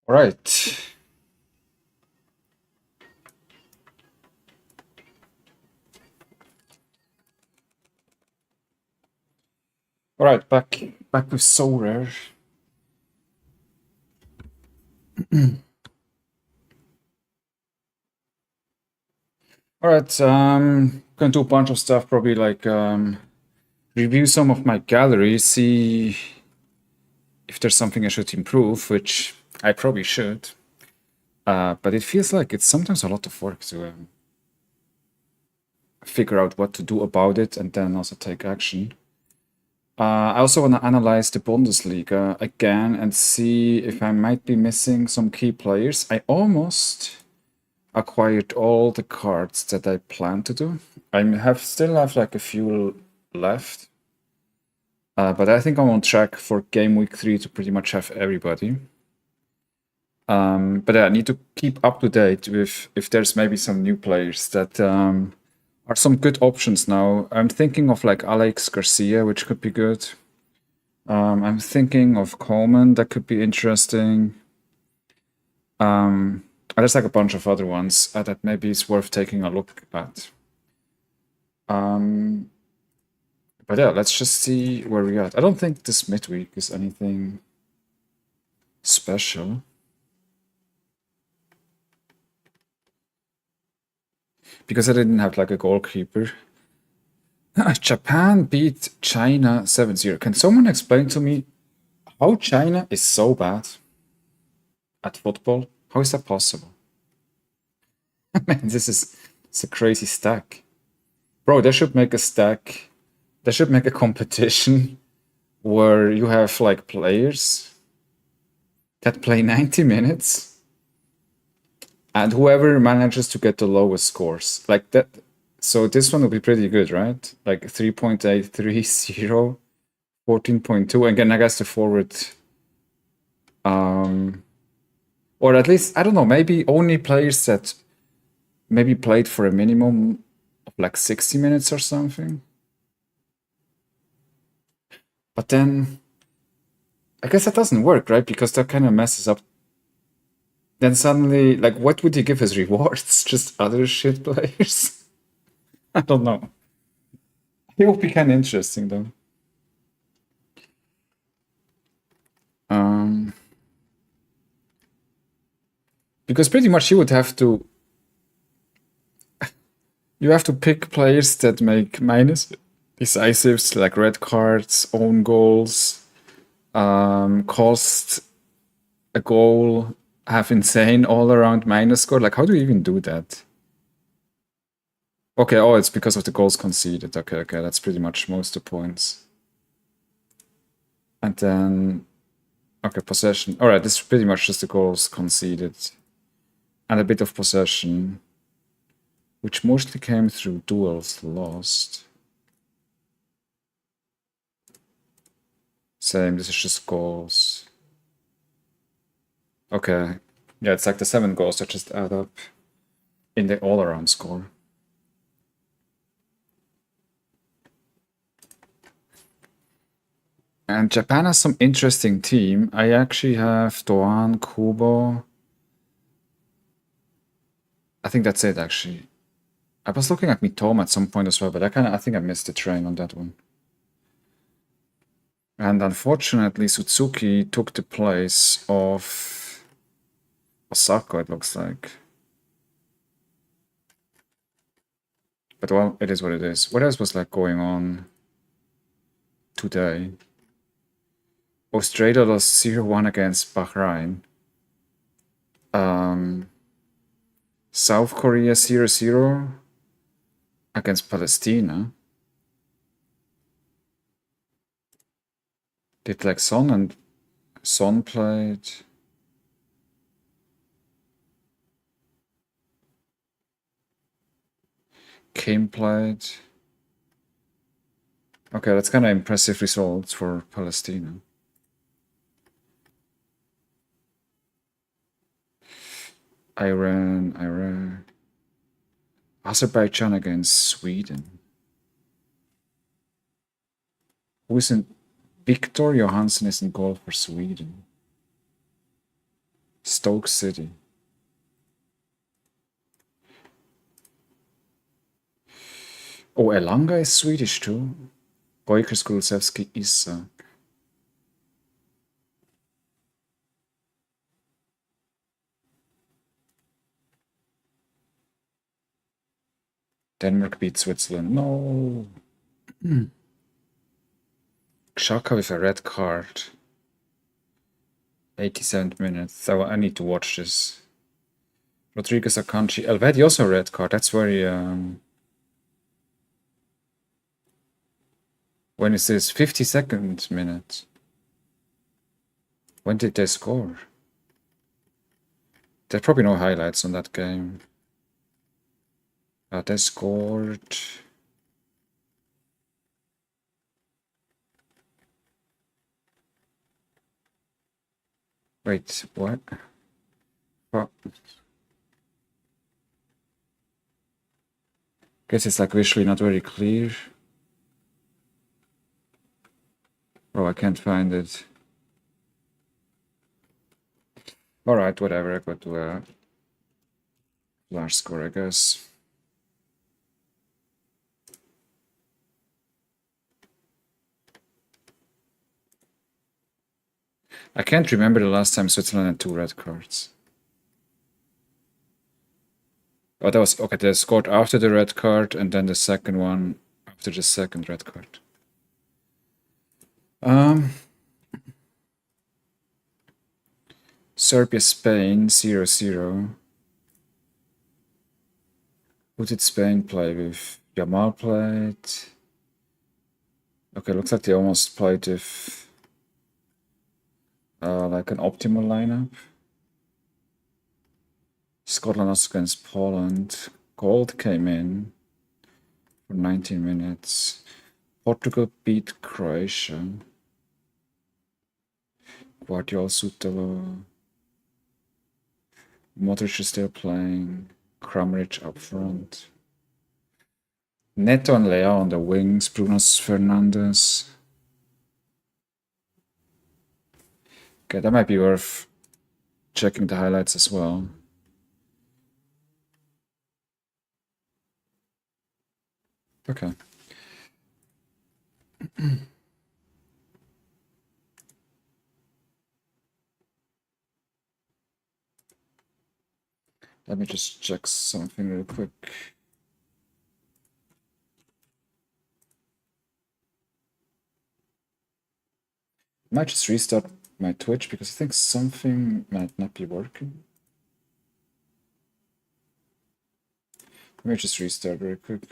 All right. All right, back with Sorare. All right, gonna do a bunch of stuff, probably like review some of my gallery, see if there's something I should improve, which I probably should. But it feels like it's sometimes a lot of work to figure out what to do about it and then also take action. I also want to analyze the Bundesliga again and see if I might be missing some key players. I almost acquired all the cards that I plan to do. Still have like a few left, but I think I'm on track for game week 3 to pretty much have everybody. But yeah, I need to keep up to date with if there's maybe some new players that are some good options now. I'm thinking of like Alex Garcia, which could be good. I'm thinking of Coleman, that could be interesting. There's like a bunch of other ones that maybe is worth taking a look at. But yeah, let's just see where we're at. I don't think this midweek is anything special. Because I didn't have like a goalkeeper. Japan beat China 7-0. Can someone explain to me how China is so bad at football? How is that possible? Man, it's a crazy stack. Bro, they should make a stack. They should make a competition where you have like players that play 90 minutes and whoever manages to get the lowest scores. Like that. So this one will be pretty good, right? Like 3.830, 14.2. Again, I guess the forward. Or at least, I don't know, maybe only players that maybe played for a minimum of like 60 minutes or something. But then I guess that doesn't work, right? Because that kind of messes up. Then suddenly, like, what would you give as rewards? Just other shit players? I don't know. It would be kind of interesting, though. Because pretty much you have to pick players that make minus decisives, like red cards, own goals, cost a goal, have insane all around minus score. Like, how do you even do that? Okay, oh, it's because of the goals conceded. Okay, okay, that's pretty much most of the points. And then, okay, possession. All right, this is pretty much just the goals conceded. And a bit of possession, which mostly came through duels lost. Same, this is just goals. Okay, yeah, it's like the 7 goals that just add up in the all-around score. And Japan has some interesting team. I actually have Doan, Kubo. I think that's it, actually. I was looking at Mitoma at some point as well, but I think I missed the train on that one. And unfortunately, Suzuki took the place of Osaka, it looks like. But well, it is what it is. What else was like going on today? Australia lost 0-1 against Bahrain. South Korea 0-0 against Palestina. Did like Son played? Kim played? Okay, that's kind of impressive results for Palestina. Iran. Azerbaijan against Sweden. Who is in? Victor Johansson is in goal for Sweden. Stoke City. Oh, Elanga is Swedish too. Gojkers Kulusevski Issa. Denmark beat Switzerland. No. Xhaka with a red card. 87th minute. So I need to watch this. Rodriguez Akanji. Elvedi also a red card. That's very. When is this? 52nd minute. When did they score? There's probably no highlights on that game. They scored. Wait, what? Well, guess it's like visually not very clear. Oh, I can't find it. Alright, whatever. I go to a large score, I guess. I can't remember the last time Switzerland had 2 red cards. Oh, that was okay. They scored after the red card, and then the second one after the second red card. Serbia, Spain, 0-0. Who did Spain play with? Jamal played. Okay, looks like they almost played with like an optimal lineup. Scotland also against Poland. Gold came in for 19 minutes. Portugal beat Croatia. Guardiola, Sutalo. Modric is still playing. Kramaric up front. Neto and Leao on the wings. Bruno Fernandes. Okay, that might be worth checking the highlights as well. Okay. Let me just check something real quick. I might just restart my Twitch because I think something might not be working. Let me just restart very quick.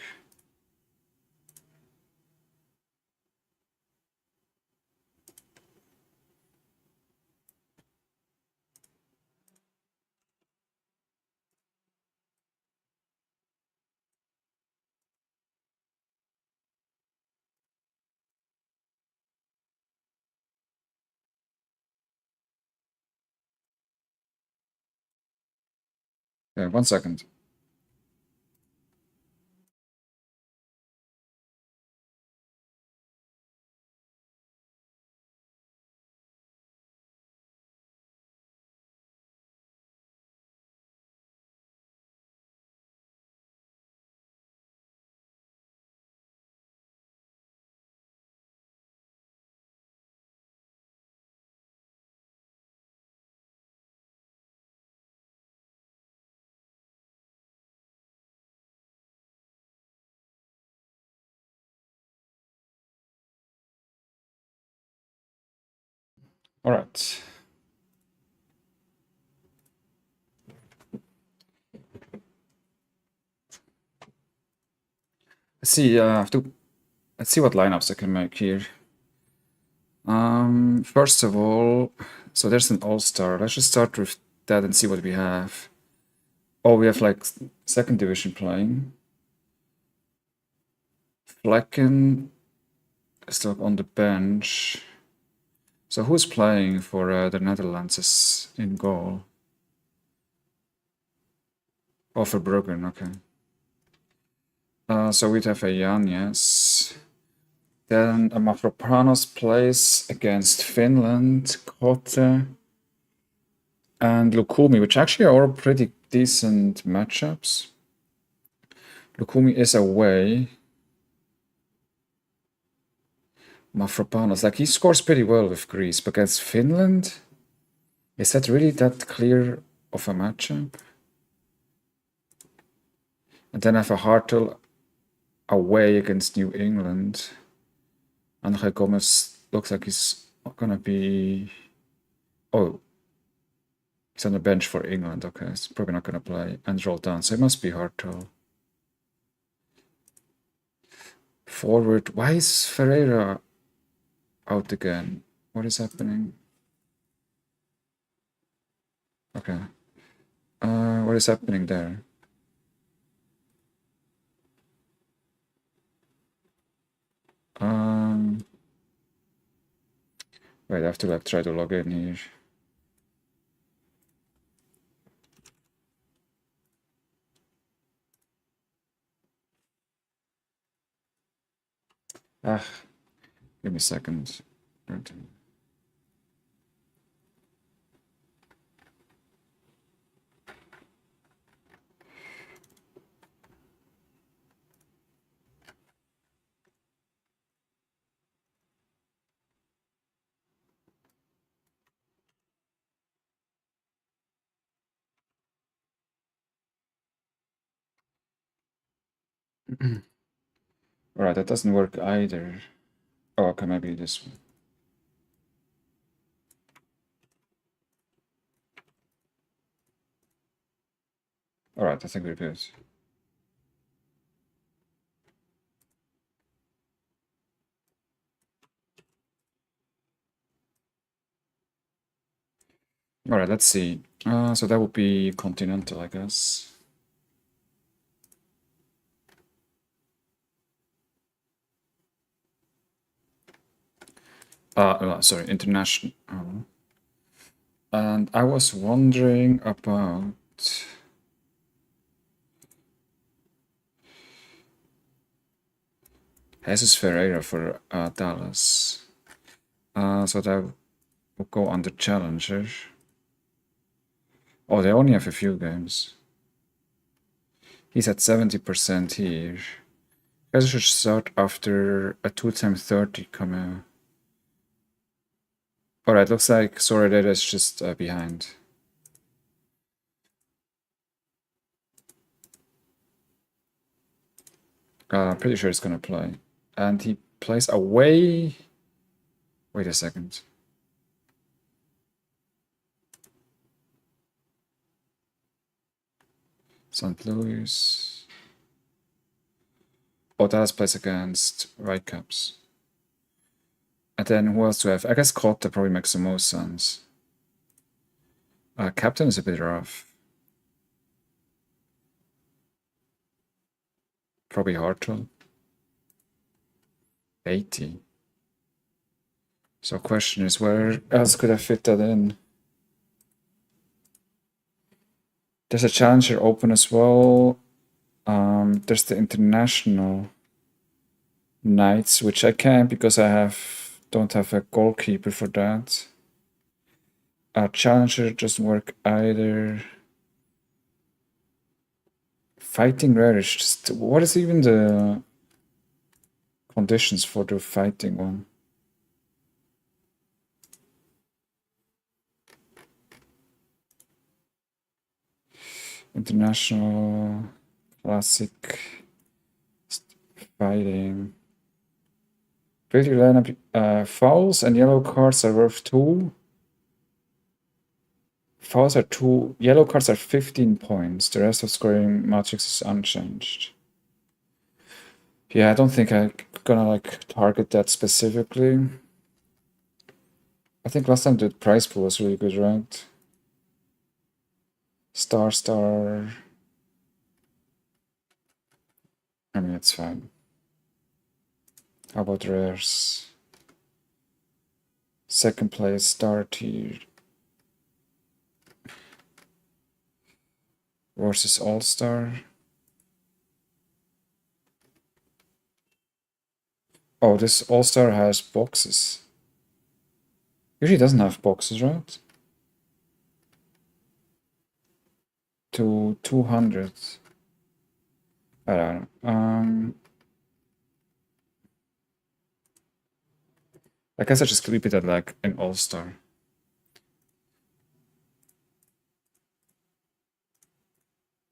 Yeah, 1 second. All right. Let's see. Let's see what lineups I can make here. First of all, so there's an all-star. Let's just start with that and see what we have. Oh, we have like second division playing. Flecken is still on the bench. So who's playing for the Netherlands is in goal? Oh, for Bruggen, okay. So we'd have a Yanez. Then a Mavropanos plays against Finland. Kote. and Lukumi, which actually are all pretty decent matchups. Lukumi is away. Mafropanos, like he scores pretty well with Greece, but against Finland, is that really that clear of a matchup? And then I have a Hartel away against New England. Andre Gomez looks like he's gonna be. Oh, he's on the bench for England. Okay, he's probably not gonna play. And Roldan, so it must be Hartel. Forward. Why is Ferreira out again? What is happening? Okay. What is happening there? Wait, I have to like try to log in here. Ah, give me a second. Alright, that doesn't work either. Oh, okay, maybe this one. Alright, I think we're good. Alright, let's see. So that would be continental, I guess. Sorry, international. And I was wondering about Jesus Ferreira for Dallas. So that will go under challenger. Oh, they only have a few games. He's at 70% here. Guys should start after a 2x30 come out. Alright, looks like Sorare is just behind. I'm pretty sure he's gonna play. And he plays away. Wait a second. St. Louis. Oh, Dallas plays against Whitecaps. And then who else do I have? I guess Cotta probably makes the most sense. Captain is a bit rough. Probably Hartle. 80. So question is, where else could I fit that in? There's a Challenger Open as well. There's the International Nights, which I can't because I don't have a goalkeeper for that. Challenger doesn't work either. Fighting Rare is just... What is even the conditions for the fighting one? International Classic Fighting. Pretty lineup. Fouls and yellow cards are worth 2. Fouls are 2. Yellow cards are 15 points. The rest of scoring matrix is unchanged. Yeah, I don't think I'm gonna like target that specifically. I think last time the prize pool was really good, right? Star. I mean, it's fine. How about rares? Second place, star tier. Versus All-Star. Oh, this All-Star has boxes. Usually doesn't have boxes, right? to 200. I don't know. I guess I just keep it at like an all-star.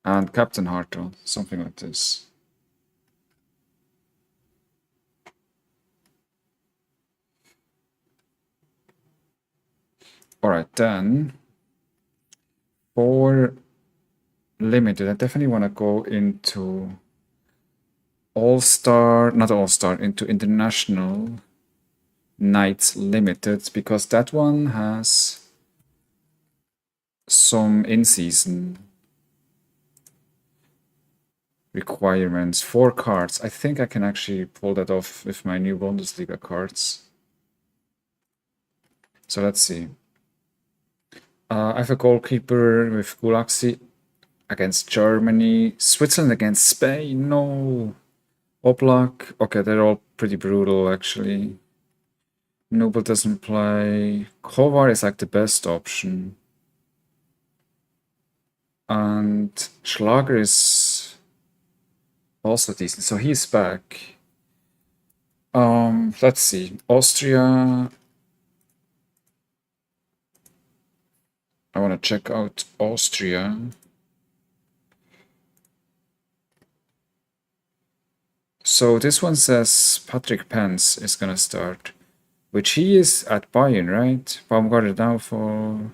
And Captain Hartle, something like this. Alright, then for limited, I definitely want to go into all-star, not all-star, into international nights limited, because that one has some in-season requirements. 4 cards. I think I can actually pull that off with my new Bundesliga cards. So let's see. I have a goalkeeper with Gulaxi against Germany. Switzerland against Spain. No. Oblak. Okay, they're all pretty brutal, actually. Noble doesn't play. Kovar is like the best option. And Schlager is also decent. So he's back. Let's see. Austria. I want to check out Austria. So this one says Patrick Pence is gonna start, which he is at Bayern, right? Baumgartner now for.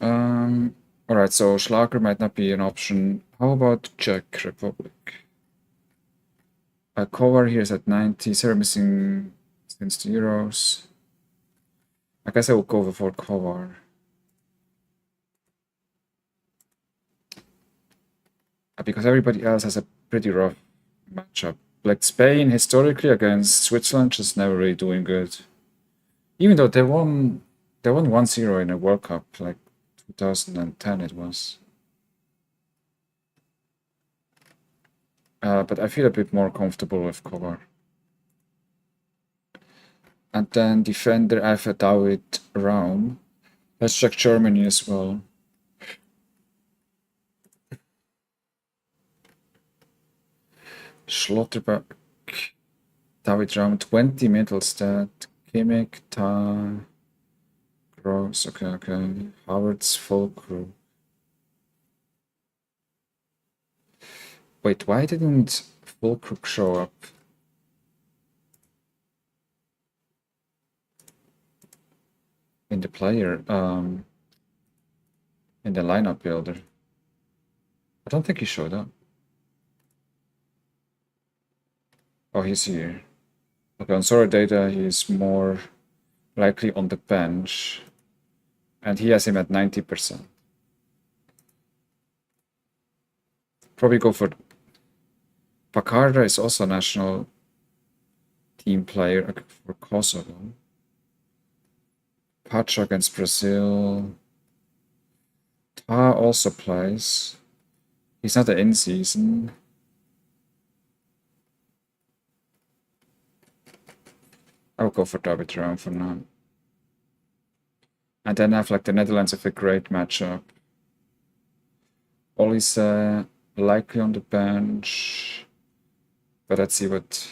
All right. So Schlager might not be an option. How about Czech Republic? Kovar here is at 90. Sarah missing since the Euros. I guess I will go for Kovar. Because everybody else has a pretty rough matchup. Like Spain, historically against Switzerland, just never really doing good. Even though they won 1-0 in a World Cup, like 2010 it was. But I feel a bit more comfortable with Kovar. And then defender, I have a David Raum. Let's check Germany as well. Schlotterbeck, David Raum, 20 Mittelstadt, Kimmich, Ta, Gross, okay. Howard's full crew. Wait, why didn't Fulkrug show up? In the player, in the lineup builder. I don't think he showed up. Oh, he's here. Okay, on Sorare data, he's more likely on the bench. And he has him at 90%. Probably go for. Pacarda is also a national team player for Kosovo. Pacha against Brazil. Ta also plays. He's not an in-season. I'll go for David Raum for now. And then I have like the Netherlands with a great matchup. Olise likely on the bench. But let's see what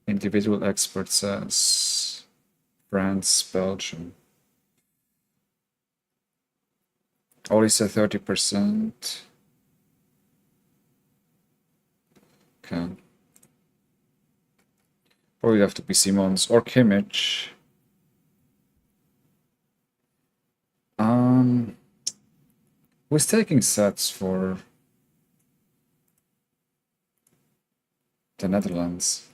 individual expert says. France, Belgium. Olise 30%. Okay. Probably have to be Simons or Kimmich. Who's taking sets for the Netherlands?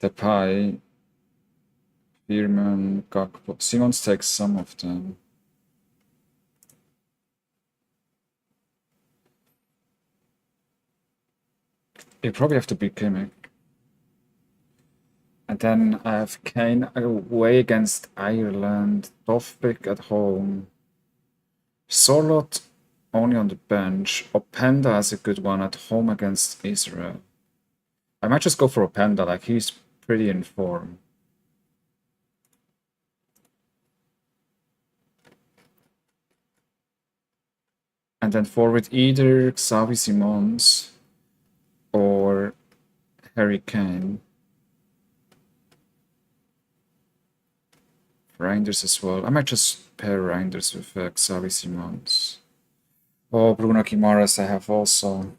Depay, Bierman, Gakpo. Simons takes some of them. You probably have to beat Kimmich. And then I have Kane away against Ireland. Tough pick at home. Sorlot only on the bench. Openda has a good one at home against Israel. I might just go for Openda, like he's pretty in form. And then forward either Xavi Simons or Harry Kane. Reinders as well. I might just pair Reinders with Xavi Simons. Oh, Bruno Guimaraes I have also.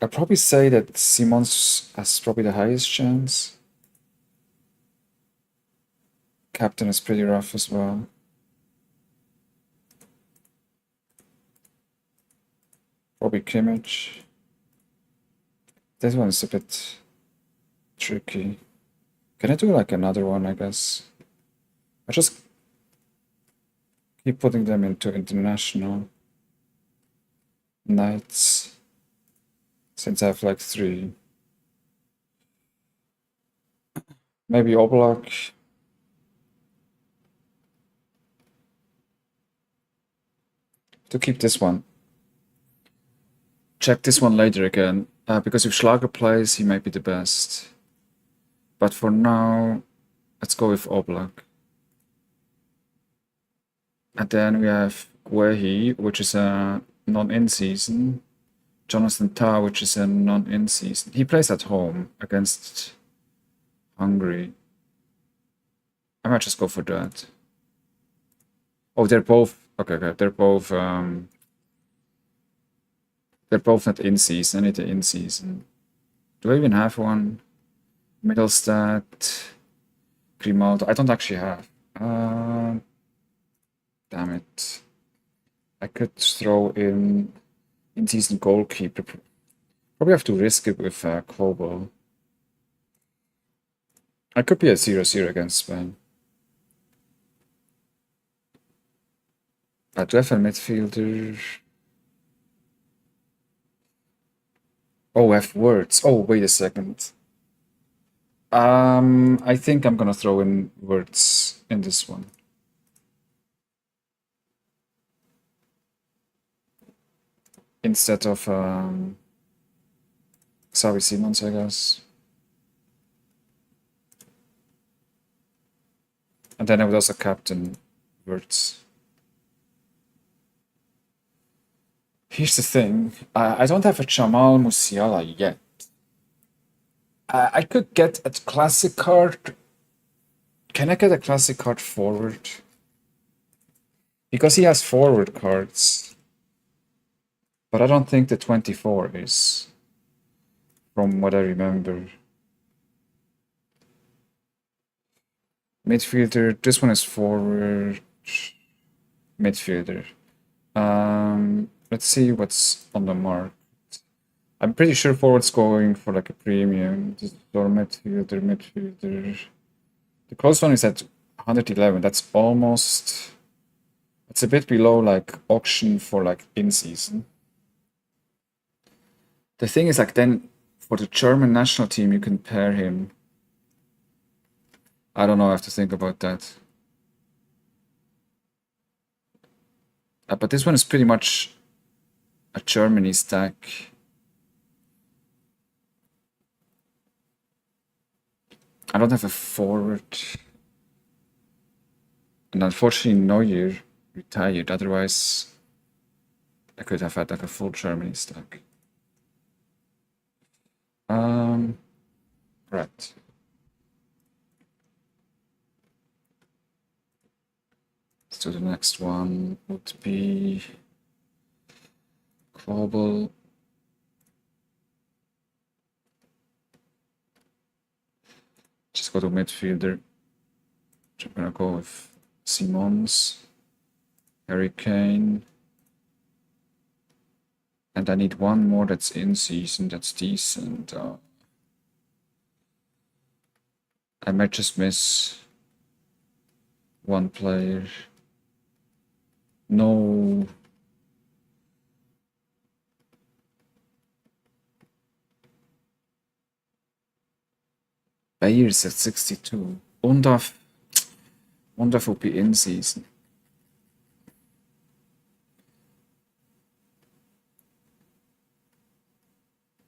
I'd probably say that Simons has probably the highest chance. Captain is pretty rough as well. Probably Kimmich. This one is a bit tricky. Can I do like another one, I guess? I just keep putting them into international nights since I have like 3. Maybe Oblak. To keep this one. Check this one later again, because if Schlager plays, he might be the best. But for now, let's go with Oblak. And then we have Guehi, which is a non-in season. Jonathan Tah, which is a non-in season. He plays at home against Hungary. I might just go for that. Oh, they're both okay. They're both not in season. I need the in season. Do I even have one? Middlestat, Grimaldo. I don't actually have. Damn it. I could throw in season goalkeeper. Probably have to risk it with Kobel. I could be a 0-0 against Spain. I do have a midfielder. Oh, I have words. Oh, wait a second. I think I'm gonna throw in words in this one. Instead of Xavi Simons, I guess. And then I would also captain words. Here's the thing. I don't have a Jamal Musiala yet. I could get a classic card. Can I get a classic card forward? Because he has forward cards. But I don't think the 24 is. From what I remember. Midfielder. This one is forward. Midfielder. Let's see what's on the mark. I'm pretty sure forward's going for like a premium. This is for midfielder. The closest one is at 111. That's almost. It's a bit below like auction for like in season. The thing is like then for the German national team you can pair him. I don't know. I have to think about that. But this one is pretty much a Germany stack. I don't have a forward. And unfortunately, Neuer retired. Otherwise, I could have had like a full Germany stack. Right. So the next one would be Kobel. Just go to midfielder. I'm gonna go with Simons, Harry Kane. And I need one more that's in season, that's decent. I might just miss one player. No. Bayer's at 62. Undaf. Wonder if it'll be in season.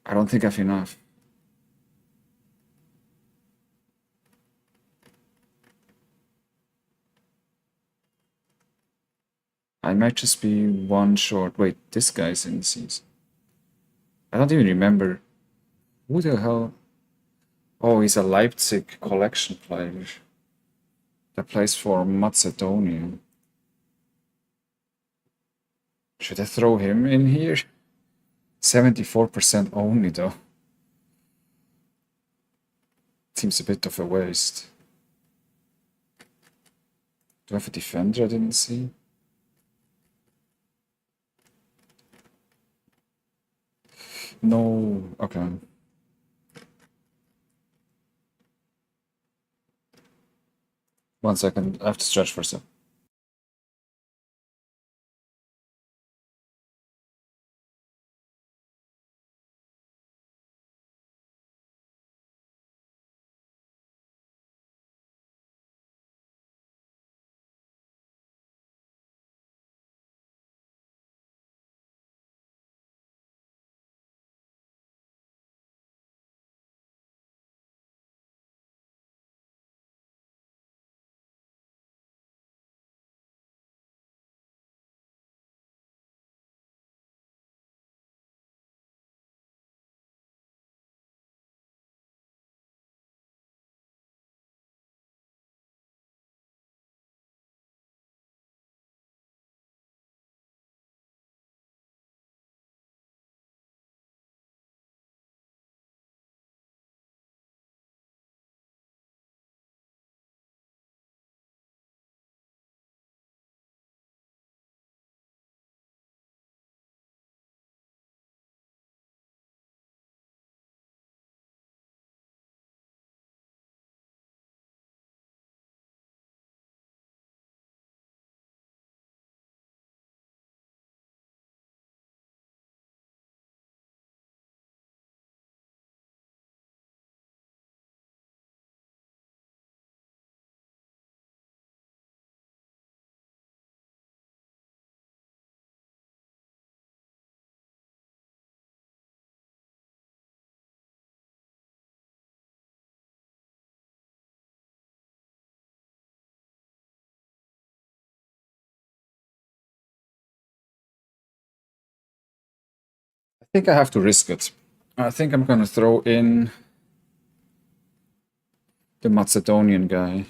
I don't think I have enough. I might just be one short. Wait, this guy's in season. I don't even remember. Who the hell? Oh, he's a Leipzig collection player that plays for Macedonia. Should I throw him in here? 74% only, though. Seems a bit of a waste. Do I have a defender I didn't see? No. Okay. One second. I have to stretch for a sec. I think I have to risk it. I think I'm gonna throw in the Macedonian guy.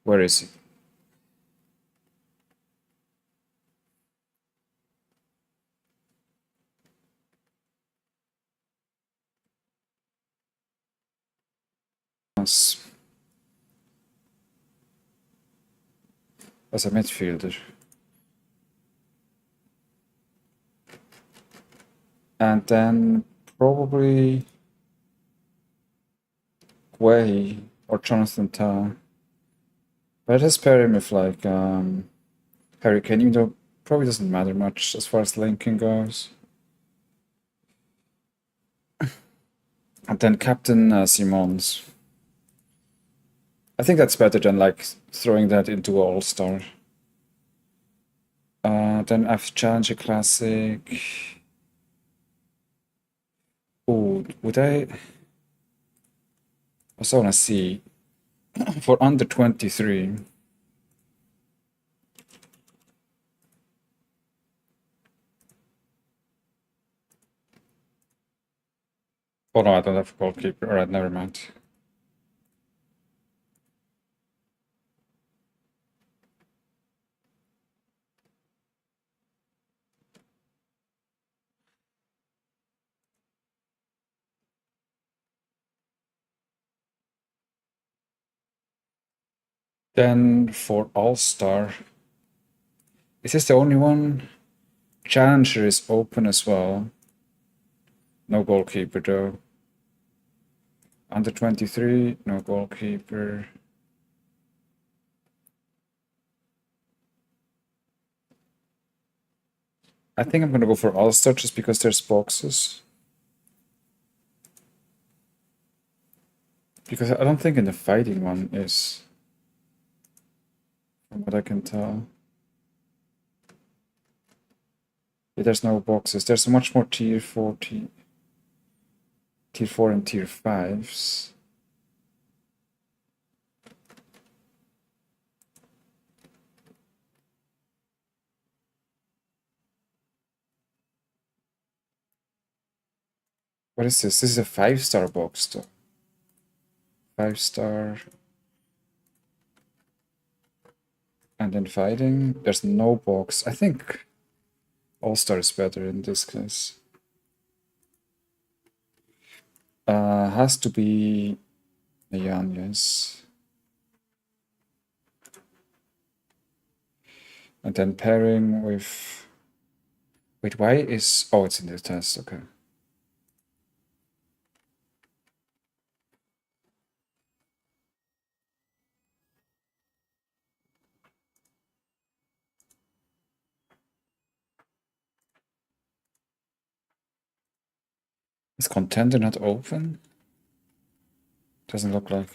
Where is he? As a midfielder. And then probably Guehi or Jonathan Tah. But I just pair him with like Harry Kane, even though probably doesn't matter much as far as linking goes. And then Captain Simons. I think that's better than like throwing that into All-Star. Then I've Challenger Classic. Oh, would I also wanna see for under 23? Oh no, I don't have a goalkeeper. Alright, never mind. Then for All-Star, is this the only one? Challenger is open as well. No goalkeeper though. Under 23, no goalkeeper. I think I'm gonna go for All-Star just because there's boxes. Because I don't think in the fighting one is, from what I can tell. Yeah, there's no boxes. There's much more tier 4, tier 4 and tier 5s. What is this? This is a 5-star box though. 5-star. And then fighting, there's no box. I think All-Star is better in this case. Has to be Yan, yes. And then pairing with... Wait, why is... Oh, it's in the test, okay. Is contender not open? Doesn't look like.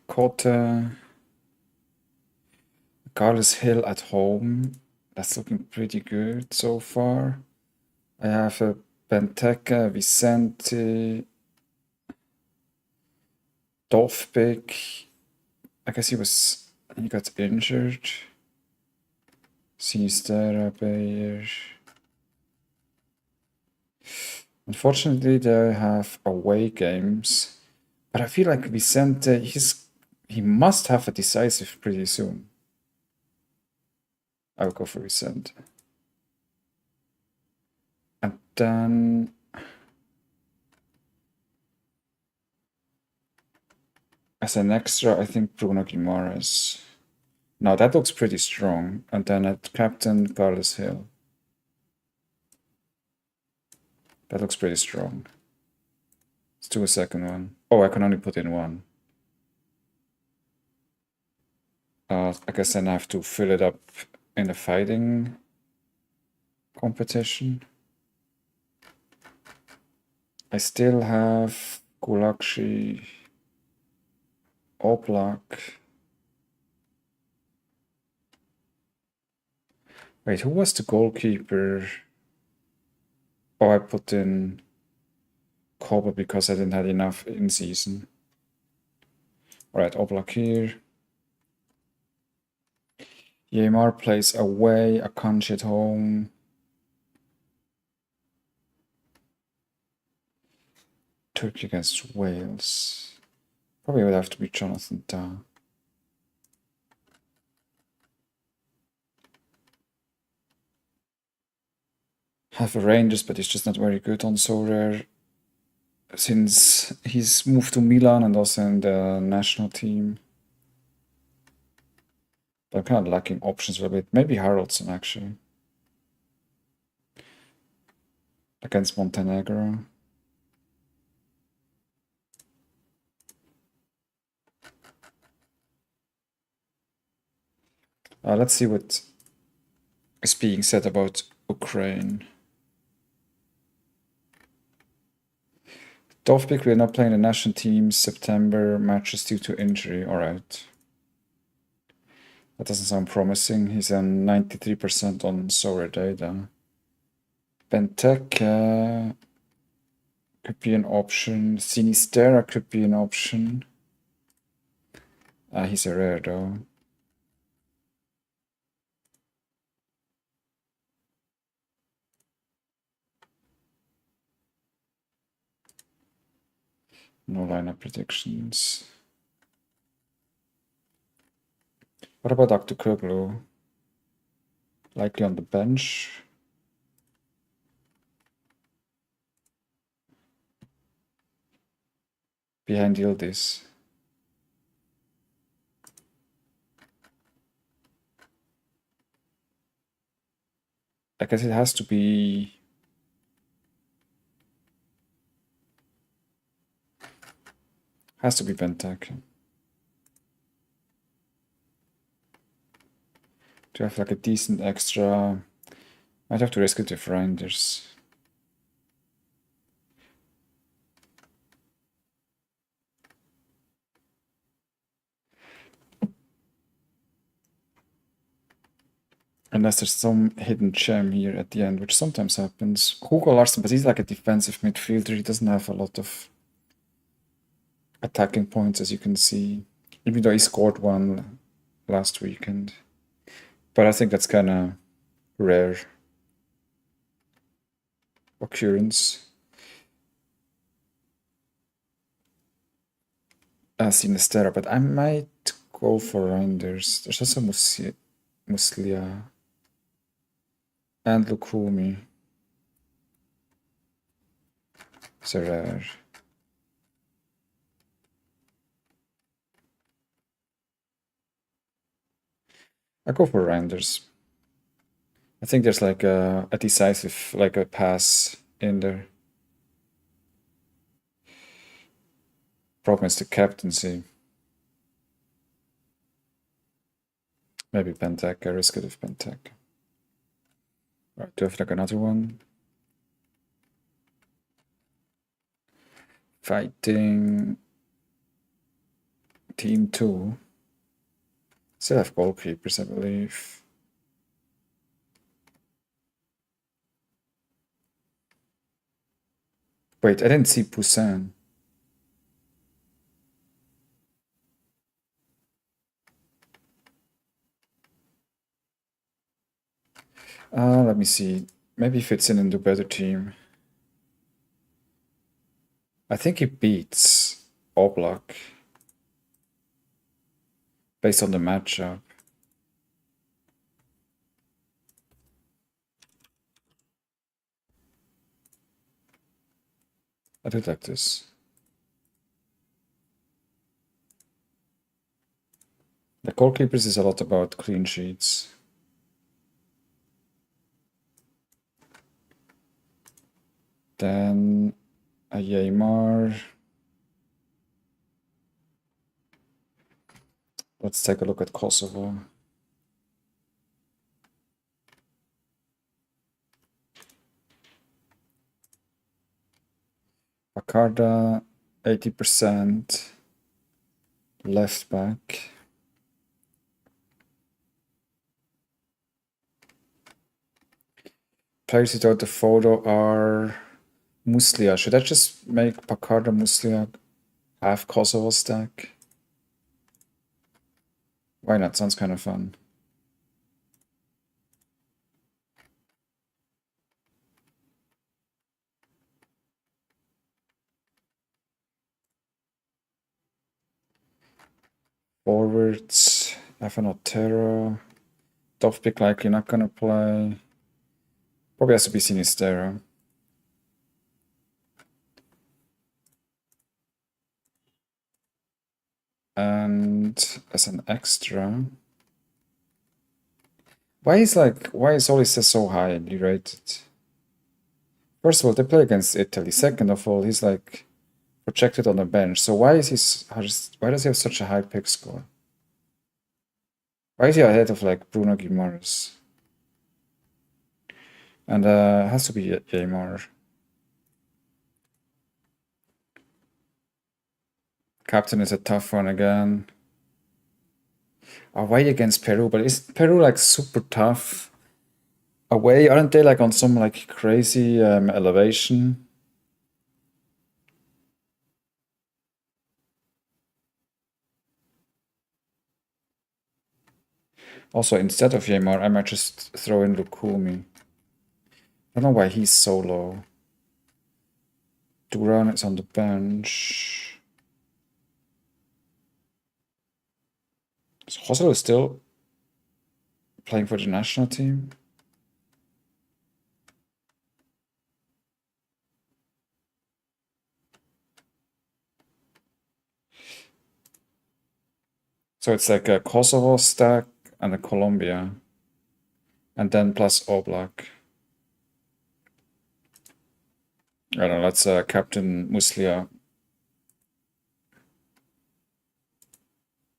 Cote, Carlos Hill at home. That's looking pretty good so far. I have a Benteke, Vicente, Dovbik. I guess he got injured. Sinisterra, Bayer. Unfortunately, they have away games. But I feel like Vicente, he must have a decisive pretty soon. I'll go for Vicente. And then... As an extra, I think Bruno Guimaraes. Now that looks pretty strong. And then at captain, Carlos Hill. That looks pretty strong. Let's do a second one. Oh, I can only put in one. I guess then I have to fill it up in the fighting competition. I still have Gulakshi, Oblak. Wait, who was the goalkeeper? Oh, I put in Kobe because I didn't have enough in season. Alright, Oblak here. Yemar plays away, Akanji at home. Turkey against Wales. Probably would have to be Jonathan Tah. Have a Rangers, but he's just not very good on Sorare. Since he's moved to Milan and also in the national team. But I'm kind of lacking options a little bit. Maybe Haraldson, actually. Against Montenegro. Let's see what is being said about Ukraine. Dovbik will not play in the national team September matches due to injury. Alright. That doesn't sound promising. He's on 93% on Sorare data. Benteke could be an option. Sinisterra could be an option. He's a rare though. No lineup predictions. What about Dr. Koglu? Likely on the bench. Behind Yildiz. I guess it has to be... Has to be Benteke. To have like a decent extra... Might have to risk it with Reinders. Unless there's some hidden gem here at the end, which sometimes happens. Hugo Larsson, but he's like a defensive midfielder. He doesn't have a lot of attacking points, as you can see. Even though he scored one last weekend. But I think that's kind of rare occurrence. Sinistera, but I might go for Reinders. There's also Muslia and Lukumi. Sorare. I go for Reinders. I think there's like a decisive, like a pass in there. Problem is the captaincy. Maybe Pentak. I risk it with Pentak. Right, do I have like another one? Fighting. Team 2. Still have goalkeepers, I believe. Wait, I didn't see Poussin. Let me see. Maybe he fits in the better team. I think he beats Oblak based on the matchup. I do like this. The goalkeepers is a lot about clean sheets. Then a Yeimar. Let's take a look at Kosovo. Bacarda, 80%. Left back. Players without the photo are Muslia. Should I just make Bacarda Muslia half Kosovo stack? Why not? Sounds kind of fun. Forwards, Evan Otero. Dovbik likely not gonna play. Probably has to be Sinistera. And as an extra, why is Olise so highly rated? First of all, they play against Italy. Second of all, he's like projected on the bench. So why does he have such a high pick score? Why is he ahead of like Bruno Guimaraes? And it has to be Yeimar. Captain is a tough one again. Away against Peru, but is Peru like super tough? Away, aren't they like on some like crazy elevation? Also, instead of Yeimar, I might just throw in Lukumi. I don't know why he's so low. Duran is on the bench. So Joselu is still playing for the national team. So it's like a Kosovo stack and a Colombia. And then plus Oblak. I don't know, let's Captain Muslia.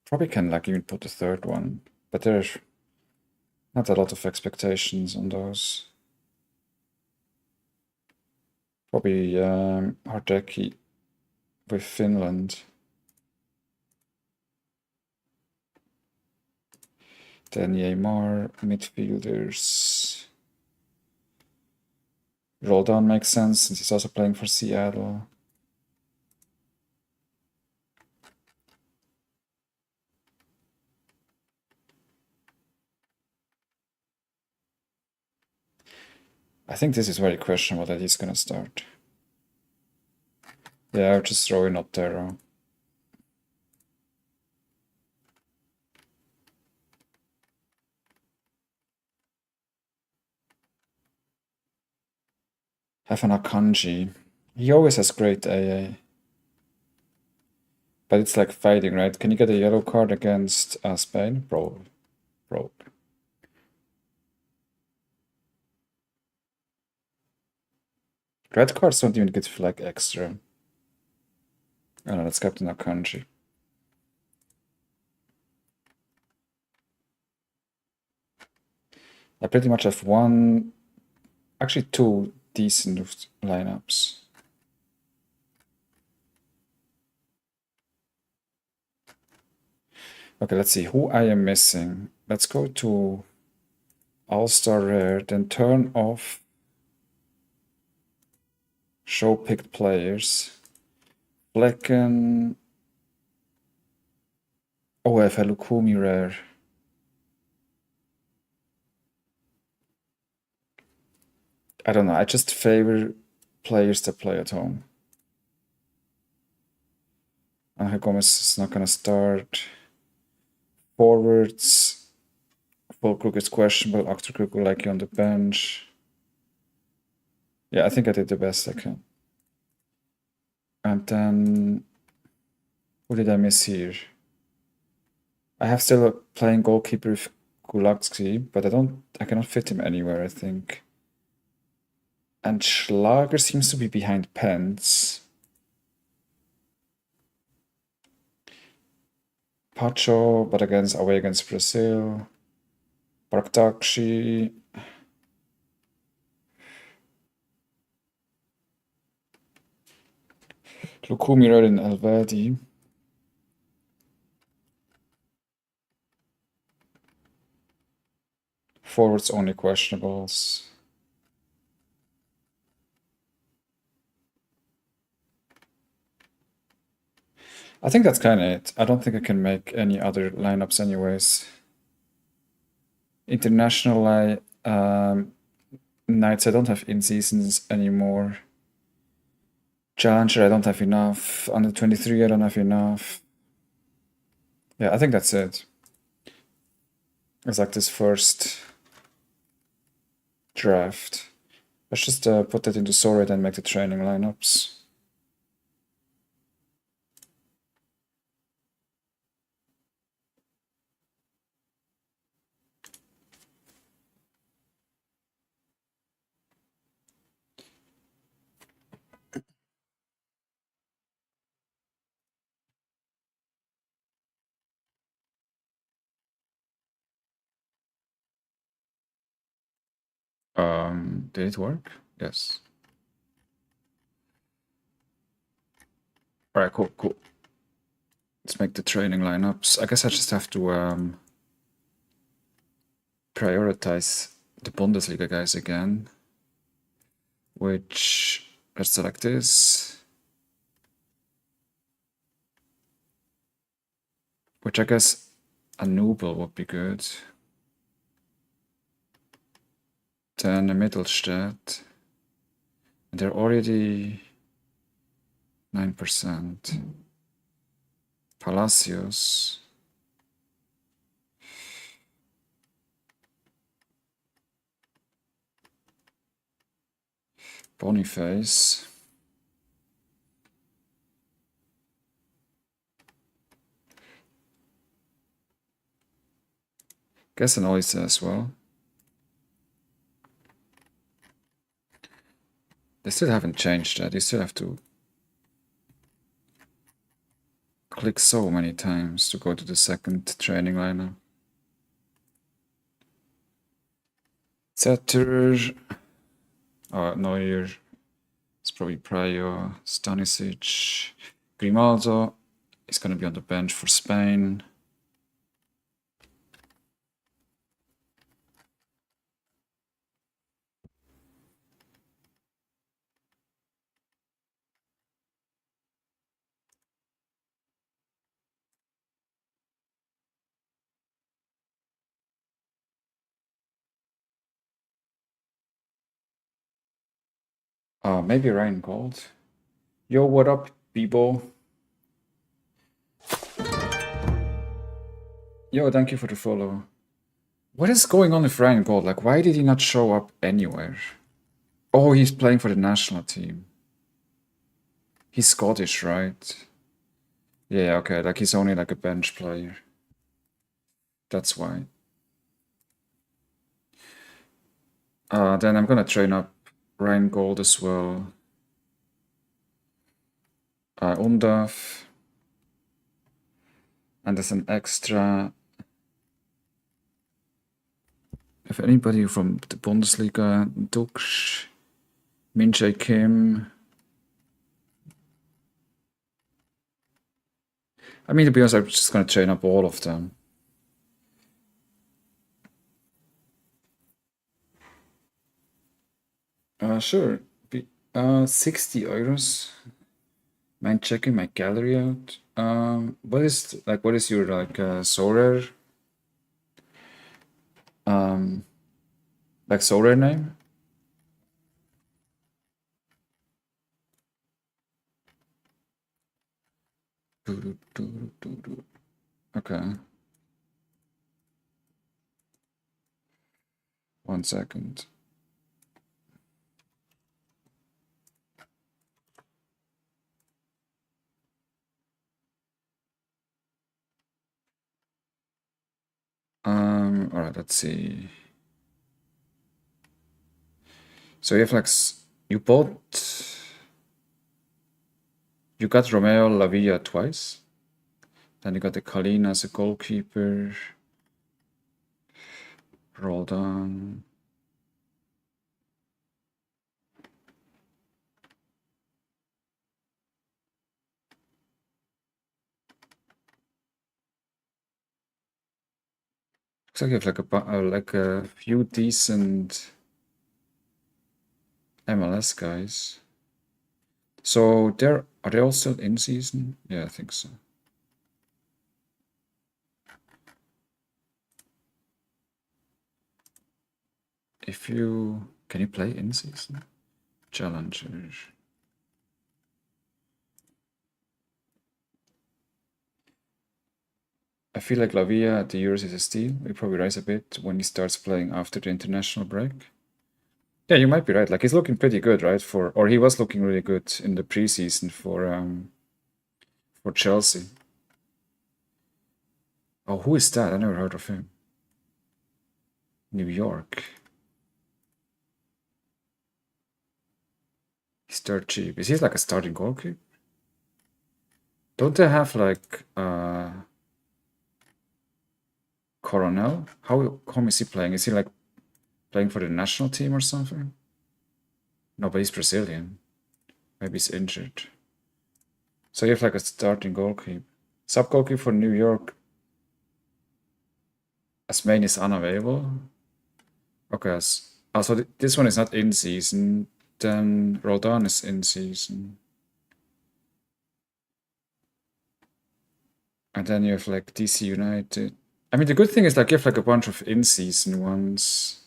Probably can like even put the third one, but there's not a lot of expectations on those. Probably Hardeki with Finland. Then Neymar, midfielders. Roldan makes sense since he's also playing for Seattle. I think this is very questionable that he's gonna start. Yeah, I'll just throw in Otero. Have an Akanji. He always has great AA. But it's like fighting, right? Can you get a yellow card against Spain? Probably. Probably. Red cards don't even get flag extra. Oh no, that's Captain Akanji. I pretty much have one, actually two decent lineups. Okay, let's see who I am missing. Let's go to All-Star Rare, then turn off Show Picked Players. Flecken. Oh, I have a Lukumi Rare. I don't know, I just favor players that play at home. Angel Gomez is not gonna start. Forwards. Fulkrug is questionable. Akterkrug will like you on the bench. Yeah, I think I did the best I can. And then who did I miss here? I have still a playing goalkeeper with Gulagsky, but I cannot fit him anywhere, I think. And Schlager seems to be behind Pence. Pacho, but away against Brazil. Baraktakshi. Lukumi and Elvedi. Forwards only questionables. I think that's kind of it. I don't think I can make any other lineups anyways. International nights, I don't have in-seasons anymore. Challenger, I don't have enough. Under 23, I don't have enough. Yeah, I think that's it. It's like this first draft. Let's just put that into Sorare and make the training lineups. Did it work? Yes. All right, cool, cool. Let's make the training lineups. I guess I just have to prioritize the Bundesliga guys again. Which, let's select this. Which I guess a Nubel would be good. Then a Mittelstadt. And they're already 9%. Palacios. Boniface. Guess an Oyster as well. They still haven't changed that. You still have to click so many times to go to the second training lineup. Zetter. Neuer. It's probably Prayo. Stanisic. Grimaldo is going to be on the bench for Spain. Maybe Ryan Gold. Yo, what up, Bebo? Yo, thank you for the follow. What is going on with Ryan Gold? Like, why did he not show up anywhere? Oh, he's playing for the national team. He's Scottish, right? Yeah, okay, like he's only like a bench player. That's why. Then I'm gonna train up Ryan Gold as well. Undav. And as an extra, if anybody from the Bundesliga, Dux, Min Jae Kim. I mean, to be honest, I'm just gonna train up all of them. Sure. 60 euros. Mind checking my gallery out. What is your like Sorare? Like Sorare name? Okay. 1 second. All right, let's see. So you have like you got Romeo Lavilla twice. Then you got the Kalina as a goalkeeper. Rolled on. Looks like you have like a few decent MLS guys. So are they all still in season? Yeah, I think so. Can you play in season? Challenger. I feel like Lavia at the Euros is a steal. He'll probably rise a bit when he starts playing after the international break. Yeah, you might be right. Like he's looking pretty good, right? Or he was looking really good in the preseason for Chelsea. Oh, who is that? I never heard of him. New York. He's dirt cheap. Is he like a starting goalkeeper? Don't they have like Coronel? How is he playing? Is he like playing for the national team or something? No, but he's Brazilian. Maybe he's injured. So you have like a starting goalkeeper. Sub goalkeeper for New York. Asmain is unavailable. Okay, also this one is not in season. Then Roldan is in season. And then you have like DC United. I mean, the good thing is like you have like a bunch of in-season ones.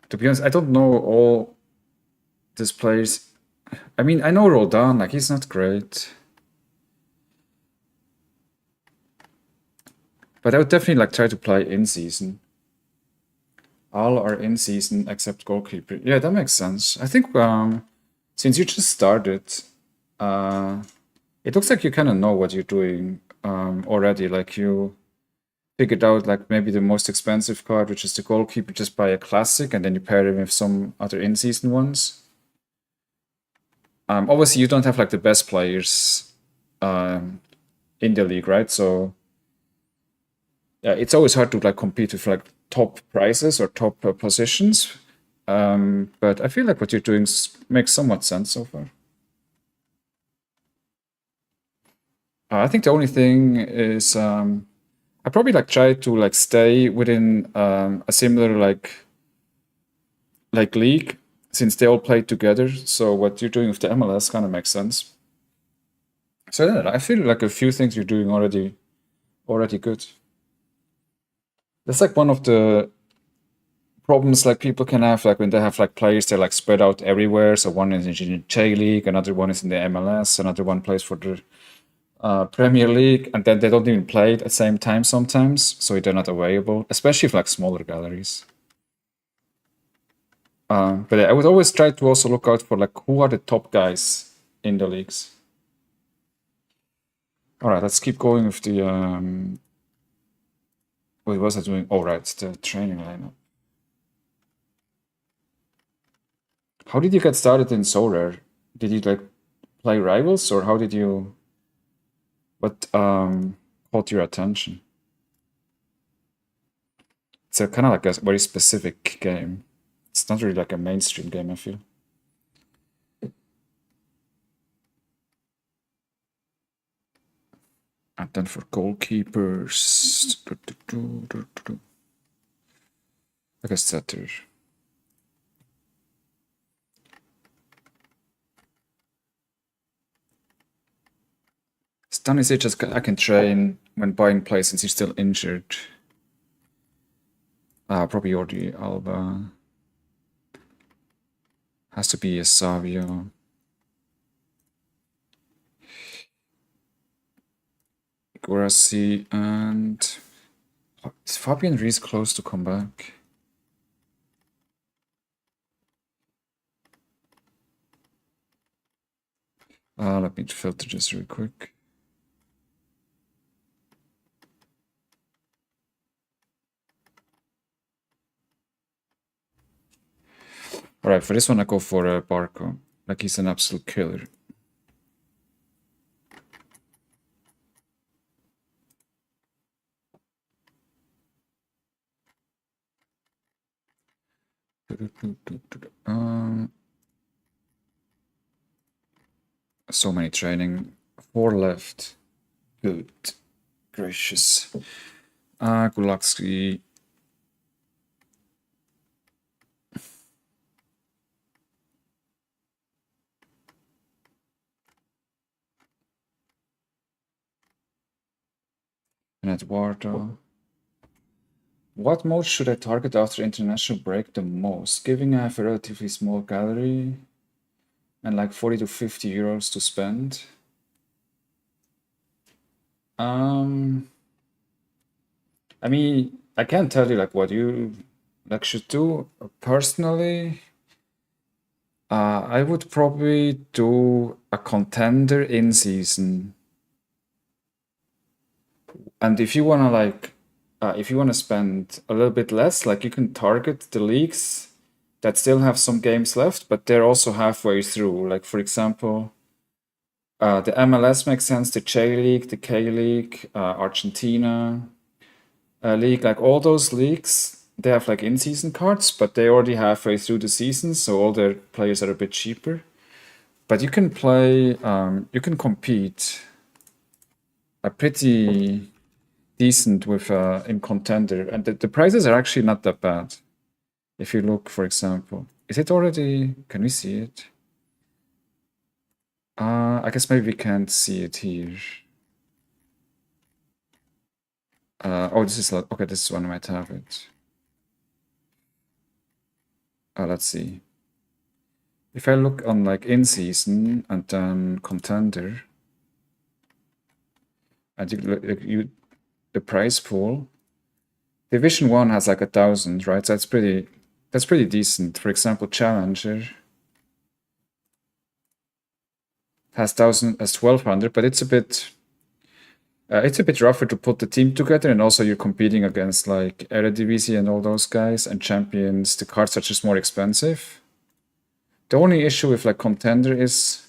To be honest, I don't know all these players. I mean, I know Roldan, like he's not great. But I would definitely like try to play in-season. All are in-season except goalkeeper. Yeah, that makes sense. I think since you just started, it looks like you kind of know what you're doing already. Like you figured out like maybe the most expensive card, which is the goalkeeper, just buy a classic and then you pair him with some other in-season ones. Obviously, you don't have like the best players in the league, right? So yeah, it's always hard to like compete with like top prices or top positions. But I feel like what you're doing makes somewhat sense so far. I think the only thing is I probably like try to like stay within a similar like league since they all play together. So what you're doing with the MLS kind of makes sense. So yeah, I feel like a few things you're doing already good. That's like one of the problems like people can have, like when they have like players, they're like spread out everywhere. So one is in the J League, another one is in the MLS, another one plays for the Premier League, and then they don't even play at the same time sometimes, so they're not available, especially for like smaller galleries. But yeah, I would always try to also look out for like who are the top guys in the leagues. All right, let's keep going with the. What was I doing? Oh, right, the training lineup. How did you get started in Sorare? Did you like play rivals, or how did you? What caught your attention? It's a kind of like a very specific game. It's not really like a mainstream game, I feel. And then for goalkeepers, I guess setter. Stanisic, just I can train when buying plays since he's still injured. Probably Jordi Alba. Has to be a Savio. Guarassi and is Fabian Rees close to come back? Let me filter this real quick. All right, for this one I go for Barco. Like he's an absolute killer. So many training. 4 left. Good gracious. Gulakski. And Eduardo. What mode should I target after international break the most? Given I have a relatively small gallery and like 40 to 50 euros to spend. I mean, I can't tell you like what you like should do. Personally, I would probably do a contender in season. And if you wanna like, if you wanna spend a little bit less, like you can target the leagues that still have some games left, but they're also halfway through. Like for example, the MLS makes sense, the J League, the K League, Argentina League, like all those leagues, they have like in-season cards, but they already halfway through the season, so all their players are a bit cheaper. But you can play, you can compete a pretty decent with in contender, and the prices are actually not that bad. If you look, for example, is it already? Can we see it? I guess maybe we can't see it here. Oh, this is like, okay. This one might have it. Let's see. If I look on like in season and then contender, and the price pool, Division 1 has like 1,000, right? So that's pretty decent. For example, Challenger has 1,200, but it's a bit rougher to put the team together, and also you're competing against like Eredivisie and all those guys, and Champions. The cards are just more expensive. The only issue with like Contender is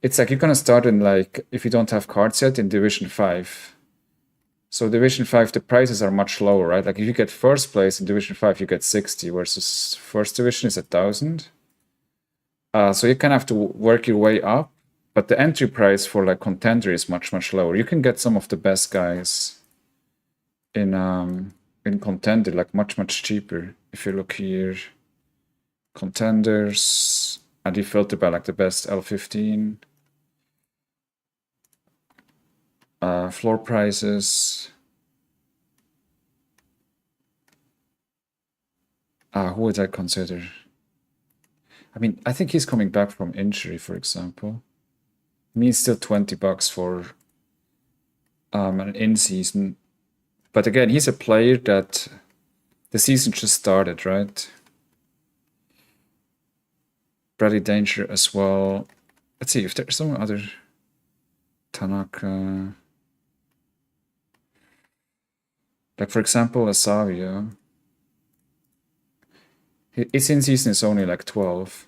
it's like you're gonna start in like if you don't have cards yet in Division 5. So Division 5, the prices are much lower, right? Like if you get first place in Division 5, you get 60, versus first division is 1,000. So you kind of have to work your way up, but the entry price for like Contender is much, much lower. You can get some of the best guys in Contender, like much, much cheaper. If you look here, Contenders, and you filter by like the best L15. Floor prices. Who would I consider? I mean, I think he's coming back from injury, for example. I mean, it's still $20 for an in-season. But again, he's a player that the season just started, right? Bradley Danger as well. Let's see if there's some other Tanaka. Like, for example, Asavia. His in-season is only like 12.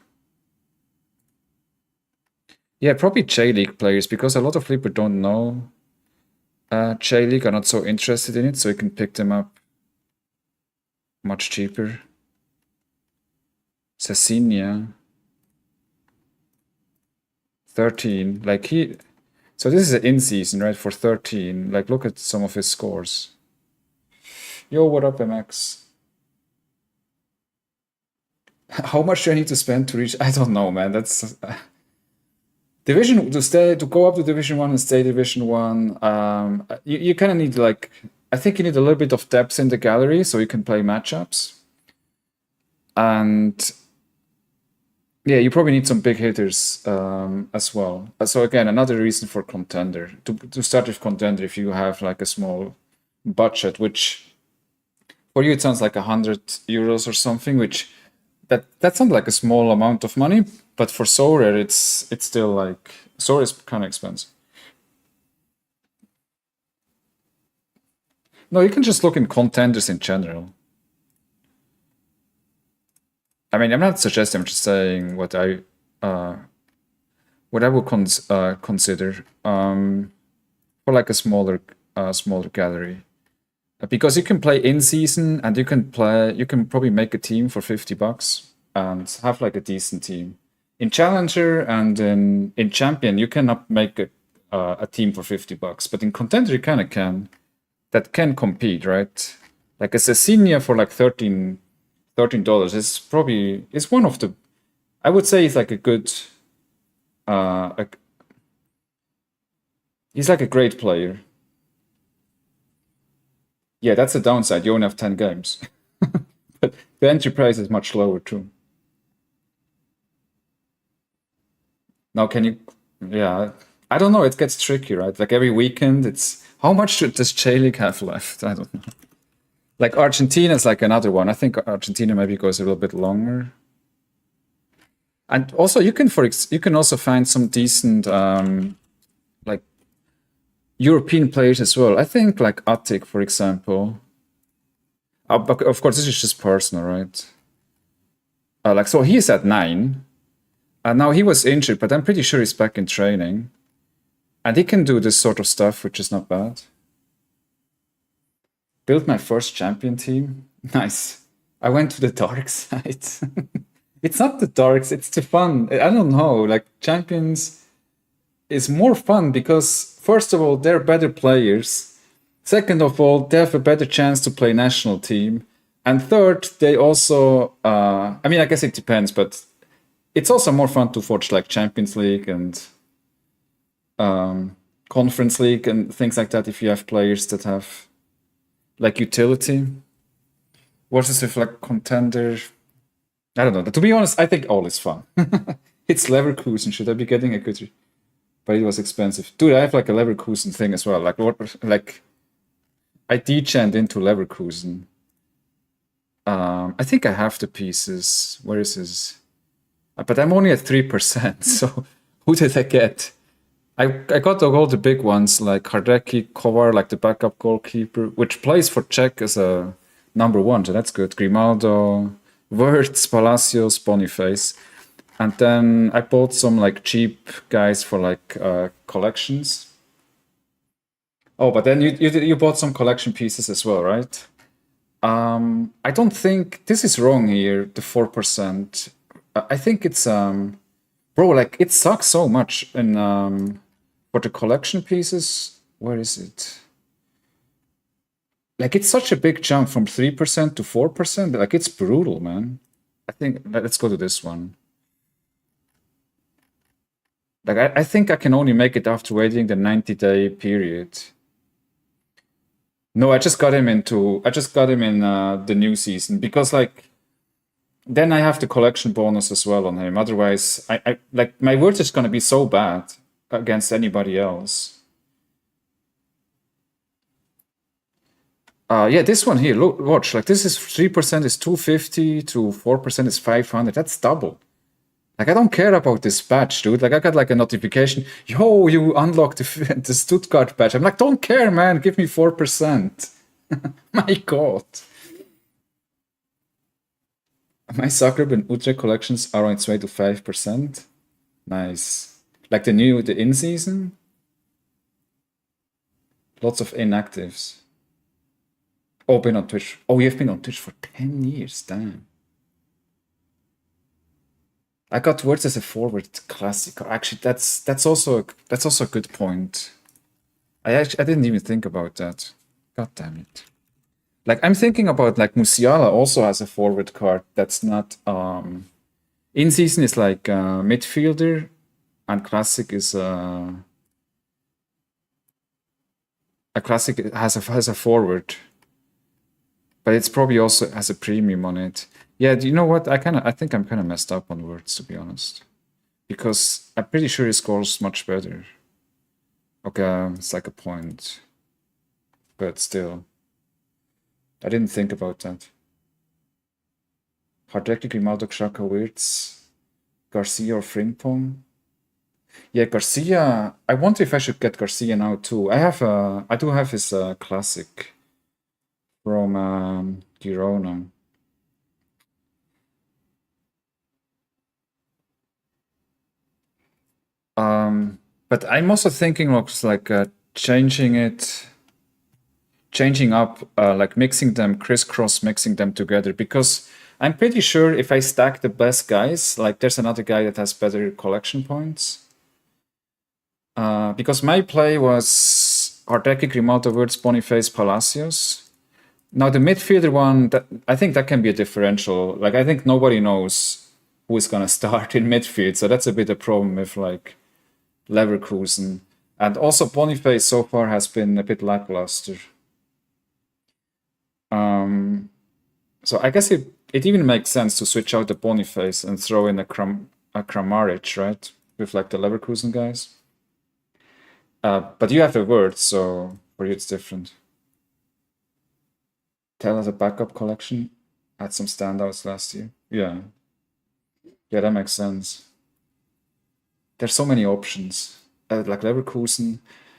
Yeah, probably J-League players, because a lot of people don't know J-League, are not so interested in it, so you can pick them up much cheaper. Cecilia. 13. Like he... So this is an in-season, right, for 13. Like, look at some of his scores. Yo, what up, MX? How much do I need to spend to reach? I don't know, man. That's Division to go up to Division 1 and stay Division 1. You kind of need like, I think you need a little bit of depth in the gallery so you can play matchups. And yeah, you probably need some big hitters as well. So again, another reason for Contender to start with Contender if you have like a small budget, which for you it sounds like €100 or something, which that sounds like a small amount of money, but for Sorare it's still like Sorare is kind of expensive. No, you can just look in contenders in general. I mean, I'm not suggesting. I'm just saying what I would consider for like a smaller gallery. Because you can play in season and you can probably make a team for $50 and have like a decent team. In Challenger and in Champion, you cannot make a team for $50, but in Contender you kind of can. That can compete, right? Like a Cecilia for like $13 is one of the, I would say it's like a good, he's like a great player. Yeah, that's the downside. You only have 10 games. But the entry price is much lower too. Now, can you... Yeah, I don't know. It gets tricky, right? Like every weekend, it's... How much does J-League have left? I don't know. Like Argentina is like another one. I think Argentina maybe goes a little bit longer. And also, you can also find some decent like European players as well. I think like Attic, for example. But of course, this is just personal, right? Like so, he's at 9. Now he was injured, but I'm pretty sure he's back in training, and he can do this sort of stuff, which is not bad. Built my first champion team. Nice. I went to the dark side. It's not the darks, it's the fun. I don't know, like champions is more fun because first of all, they're better players. Second of all, they have a better chance to play national team. And third, they also, I mean, I guess it depends, but it's also more fun to watch like Champions League and Conference League and things like that if you have players that have like utility. Versus with like Contender, I don't know. To be honest, I think all is fun. It's Leverkusen. Should I be getting a good? But it was expensive, dude. I have like a Leverkusen thing as well. Like what? Like I degenned into Leverkusen. I think I have the pieces. Where is his? But I'm only at 3%. So who did I get? I got all the big ones like Hardeki, Kovar, like the backup goalkeeper, which plays for Czech as a number 1. So that's good. Grimaldo, Wirtz, Palacios, Boniface. And then I bought some like cheap guys for like collections. Oh, but then you bought some collection pieces as well, right? I don't think this is wrong here, the 4%. I think it's bro, like it sucks so much in for the collection pieces. Where is it? Like it's such a big jump from 3% to 4%. Like it's brutal, man. I think let's go to this one. Like I think I can only make it after waiting the 90-day period. No, I just got him in the new season because like Then I have the collection bonus as well on him. Otherwise, I like my word is gonna be so bad against anybody else. Yeah, this one here, look, watch, like this is 3% is 250 to 4% is 500. That's double. Like I don't care about this badge, dude. Like I got like a notification, yo, you unlocked the Stuttgart badge. I'm like, don't care, man. Give me 4%. My God. My Zagreb and Utrecht collections are on its way to 5%. Nice. Like the in-season. Lots of inactives. Oh, been on Twitch. Oh, you've been on Twitch for 10 years. Damn. I got words as a forward classic. Actually, that's also a good point. I didn't even think about that. God damn it. Like I'm thinking about like Musiala also has a forward card that's not in season is like midfielder and classic is a classic has a forward. But it's probably also has a premium on it. Yeah, do you know what? I think I'm kind of messed up on words, to be honest. Because I'm pretty sure he scores much better. Okay, it's like a point. But still. I didn't think about that. Hardrecklich, Grimaldo, Xhaka, Wirtz, Garcia or Frimpong. Yeah, Garcia. I wonder if I should get Garcia now too. I do have his classic from Girona. But I'm also thinking of like changing up, like mixing them, crisscross, mixing them together, because I'm pretty sure if I stack the best guys, like there's another guy that has better collection points. Because my play was Hardrecklich, Grimaldo, Wirtz, Boniface, Palacios. Now the midfielder one, I think that can be a differential. Like I think nobody knows who is gonna start in midfield, so that's a bit a problem with like Leverkusen. And also Boniface so far has been a bit lackluster. So I guess it even makes sense to switch out the Boniface and throw in a Kramaric, right? With like the Leverkusen guys. But you have a word, so for you it's different. Tell us a backup collection. Had some standouts last year. Yeah. Yeah, that makes sense. There's so many options. Like Leverkusen.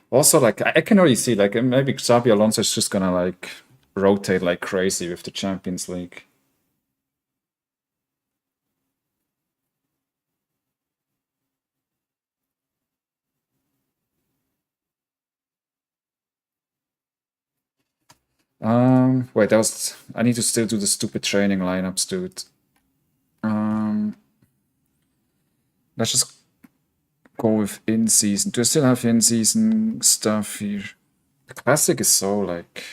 Also, like I can already see like maybe Xabi Alonso is just gonna like rotate like crazy with the Champions League. Wait, that was I need to still do the stupid training lineups, dude. Let's just go with in season. Do I still have in season stuff here? The classic is so like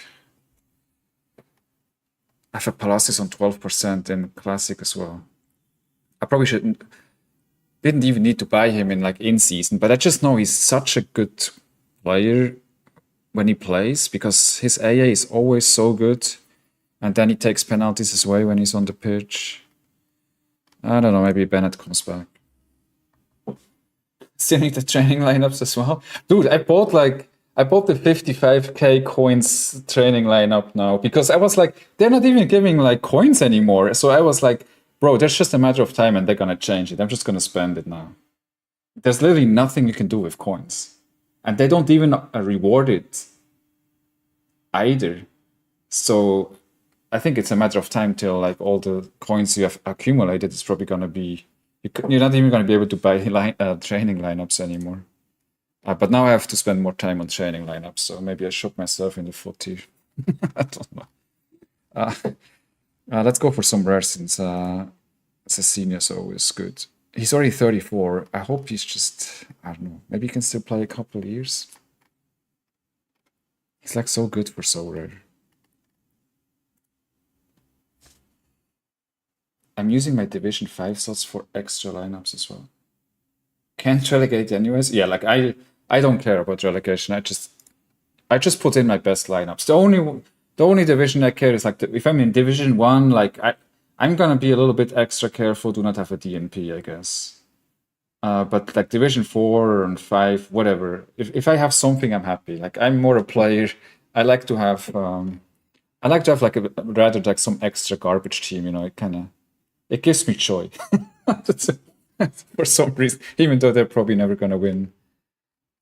I have a Palacios on 12% in classic as well. I probably didn't even need to buy him in like in season, but I just know he's such a good player when he plays because his AA is always so good, and then he takes penalties as well when he's on the pitch. I don't know, maybe Bennett comes back. Still need the training lineups as well. Dude, I bought the 55k coins training lineup now because I was like, they're not even giving like coins anymore. So I was like, bro, there's just a matter of time and they're gonna change it. I'm just gonna spend it now. There's literally nothing you can do with coins. And they don't even reward it either. So I think it's a matter of time till like all the coins you have accumulated is probably gonna be you're not even gonna be able to buy training lineups anymore. But now I have to spend more time on training lineups, so maybe I shot myself in the foot here. I don't know. Let's go for some rare since Cecinia's always good. He's already 34. I hope he's just, I don't know, maybe he can still play a couple years. He's like so good for so rare. I'm using my Division 5 slots for extra lineups as well. Can't relegate anyways? Yeah, like I don't care about relegation. I just put in my best lineups. The only division I care is like if I'm in Division 1, like I'm gonna be a little bit extra careful. Do not have a DNP, I guess. But like Division 4 and 5, whatever. If I have something, I'm happy. Like I'm more a player. I like to have like a rather like some extra garbage team. It gives me joy. For some reason, even though they're probably never gonna win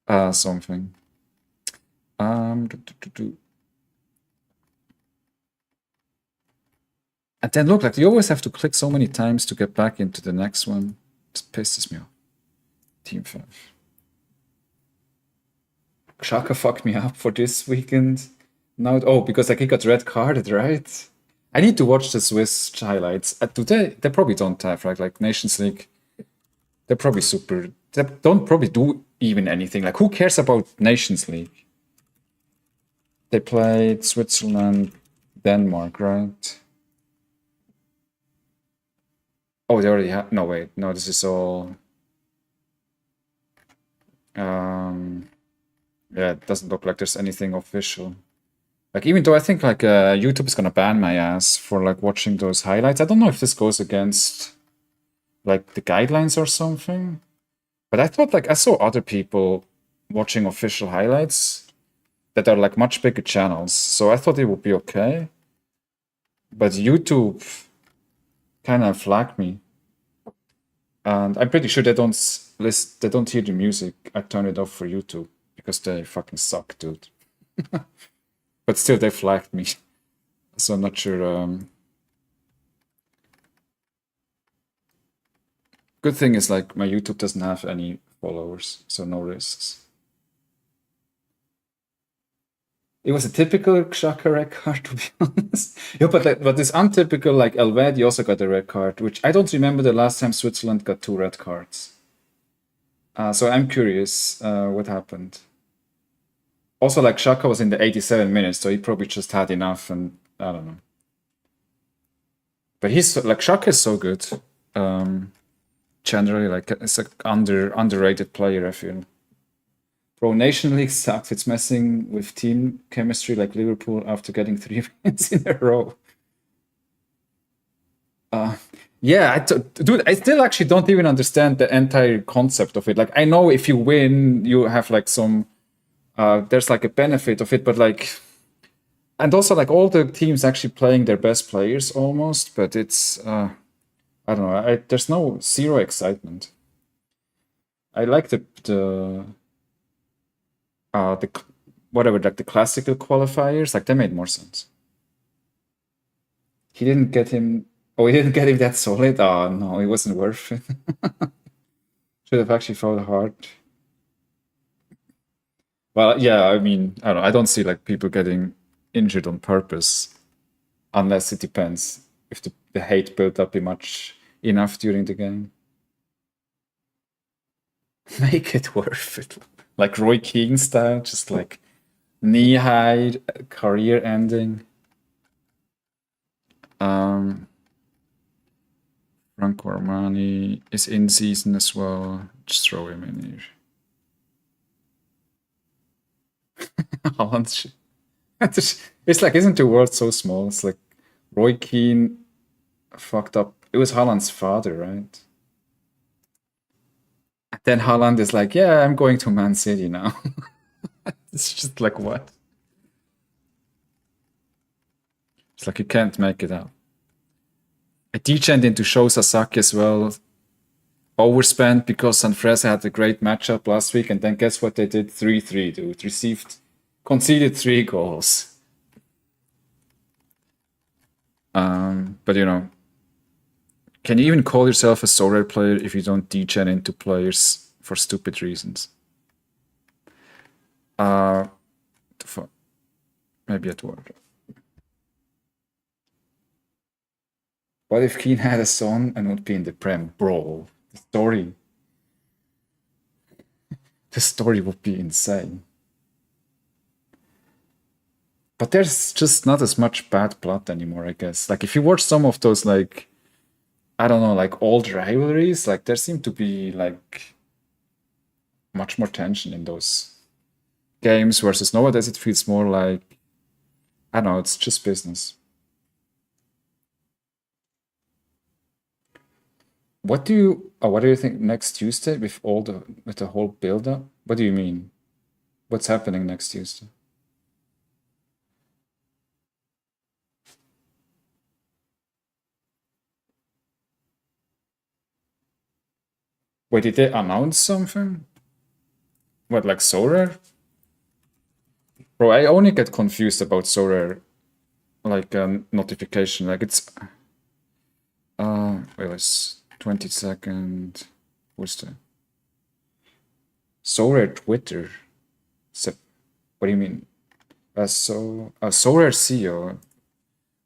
something. And then look, like you always have to click so many times to get back into the next one. It pisses me off. Team 5. Shaka fucked me up for this weekend. Now, because like he got red carded, right? I need to watch the Swiss highlights. Do they probably don't have, right? Like Nations League, they're probably super. They don't probably do even anything. Like who cares about Nations League? They played Switzerland, Denmark, right? Oh, they already have. No, wait. No, this is all. Yeah, it doesn't look like there's anything official. Like, even though I think like YouTube is gonna ban my ass for like watching those highlights. I don't know if this goes against like the guidelines or something. But I thought like I saw other people watching official highlights that are like much bigger channels. So I thought it would be okay. But YouTube kind of flagged me. And I'm pretty sure they don't hear the music. I turn it off for YouTube because they fucking suck, dude. But still, they flagged me, so I'm not sure. Good thing is like my YouTube doesn't have any followers, so no risks. It was a typical Xhaka red card, to be honest. Yeah, but this untypical, like Elvedi also got a red card, which I don't remember the last time Switzerland got 2 red cards. So I'm curious what happened. Also, like Xhaka was in the 87 minutes, so he probably just had enough, and I don't know. But he's like Xhaka is so good. Generally, like it's an underrated player, I feel. Bro, Nation League sucks. It's messing with team chemistry like Liverpool after getting 3 wins in a row. Yeah, dude, I still actually don't even understand the entire concept of it. Like, I know if you win, you have like some, there's like a benefit of it, but like, and also like all the teams actually playing their best players almost, but it's, I don't know, there's no zero excitement. I like the whatever, like the classical qualifiers, like they made more sense. He didn't get him. Oh, he didn't get him that solid. Oh no, it wasn't worth it. Should have actually fought hard. Well, yeah, I mean, I don't know. I don't see like people getting injured on purpose, unless it depends if the hate built up much enough during the game. Make it worth it. Like Roy Keane style, just like knee high, career ending. Franco Armani is in season as well. Just throw him in here. Haaland. It's like, isn't the world so small? It's like Roy Keane fucked up. It was Haaland's father, right? Then Haaland is like, yeah, I'm going to Man City now. It's just like, what? It's like you can't make it out. I degenned into Sho Sasaki as well. Overspent because Sanfrecce had a great matchup last week, and then guess what they did? 3-3, dude. Conceded 3 goals. But can you even call yourself a Sorare player if you don't degen into players for stupid reasons? Maybe at work. What if Keane had a son and would be in the Prem? Bro, the story would be insane. But there's just not as much bad blood anymore, I guess. Like if you watch some of those, like, I don't know, like old rivalries, like there seemed to be like much more tension in those games versus nowadays it feels more like, I don't know, it's just business. what do you think next Tuesday with the whole build up? What do you mean? What's happening next Tuesday? Wait, did they announce something? What, like Sorare? Bro, I only get confused about Sorare, like notification. Like it's wait, it's 22nd. What's the Sorare Twitter? What do you mean? Sorare CEO.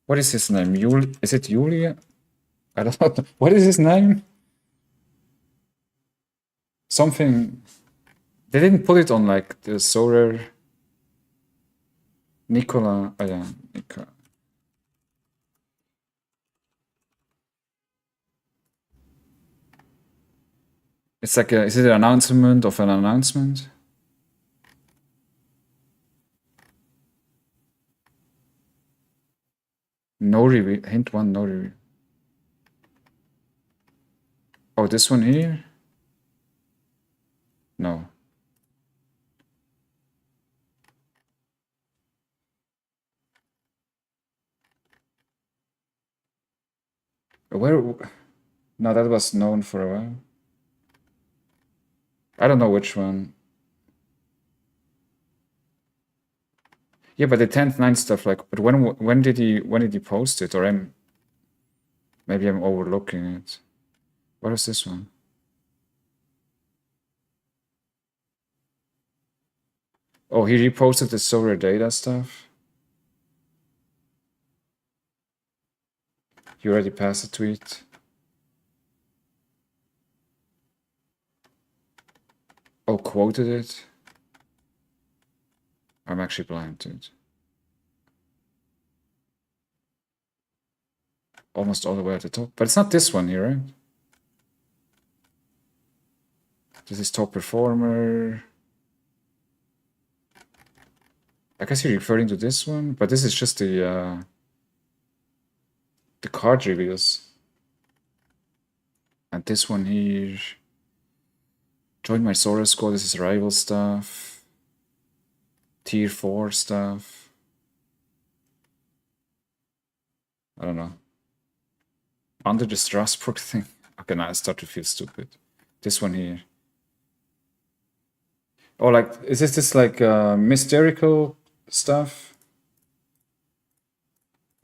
What is his name? Is it Julia? I don't know. What is his name? Something. They didn't put it on like the Sorare. Nicola. Oh yeah, Nicola. It's like is it an announcement of an announcement? No review. Hint one, no review. Oh, this one here? No. Where? No, that was known for a while. I don't know which one. Yeah, but the 10th, 9th stuff, like, but when did he post it? Or maybe I'm overlooking it. What is this one? Oh, he reposted the Sorare data stuff. You already passed the tweet. Oh, quoted it. I'm actually blind to it. Almost all the way at the top. But it's not this one here, right? This is top performer. I guess you're referring to this one, but this is just the card reveals. And this one here. Join my Sorare squad. This is rival stuff. Tier 4 stuff. I don't know. Under the Strasbourg thing. Okay, now I start to feel stupid. This one here. Oh, like, is this like mystical stuff?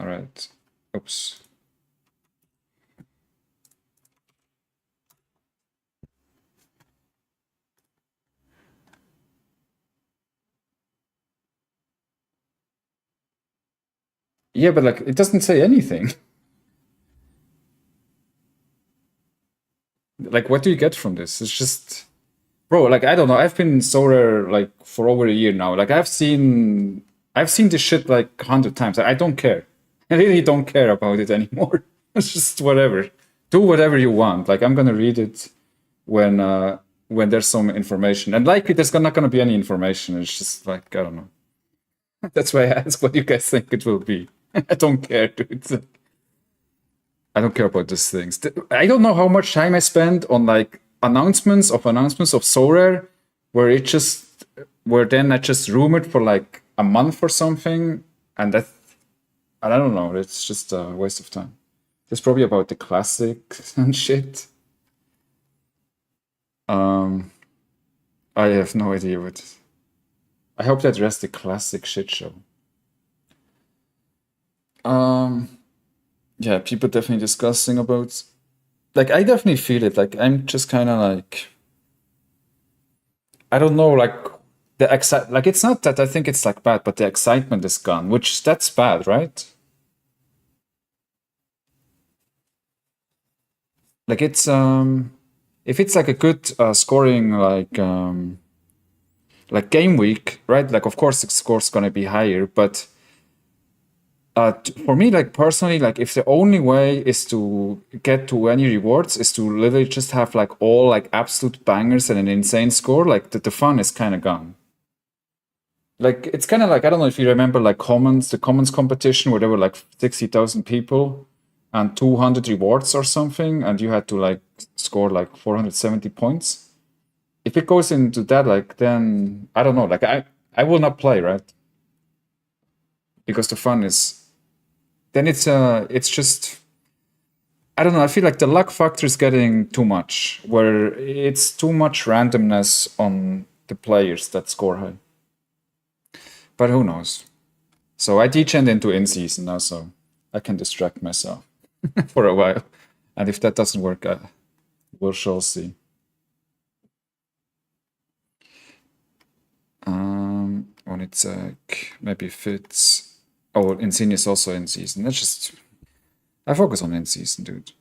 All right. Oops. Yeah, but like, it doesn't say anything. Like, what do you get from this? It's just, bro. Like, I don't know. I've been Sorare like for over a year now. Like, I've seen this shit like 100 times. I don't care. I really don't care about it anymore. It's just whatever. Do whatever you want. Like, I'm gonna read it when there's some information. And likely there's not gonna be any information. It's just like I don't know. That's why I ask what you guys think it will be. I don't care, dude. I don't care about these things. I don't know how much time I spend on like announcements of Sorare, where then I just room it for like a month or something, and I don't know. It's just a waste of time. It's probably about the classics and shit. I have no idea what. I hope they address the classic shit show. Yeah, people definitely discussing about. Like, I definitely feel it. Like, I'm just kind of like. I don't know, like like it's not that I think it's like bad, but the excitement is gone, which that's bad, right? Like it's if it's like a good scoring like game week, right? Like of course the score's gonna be higher, but for me, like personally, like if the only way is to get to any rewards is to literally just have like all like absolute bangers and an insane score, like the fun is kind of gone. Like it's kind of like I don't know if you remember like the commons competition where there were like 60,000 people, and 200 rewards or something, and you had to like score like 470 points. If it goes into that, like then I don't know, like I will not play, right? Because the fun is then it's just I don't know, I feel like the luck factor is getting too much, where it's too much randomness on the players that score high. But who knows? So I degen into in season now, so I can distract myself for a while. And if that doesn't work, we'll shall see. When it's maybe fits. Oh, Insigne is also in season. Let's just I focus on in season, dude.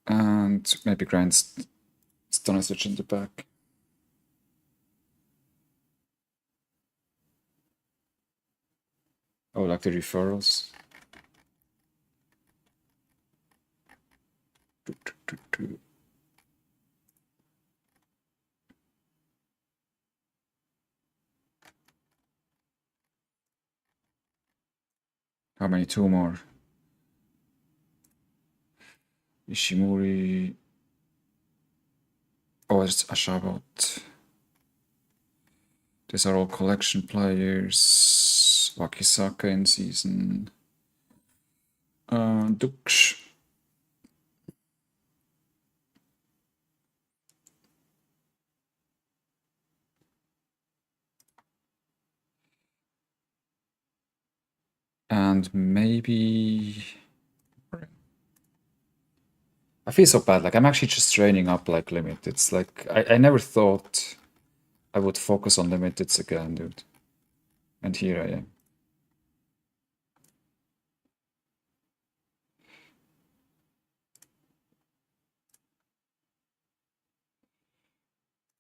And maybe grind Stanisic in the back. Oh, like the referrals. How many? Two more. Ishimori. Oh, it's Ashabot. These are all collection players. Wakisaka in season. Duksh. And maybe I feel so bad. Like I'm actually just training up like limit. It's like I never thought I would focus on limiteds again, dude. And here I am.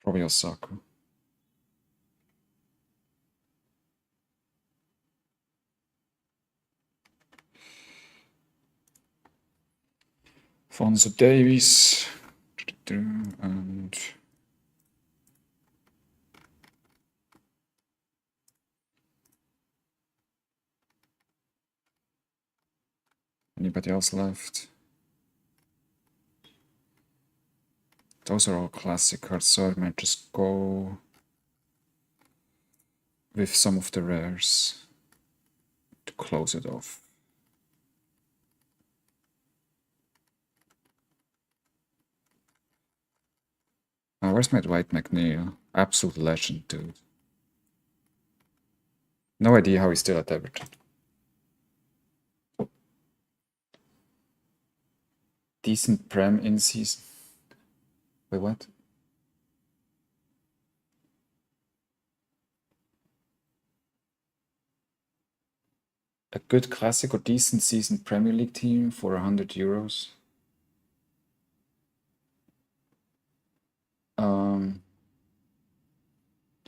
Probably Osaka. Fonzo Davies. And anybody else left? Those are all classic cards, so I might just go with some of the rares to close it off. Oh, where's my Dwight McNeil? Absolute legend, dude. No idea how he's still at Everton. Decent Prem in season. Wait, what? A good classic or decent season Premier League team for 100 euros.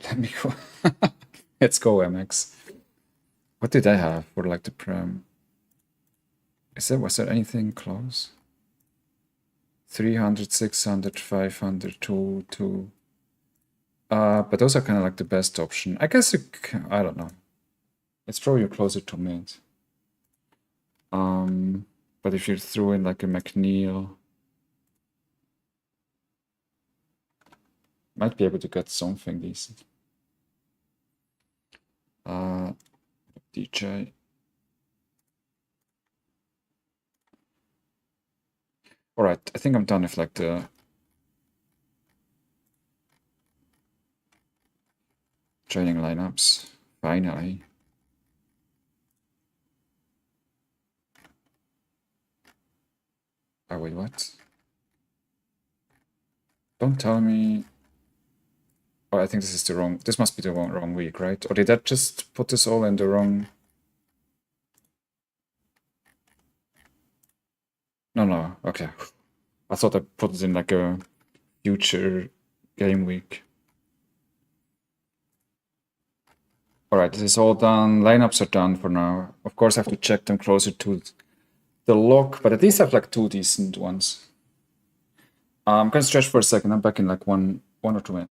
Let me go. Let's go, MX. What did I have for like the Prem? Was there anything close? 300, 600, 500, 2. But those are kind of like the best option. I guess I don't know. It's probably closer to mid. But if you throw in like a McNeil, might be able to get something decent. DJ. All right, I think I'm done with like the training lineups. Finally. Oh, wait, what? Don't tell me. Oh, I think this is the wrong. This must be the wrong week, right? Or did that just put this all in the wrong? No. Okay. I thought I put it in like a future game week. All right, this is all done. Lineups are done for now. Of course, I have to check them closer to the lock, but at least I have like two decent ones. I'm gonna stretch for a second. I'm back in like one or 2 minutes.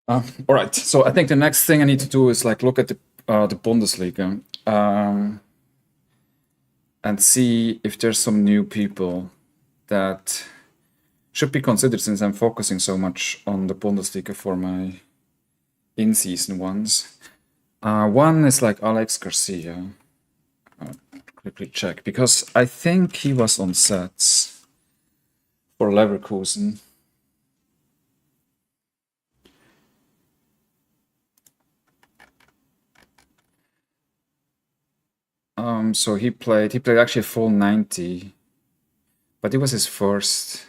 All right. So I think the next thing I need to do is like look at the Bundesliga and see if there's some new people that should be considered since I'm focusing so much on the Bundesliga for my in-season ones. One is like Alex Garcia. I'll quickly check because I think he was on sets for Leverkusen. So he played actually a full 90, but it was his first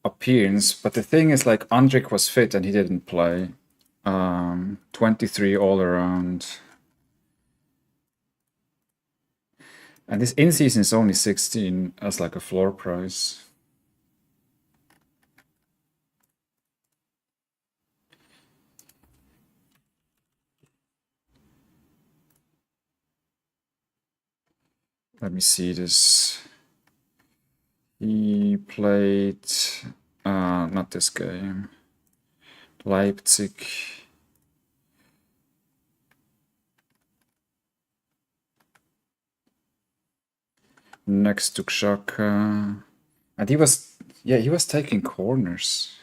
appearance. But the thing is, like, Andrik was fit and he didn't play. 23 all around. And this in-season is only 16 as like a floor price. Let me see this. He played, not this game, Leipzig. Next to Xhaka. And he was taking corners.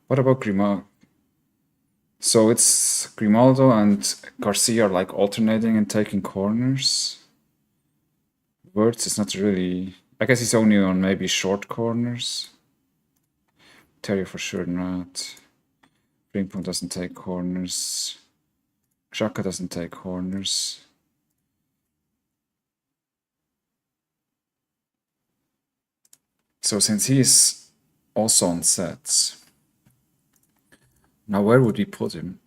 What about Grimaldo? So it's Grimaldo and Garcia are like alternating and taking corners. Wirtz is not really. I guess he's only on maybe short corners. Terry for sure not. Frimpong doesn't take corners. Xhaka doesn't take corners. So since he's also on sets, now where would we put him?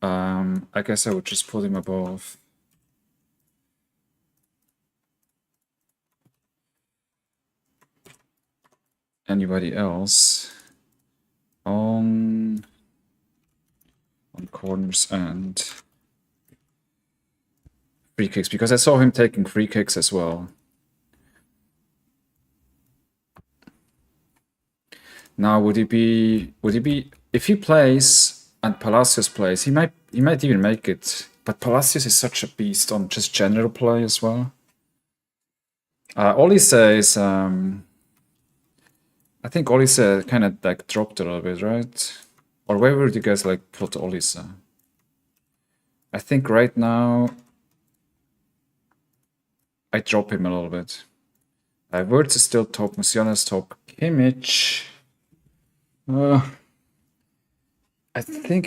I guess I would just put him above. Anybody else on corners and free kicks, because I saw him taking free kicks as well. Now would he be if he plays and Palacios plays, he might even make it. But Palacios is such a beast on just general play as well. Olise is I think Olise kind of like dropped a little bit, right? Or where would you guys like put Olise? I think right now I drop him a little bit. Wirtz is still top, Musiala is top, Kimmich. I think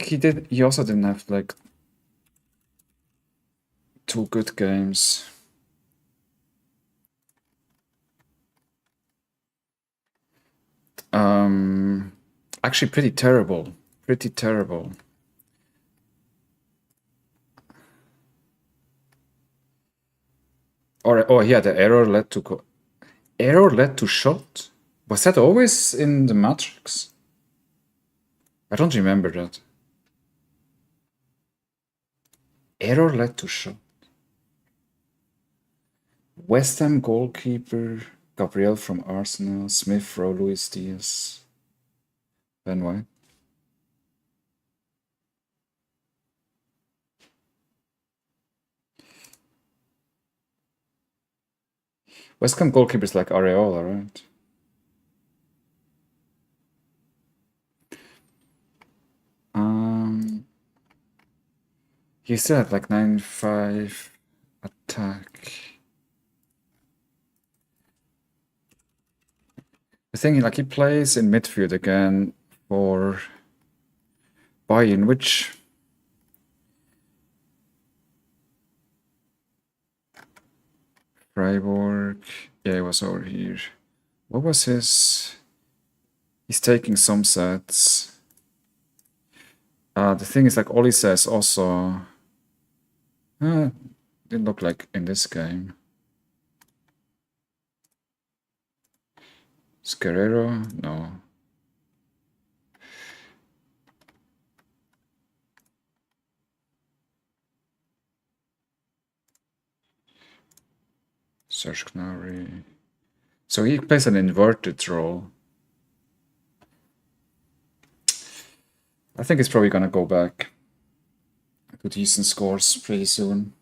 he also didn't have like 2 good games. Actually pretty terrible. Pretty terrible. Or yeah, the error led to shot? Was that always in the Matrix? I don't remember that. Error led to shot. West Ham goalkeeper, Gabriel from Arsenal, Smith Rowe, Luis Diaz, Ben White. West Ham goalkeepers like Areola, right? He still had like 9-5 attack. The thing, like, he plays in midfield again for Bayern, which Freiburg, yeah, he was over here. What was his? He's taking some sets. The thing is, like, Oli says also. Didn't look like in this game. Guerrero? No. Serge Gnabry. So he plays an inverted role. I think it's probably gonna go back to decent scores pretty soon.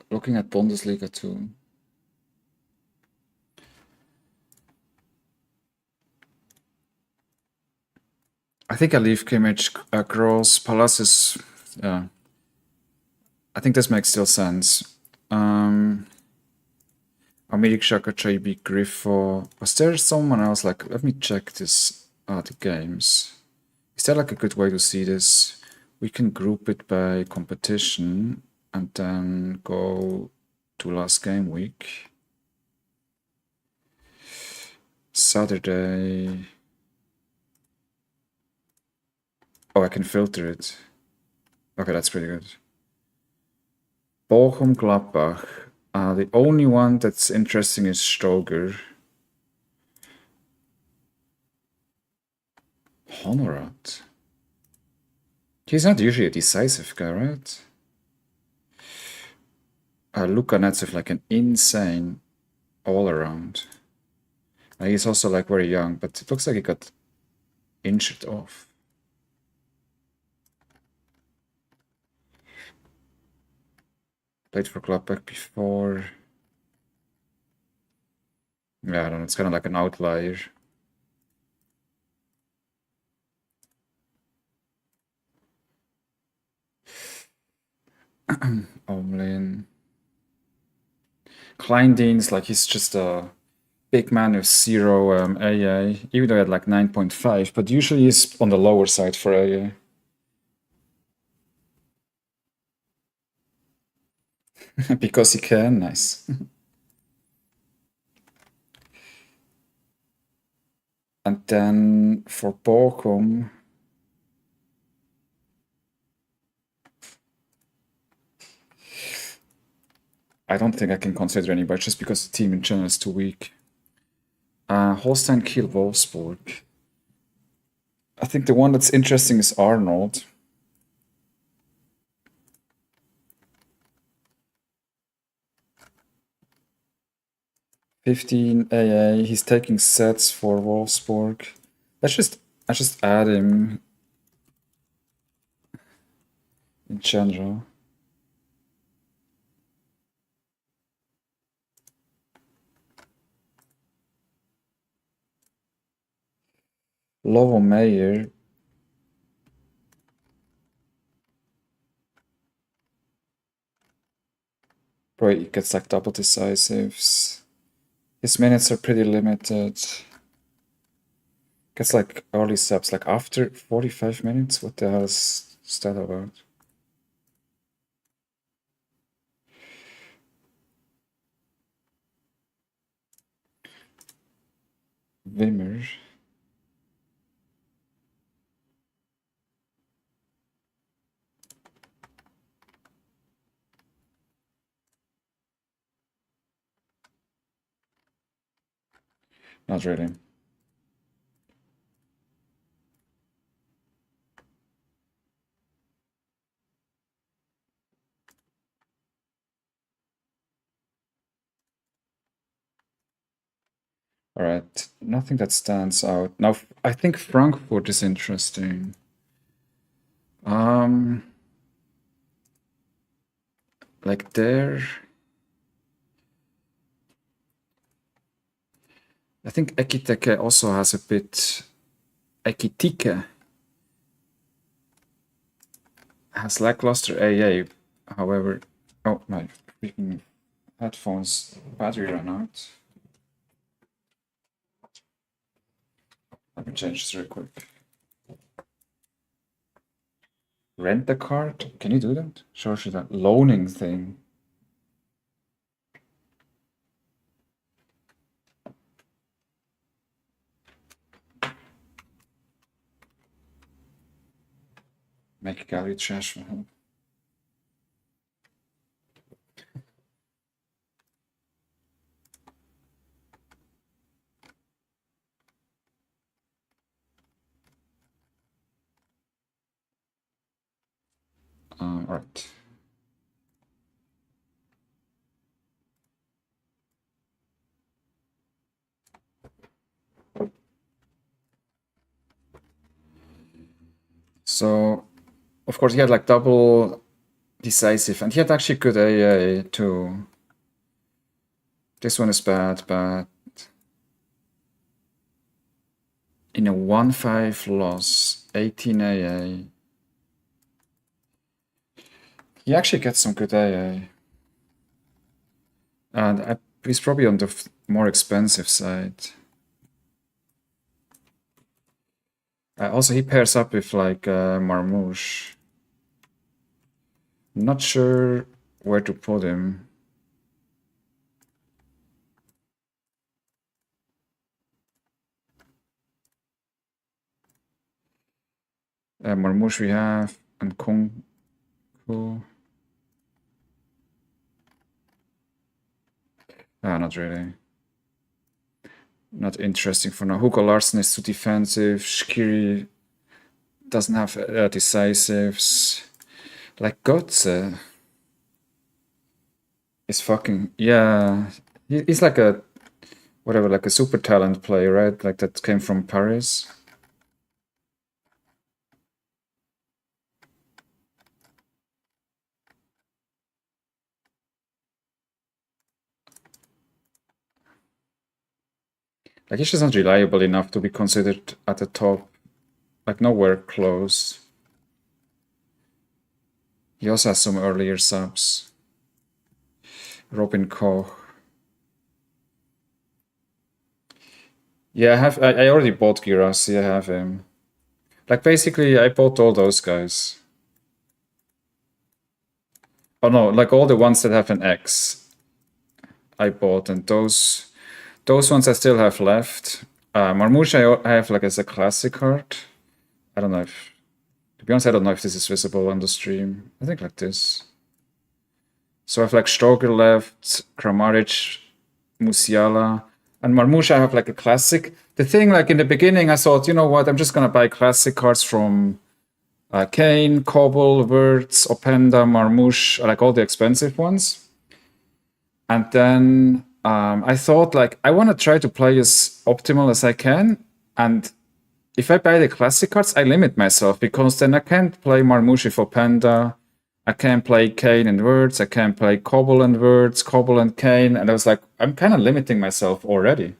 Looking at Bundesliga too. I think I leave Kimmich across Palacios. Yeah, I think this makes still sense. Amerik Shaka, JB Griffo. Was there someone else? Like, let me check this. The games. Is there like a good way to see this? We can group it by competition and then go to last game week. Saturday. Oh, I can filter it. Okay, that's pretty good. Bochum Gladbach. The only one that's interesting is Stoger. Honorat. He's not usually a decisive guy, right? Luka Netzev, like an insane all around. He's also like very young, but it looks like he got injured off. Played for Gladbach before. Yeah, I don't know. It's kind of like an outlier. Omlin. Kleindienst, like he's just a big man with zero AA, even though he had like 9.5, but usually he's on the lower side for AA. Because he can, nice. And then for Bochum, I don't think I can consider anybody just because the team in general is too weak. Holstein Kiel Wolfsburg. I think the one that's interesting is Arnold. 15 AA. He's taking sets for Wolfsburg. Let's just add him in general. Lovo Meyer. Probably gets like double decisives. His minutes are pretty limited. Gets like early subs, like after 45 minutes. What the hell is that about? Wimmer. Not really. All right, nothing that stands out. Now, I think Frankfurt is interesting. Um, like there, I think Ekiteke also has a bit. Ekitike has lackluster AA. However, oh my freaking headphones battery ran out. Let me change this real quick. Rent the card? Can you do that? Shows you that loaning thing. Make gallery trash for him. All right. So, of course, he had like double decisive, and he had actually good AA too. This one is bad, but in a 1-5 loss, 18 AA, he actually gets some good AA. And he's probably on the more expensive side. Also, he pairs up with like Marmouche. Not sure where to put him. Marmouche we have, and Kung Fu. Not really. Not interesting for now. Hugo Larsen is too defensive. Shkiri doesn't have decisives. Like Götze is fucking, yeah. He's like a, whatever, like a super talent player, right? Like that came from Paris. Like he's just not reliable enough to be considered at the top. Like nowhere close. He also has some earlier subs. Robin Koch. Yeah, I already bought Girassi, I have him. Like basically I bought all those guys. Oh no, like all the ones that have an X I bought, and those ones I still have left. Marmouche I have like as a classic card. I don't know if, to be honest, I don't know if this is visible on the stream. I think like this. So I have like Stroger left, Kramaric, Musiala, and Marmouche I have like a classic. The thing, like in the beginning, I thought, you know what, I'm just gonna buy classic cards from Kane, Kobel, Wirtz, Openda, Marmouche, like all the expensive ones. And then I thought, like, I want to try to play as optimal as I can. And if I buy the classic cards, I limit myself, because then I can't play Marmouche for Panda. I can't play Kane and Wirtz. I can't play Kobel and Wirtz, Kobel and Kane. And I was like, I'm kind of limiting myself already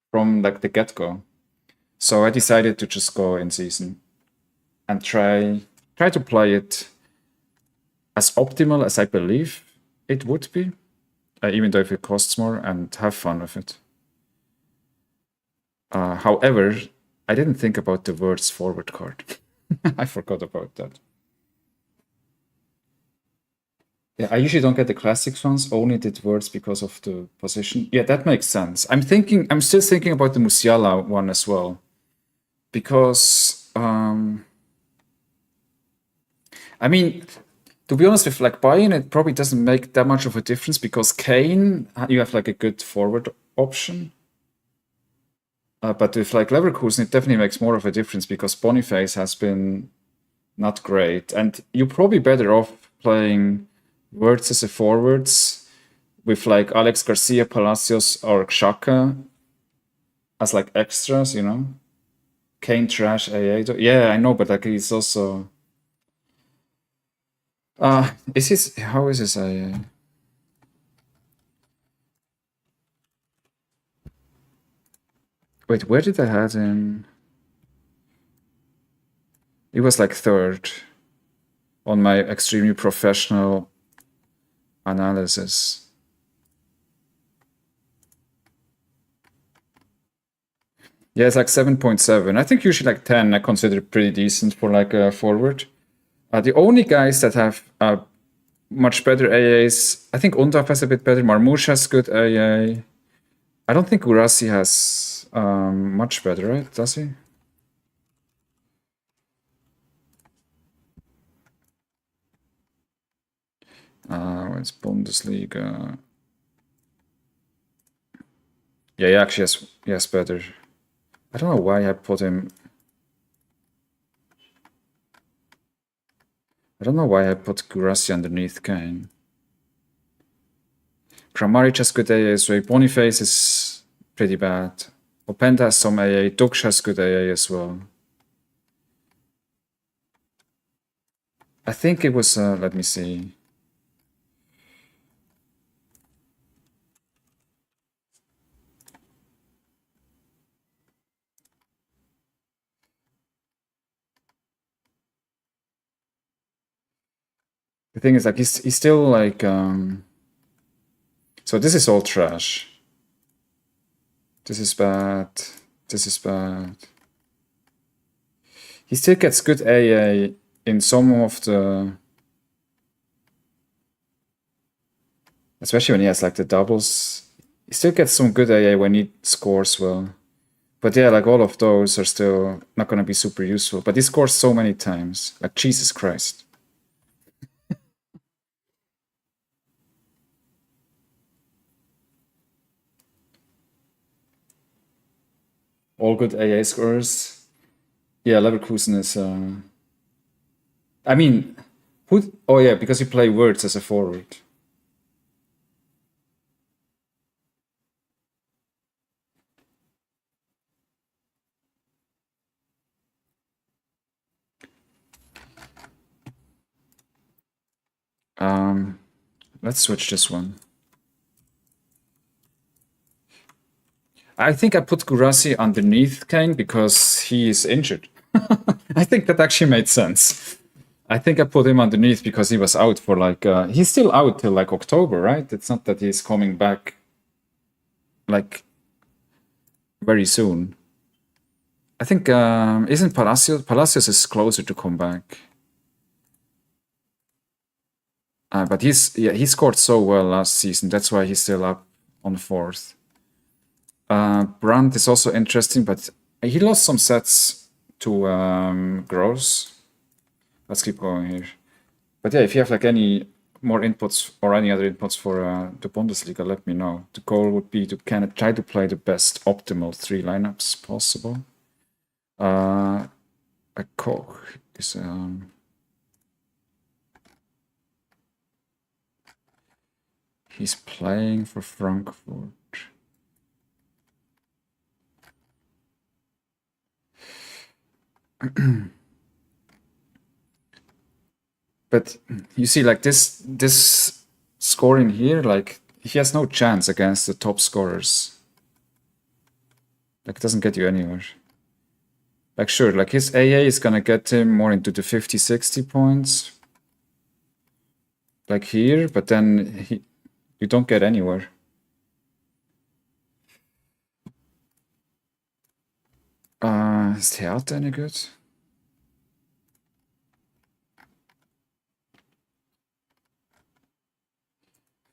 from like the get-go. So I decided to just go in season and try to play it as optimal as I believe it would be, even though if it costs more, and have fun with it. However, I didn't think about the Wirtz forward card. I forgot about that. Yeah, I usually don't get the classics ones, only did Wirtz because of the position. Yeah, that makes sense. I'm still thinking about the Musiala one as well. Because, I mean, to be honest, with like buying it probably doesn't make that much of a difference, because Kane, you have like a good forward option. But with like Leverkusen, it definitely makes more of a difference, because Boniface has been not great. And you're probably better off playing Wirtz as a forwards with like Alex Garcia, Palacios, or Xhaka as like extras, you know? Kane trash AA. Yeah, I know, but like he's also. Is his, how is his AA? Wait, where did I have him? It was like third on my extremely professional analysis. Yeah, it's like 7.7. I think usually like 10 I consider pretty decent for like a forward. The only guys that have much better AAs, I think Undaf has a bit better, Marmouche has good AA. I don't think Urasi has much better, right? Does he? It's Bundesliga. Yeah, he actually has better. I don't know why I put him. I don't know why I put Gurasi underneath Kane. Kramaric has good AA, so Boniface is pretty bad. Openda has some AA, Dux has good AA as well. I think it was, let me see. The thing is, like, he's still like, so this is all trash. This is bad. This is bad. He still gets good AA in some of the, especially when he has like the doubles. He still gets some good AA when he scores well. But yeah, like all of those are still not gonna be super useful. But he scores so many times. Like Jesus Christ. All good AA scorers. Yeah, Leverkusen is I mean, who oh yeah, because you play Words as a forward. Um let's switch this one. I think I put Gurasi underneath Kane because he is injured. I think that actually made sense. I think I put him underneath because he was out for like he's still out till like October, right? It's not that he's coming back like very soon. I think isn't Palacios is closer to come back. But he scored so well last season. That's why he's still up on fourth. Brandt is also interesting, but he lost some sets to Gross. Let's keep going here. But yeah, if you have like any more inputs or any other inputs for the Bundesliga, let me know. The goal would be to kind of try to play the best optimal 3 lineups possible. A Koch is he's playing for Frankfurt. But you see, like this scoring here, like he has no chance against the top scorers. Like it doesn't get you anywhere. Like sure, like his AA is gonna get him more into the 50, 60 points. Like here, but then you don't get anywhere. Is Theater any good?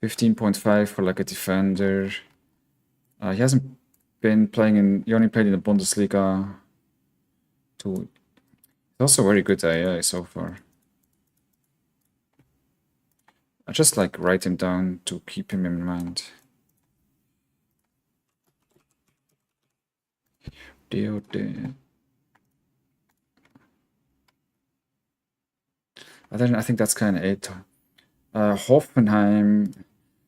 15.5 for like a defender. He hasn't been playing in. He only played in the Bundesliga. He's also very good AA so far. I just like write him down to keep him in mind. I think that's kind of it. Hoffenheim.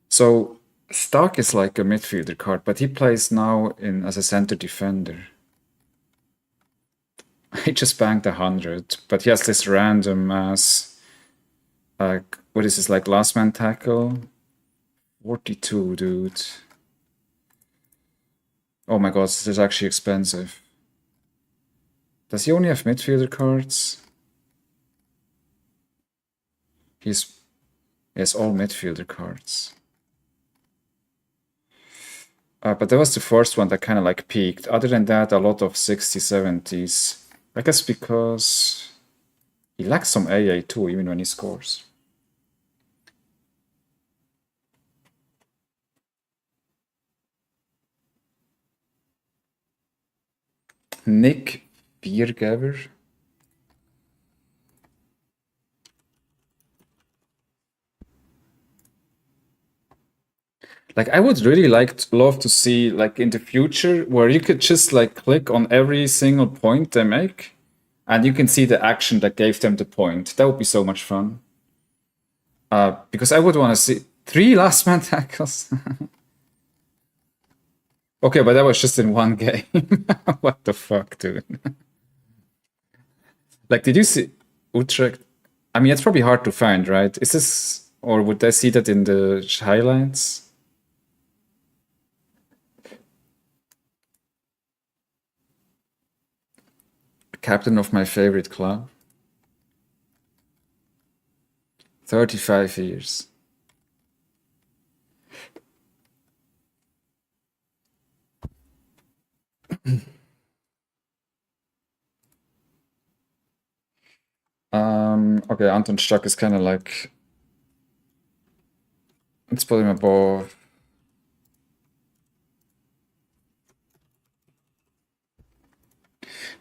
So Stark is like a midfielder card, but he plays now in as a center defender. He just banked 100, but he has this random ass. What is this like last man tackle? 42, dude. Oh my god, this is actually expensive. Does he only have midfielder cards? He has all midfielder cards. But that was the first one that kind of like peaked. Other than that, a lot of 60s, 70s. I guess because he lacks some AA too, even when he scores. Nick Viergeber. Like I would really love to see like in the future where you could just like click on every single point they make and you can see the action that gave them the point. That would be so much fun. Because I would want to see 3 last man tackles. Okay, but that was just in one game. What the fuck, dude? Like, did you see Utrecht? I mean, it's probably hard to find, right? Is this, or would I see that in the highlights? Captain of my favorite club. 35 years. Okay, Anton Stuck is kind of like, let's put him above.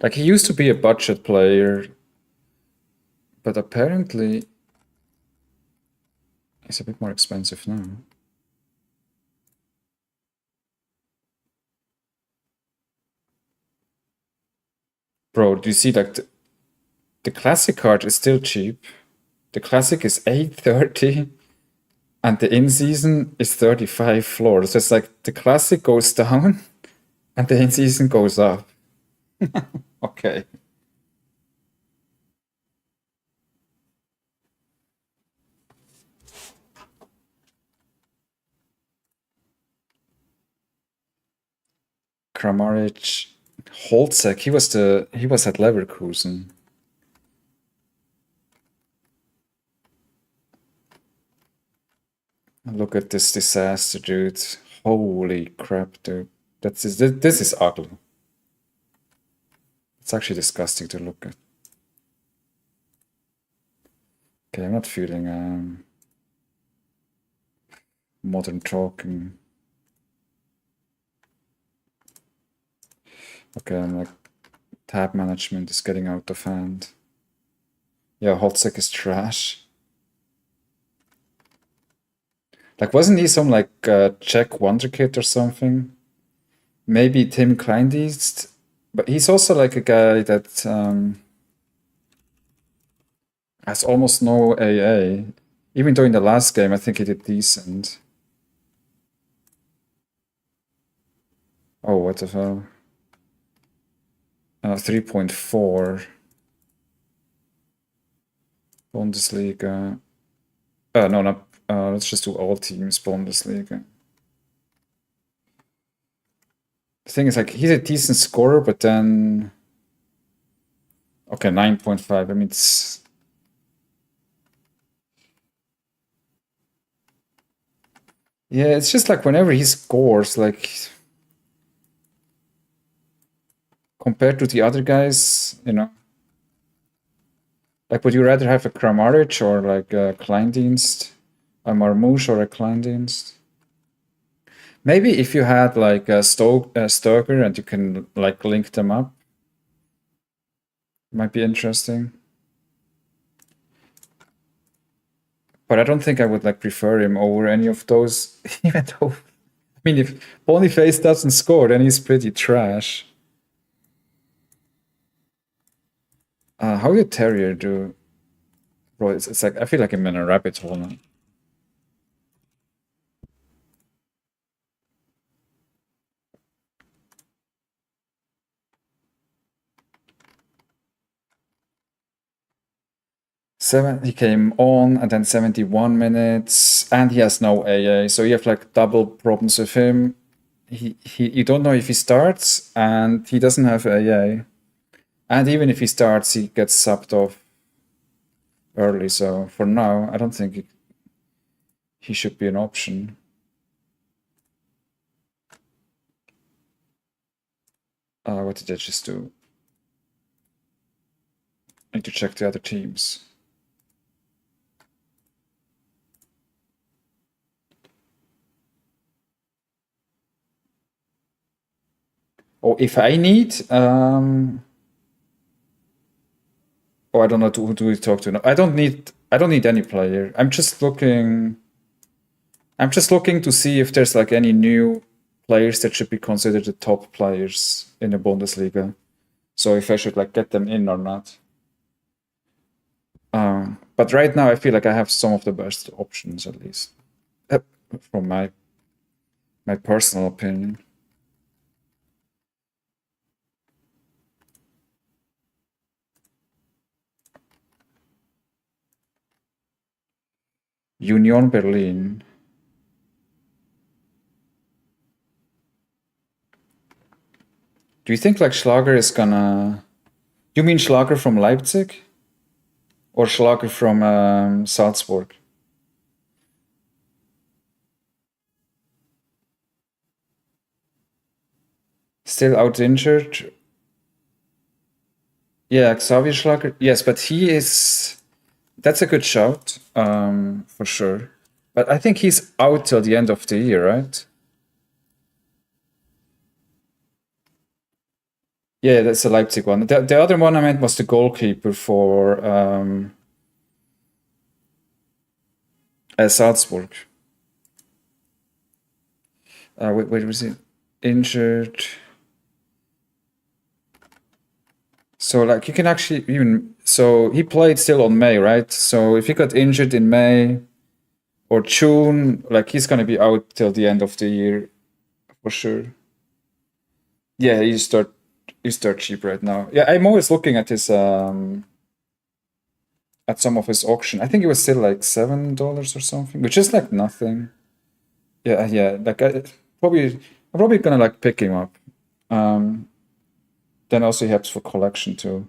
Like, he used to be a budget player, but apparently he's a bit more expensive now. Bro, do you see, like, the classic card is still cheap. The classic is 830, and the in-season is 35 floor. So it's like the classic goes down, and the in-season goes up. Okay. Kramaric, Holzek, he was at Leverkusen. Look at this disaster, dude. Holy crap, dude. This is ugly. It's actually disgusting to look at. Okay, I'm not feeling modern talking. Okay, I'm like, tab management is getting out of hand. Yeah, Holzek is trash. Like, wasn't he some like Czech wonderkid or something? Maybe Tim Kleindienst, but he's also like a guy that has almost no AA. Even though in the last game I think he did decent. Oh, what the hell? 3.4 Bundesliga. No, not. Let's just do all teams Bundesliga. The thing is, like, he's a decent scorer, but then. Okay, 9.5. I mean, it's. Yeah, it's just like whenever he scores, like. Compared to the other guys, you know. Like, would you rather have a Kramaric or like a Kleindienst? A Marmouche or a Kleindienst? Maybe if you had like a Stoker and you can like link them up, might be interesting. But I don't think I would like prefer him over any of those, even though, I mean, if Boniface doesn't score, then he's pretty trash. How did Terrier do? Bro, it's like, I feel like I'm in a rabbit hole now. He came on and then 71 minutes, and he has no AA, so you have like double problems with him. You don't know if he starts, and he doesn't have AA. And even if he starts, he gets subbed off early. So for now, I don't think he should be an option. What did I just do? I need to check the other teams. Oh, if I need, oh, I don't know who do we talk to now. I don't need any player. I'm just looking to see if there's like any new players that should be considered the top players in the Bundesliga. So if I should like get them in or not. But right now I feel like I have some of the best options at least, from my personal opinion. Union Berlin. Do you think like Schlager is gonna? You mean Schlager from Leipzig or Schlager from Salzburg? Still out injured? Yeah, Xavier Schlager. Yes, but he is. That's a good shout, for sure. But I think he's out till the end of the year, right? Yeah, that's the Leipzig one. The other one I meant was the goalkeeper for Salzburg. Wait, was he injured? So like you can actually even so he played still on May, right? So if he got injured in May or June, like he's gonna be out till the end of the year for sure. Yeah, he's start cheap right now. Yeah, I'm always looking at some of his auction. I think it was still like $7 or something, which is like nothing. Yeah, yeah. Like I'm probably gonna like pick him up. Um, then also he helps for collection too.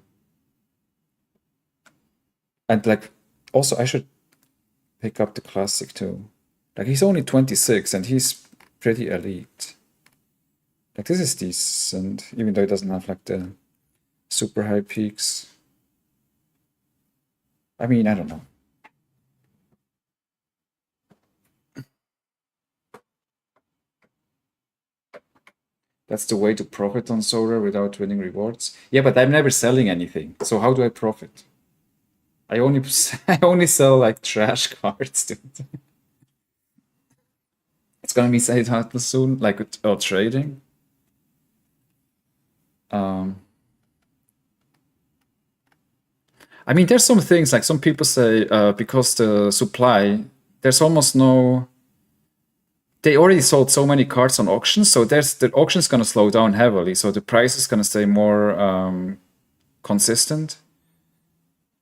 And like also I should pick up the classic too. Like he's only 26 and he's pretty elite. Like this is decent, even though it doesn't have like the super high peaks. I mean, I don't know. That's the way to profit on Sorare without winning rewards. Yeah, but I'm never selling anything. So how do I profit? I only I only sell like trash cards, dude. It's gonna be side hustle soon, like trading. Um, I mean, there's some things like some people say because the supply, there's almost no. They already sold so many cards on auctions, so there's the auction's gonna slow down heavily, so the price is gonna stay more consistent.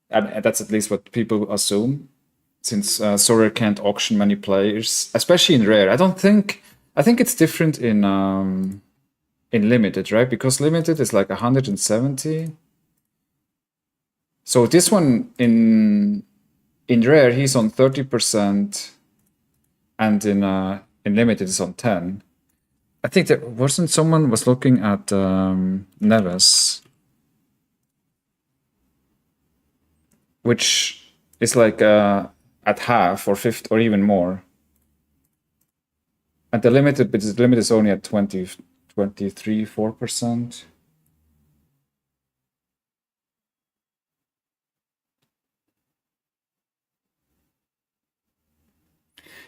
And that's at least what people assume, since Sorare can't auction many players, especially in rare. I don't think. I think it's different in limited, right? Because limited is like 170. So this one in rare he's on 30%, and in limited is on 10. I think there wasn't someone was looking at Neves, which is like at half or 50 or even more. And the limit is only at 20, 23, 4%.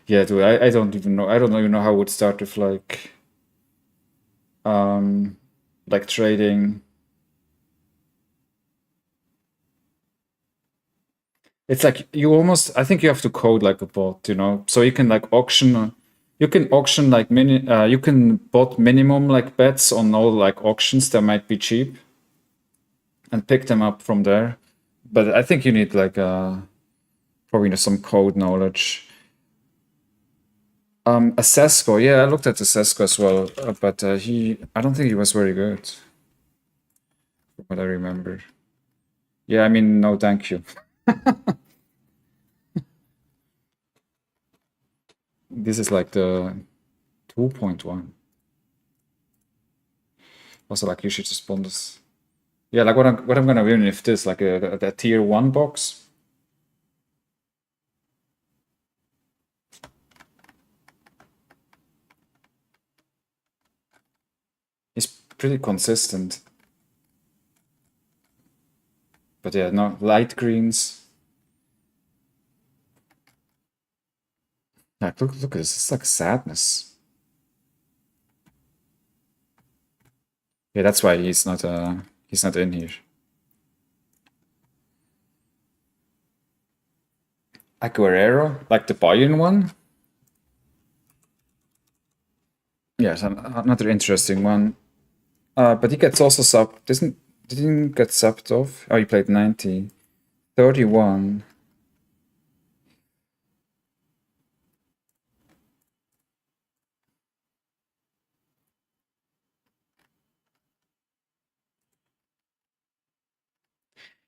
Yeah, dude, I don't even know. I don't even know how I would start with like trading. It's like you almost. I think you have to code like a bot, so you can like auction. You can auction like mini. You can bot minimum like bets on all like auctions that might be cheap, and pick them up from there. But I think you need like probably some code knowledge. A Sesko, yeah, I looked at the Sesko as well, but I don't think he was very good, from what I remember. Yeah, I mean, no, thank you. This is like the 2.1. Also, like you should just spawn this. Yeah, like what I'm gonna win if this like a tier 1 box. It's pretty consistent. But yeah, no light greens. Like look at this. It's like sadness. Yeah, that's why he's not in here. Aguero, like the Bayern one. Yes, another interesting one. But he gets also sub. Didn't get subbed off. Oh, he played 90. 31.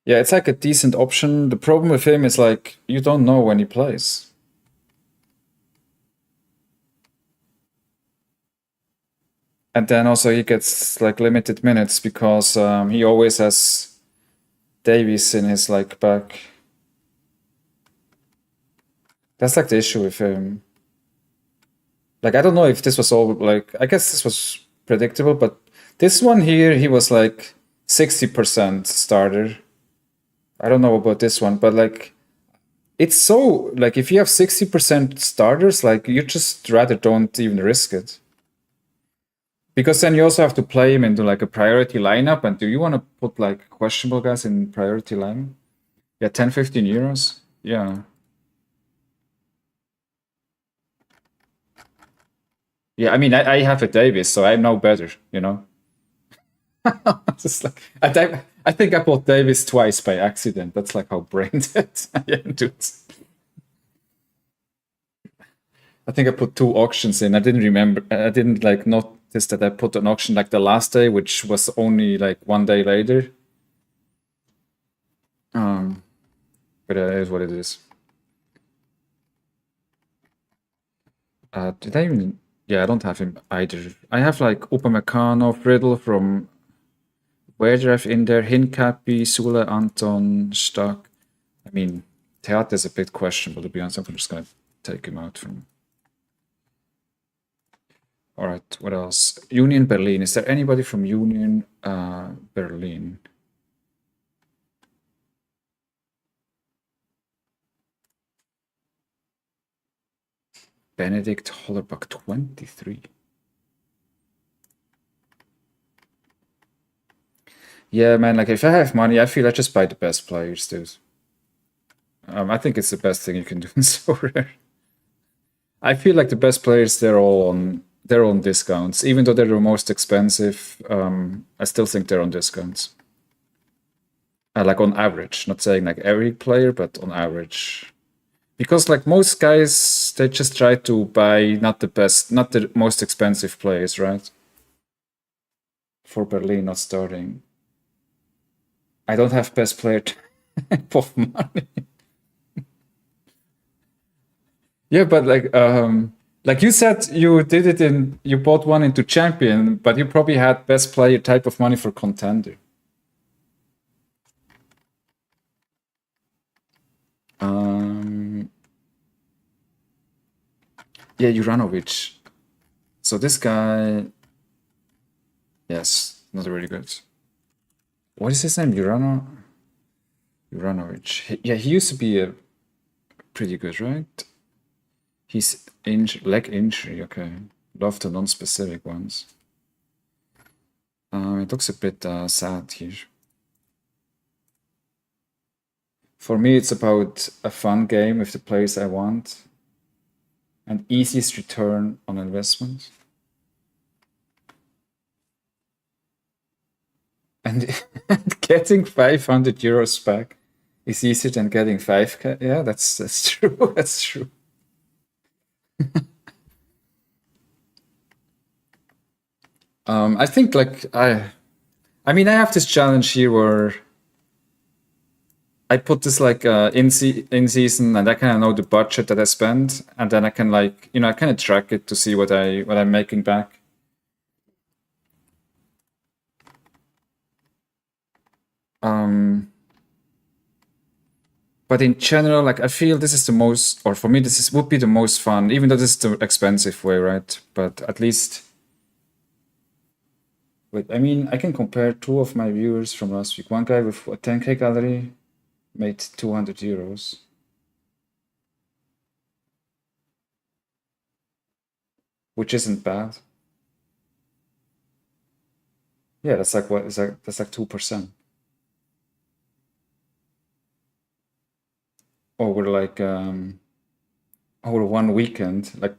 Yeah, it's like a decent option. The problem with him is like you don't know when he plays. And then also he gets like limited minutes because he always has Davies in his like back. That's like the issue with him. Like I don't know if this was all like I guess this was predictable, but this one here he was like 60% starter. I don't know about this one, but like it's so like if you have 60% starters, like you just rather don't even risk it. Because then you also have to play him into like a priority lineup. And do you want to put like questionable guys in priority lineup? Yeah, 10, 15 euros. Yeah. Yeah, I mean, I have a Davis, so I know better, you know? Just like, I think I bought Davis twice by accident. That's like how brain dead I am, dude. I think I put two auctions in. I didn't remember. I didn't like notice that I put an auction like the last day, which was only like 1 day later. Um, but it is what it is. Did I even? Yeah, I don't have him either. I have like Upamecano, Riddle from Werdrev in there, Hincapi, Sule, Anton, Stock. I mean, Theat is a bit questionable to be honest. I'm just gonna take him out from. All right, what else? Union Berlin. Is there anybody from Union Berlin? Benedict Hollerbach, 23. Yeah, man, like if I have money, I feel I just buy the best players, dude. I think it's the best thing you can do in Sorare. I feel like the best players, they're on discounts. Even though they're the most expensive, I still think they're on discounts. Like on average, not saying like every player, but on average. Because like most guys, they just try to buy not the best, not the most expensive players, right? For Berlin not starting. I don't have best player type of money. Yeah, but like you said, you did it in you bought one into champion, but you probably had best player type of money for contender. Um, yeah, Juranovic. So this guy, yes, not really good. What is his name? Juranovic. Yeah, he used to be a pretty good, right? He's leg injury. Okay, love the non-specific ones. It looks a bit sad here. For me, it's about a fun game with the players I want, and easiest return on investment. And getting 500 euros back is easier than getting 5K. Yeah, that's true. That's true. I think like I mean I have this challenge here where I put this like in season and I kind of know the budget that I spend and then I can like I kind of track it to see what I'm making back. Um, but in general, like I feel this is the most, or for me, this is would be the most fun, even though this is the expensive way, right? But at least, wait, I mean, I can compare two of my viewers from last week. One guy with a 10K gallery made 200 euros. Which isn't bad. Yeah, that's like what is that? That's like 2% over like over one weekend. Like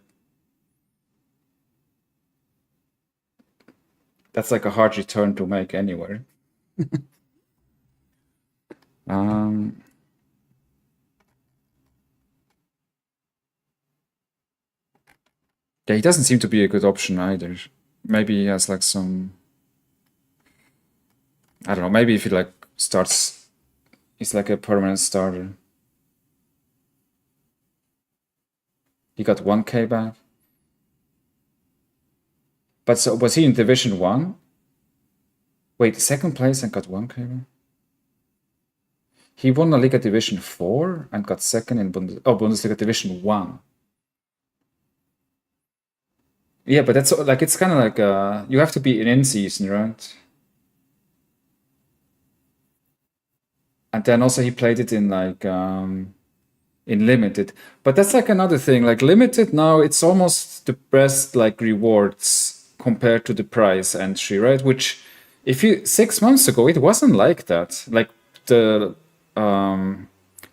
that's like a hard return to make anywhere. Um, yeah, he doesn't seem to be a good option either. Maybe he has like some. I don't know. Maybe if he like starts He's like a permanent starter. He got 1K back. But so was he in Division 1? Wait, second place and got 1K back? He won the Liga Division 4 and got second in Bundesliga Division 1. Yeah, but that's like, it's kind of like, you have to be in season, right? And then also he played it in like, in limited. But that's like another thing. Like limited now, it's almost the best like rewards compared to the prize entry, right? Which if you 6 months ago, it wasn't like that. Like the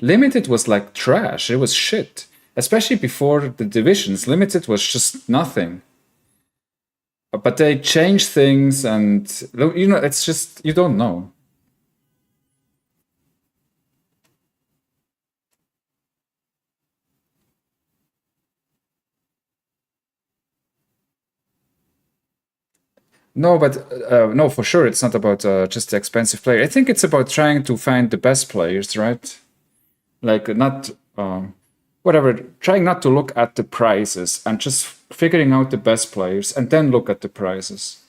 limited was like trash. It was shit. Especially before the divisions. Limited was just nothing. But they changed things and you know, it's just you don't know. No, but no, for sure, it's not about just the expensive player. I think it's about trying to find the best players, right? Like not whatever, trying not to look at the prices and just figuring out the best players and then look at the prices.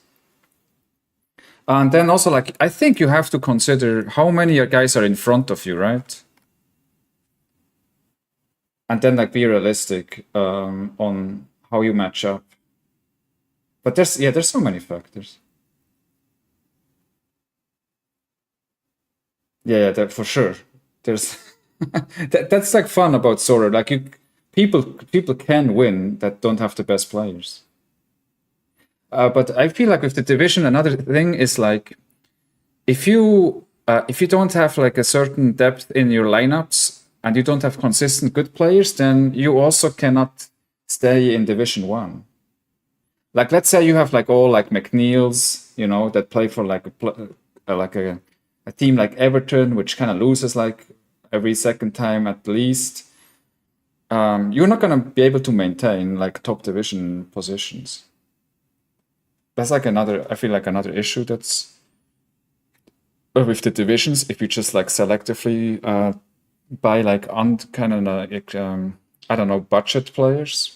And then also, like, I think you have to consider how many guys are in front of you, right? And then like be realistic on how you match up. But there's so many factors. Yeah, for sure. There's that's like fun about Sorare. Like people can win that don't have the best players. But I feel like with the division, another thing is like if you don't have like a certain depth in your lineups and you don't have consistent good players, then you also cannot stay in Division 1. Like let's say you have like all like McNeil's, you know, that play for like a team like Everton, which kind of loses like every second time at least. You're not gonna be able to maintain like top division positions. That's like another. I feel like another issue that's with the divisions. If you just like selectively buy like on kind of like I don't know, budget players.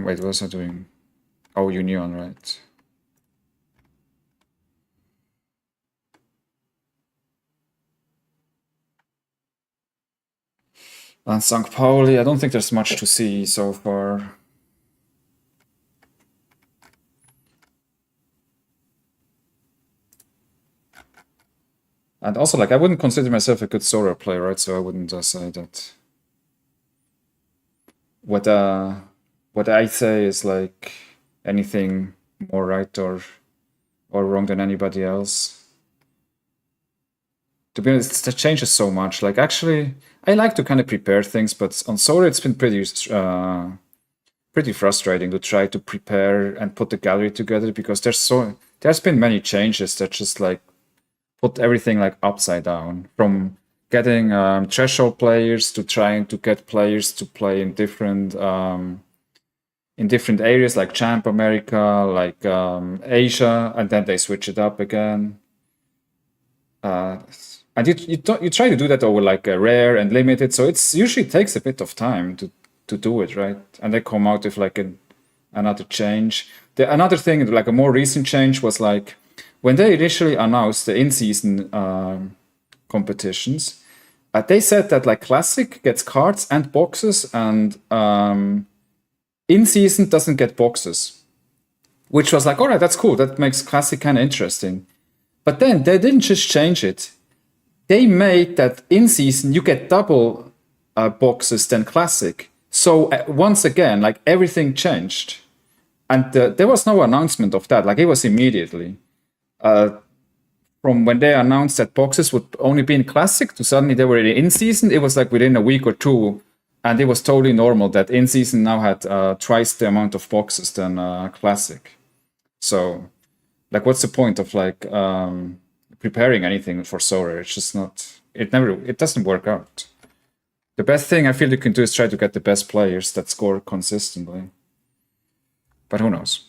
Wait, what was I doing? Oh, Union, right? And St. Pauli, I don't think there's much to see so far. And also, like, I wouldn't consider myself a good Sorare player, right? So I wouldn't say that. What I say is like anything more right or wrong than anybody else. To be honest, that changes so much. Like, actually, I like to kind of prepare things, but on Sorare, it's been pretty frustrating to try to prepare and put the gallery together because there's been many changes that just like put everything like upside down from getting threshold players to trying to get players to play in different areas like Champ America, like Asia, and then they switch it up again. And you try to do that over like a rare and limited, so it's usually takes a bit of time to do it, right? And they come out with like another change. Another thing, like a more recent change, was like when they initially announced the in-season competitions, they said that like Classic gets cards and boxes, and in-season doesn't get boxes, which was like, all right, that's cool. That makes Classic kind of interesting. But then they didn't just change it. They made that in-season you get double boxes than Classic. So once again, like everything changed. And there was no announcement of that. Like it was immediately. From when they announced that boxes would only be in Classic to suddenly they were in season, it was like within a week or two. And it was totally normal that in season now had twice the amount of boxes than Classic. So, like, what's the point of like preparing anything for Sorare? It's just not. It doesn't work out. The best thing I feel you can do is try to get the best players that score consistently. But who knows?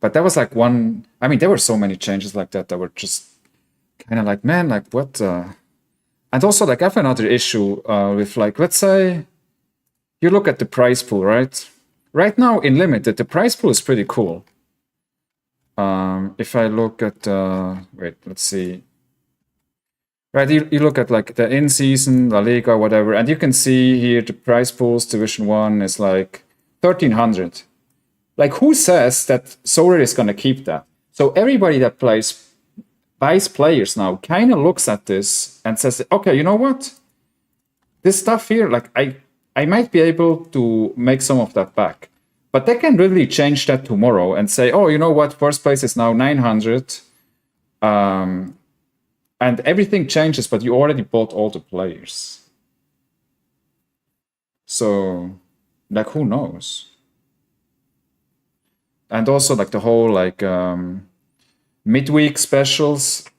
But that was like one. I mean, there were so many changes like that that were just kind of like, man, like what? And also, like, I have another issue with like, let's say you look at the prize pool, right? Right now in limited, the prize pool is pretty cool. If I look at, wait, let's see. Right, you look at like the in-season, La Liga, whatever, and you can see here the prize pools, Division 1 is like 1,300. Like, who says that Sorare is going to keep that? So everybody that buys players now kind of looks at this and says, okay, you know what? This stuff here, like I might be able to make some of that back. But they can really change that tomorrow and say, oh, you know what? First place is now 900. And everything changes, but you already bought all the players. So, like, who knows? And also, like, the whole, like, midweek specials,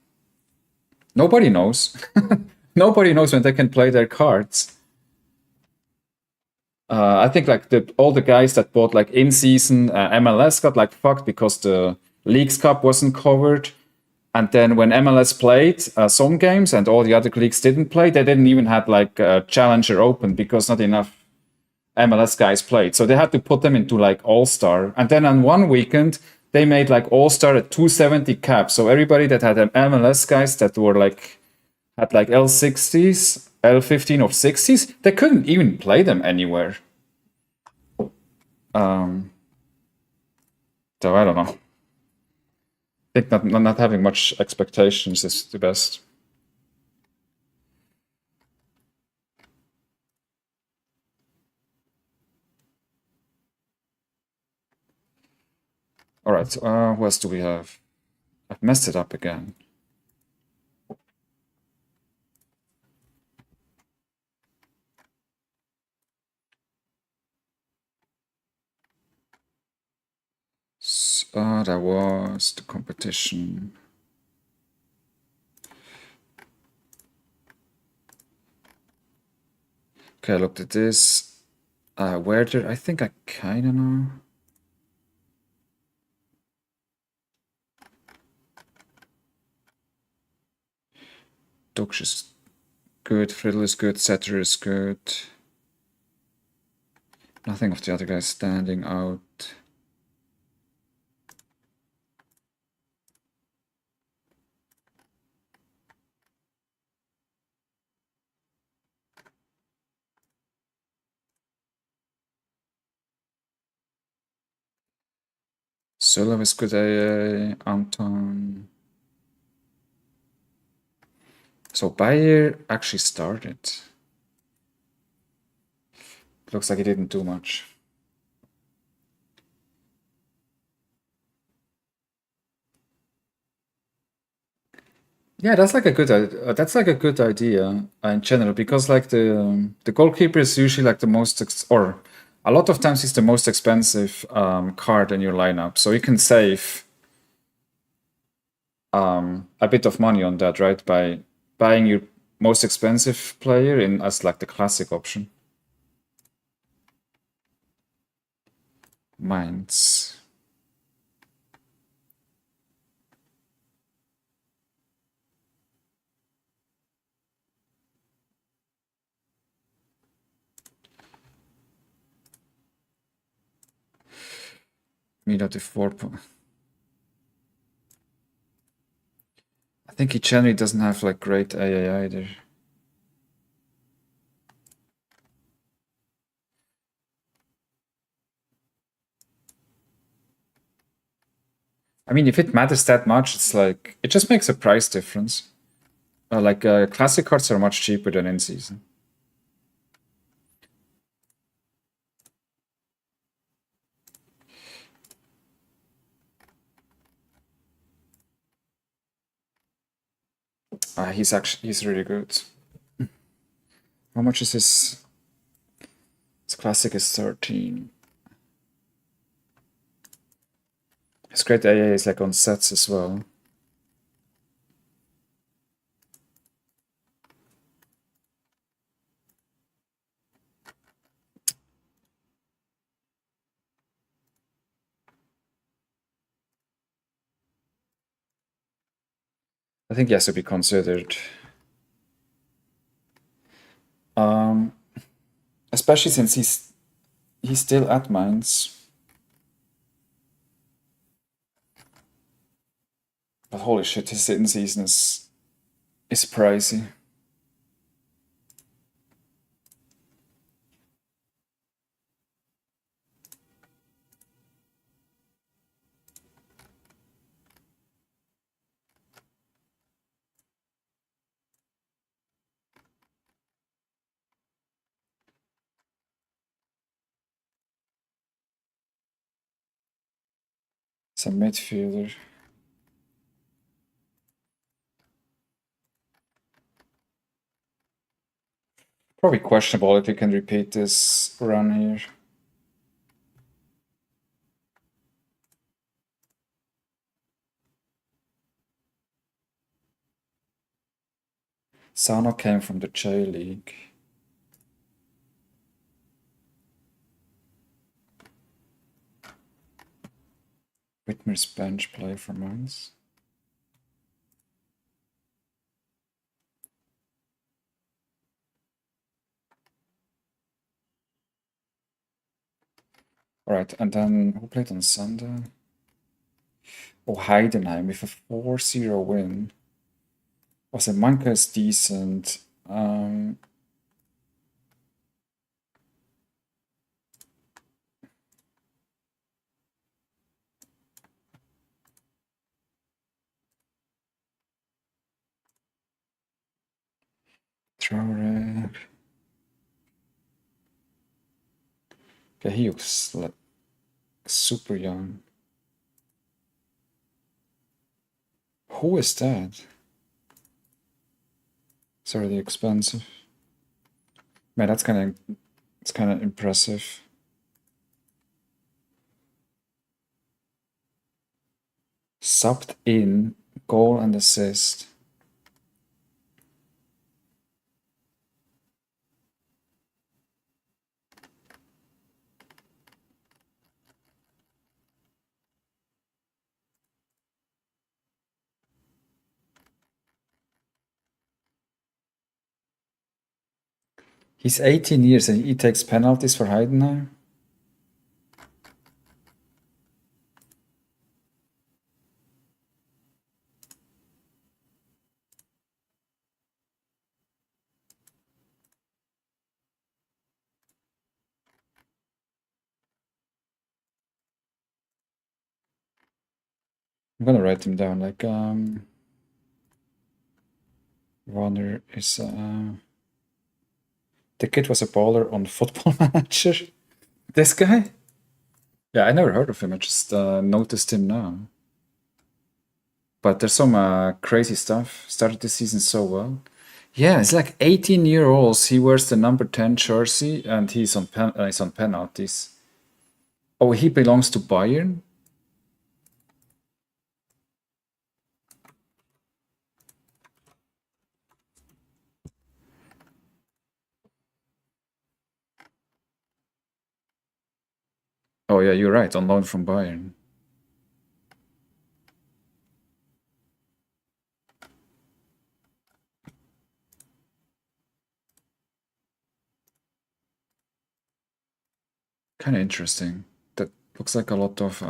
nobody knows. Nobody knows when they can play their cards. I think like all the guys that bought like in-season MLS got like fucked because the Leagues Cup wasn't covered. And then when MLS played some games and all the other leagues didn't play, they didn't even have like a Challenger Open because not enough MLS guys played. So they had to put them into like All-Star. And then on one weekend, they made like All-Star at 270 cap. So everybody that had MLS guys that were like had like L60s, L15 or 60s, they couldn't even play them anywhere. So I don't know. I think not having much expectations is the best. All right, what else do we have? I've messed it up again. That was the competition. Okay, I looked at this. Werder, I think I kind of know. Dux is good, Friddle is good, Setter is good. Nothing of the other guys standing out. Sulav is good, AA, Anton. So Bayer actually started. Looks like he didn't do much. Yeah, that's like a good idea in general because like the goalkeeper is usually like the most or a lot of times he's the most expensive card in your lineup, so you can save a bit of money on that, right? By buying your most expensive player in as like the classic option. Mainz. Mila de 4. I think he generally doesn't have like great AA either. I mean, if it matters that much, it's like it just makes a price difference. Like classic cards are much cheaper than in season. He's really good. How much is his? His classic is 13. His great AA is like on sets as well. I think he has to be considered. Um, Especially since he's still at Mainz. But holy shit, his sitting season is pricey. It's a midfielder. Probably questionable if he can repeat this run here. Sano came from the J League. Whitmer's bench play for Mainz. Alright, and then who played on Sunday? Oh, Heidenheim with a 4-0 win. Was it Manka is decent. Sorare. Okay, he looks like super young. Who is that? It's already expensive. Man, it's kind of impressive. Subbed in, goal and assist. He's 18 years and he takes penalties for Heidenheim. I'm gonna write him down. Like, Warner is. The kid was a baller on Football Manager. This guy? Yeah, I never heard of him. I just noticed him now. But there's some crazy stuff. Started the season so well. Yeah, it's like 18-year-olds. He wears the number 10 jersey and he's on penalties. Oh, he belongs to Bayern? Oh yeah, you're right. On loan from Bayern. Kind of interesting. That looks like a lot of.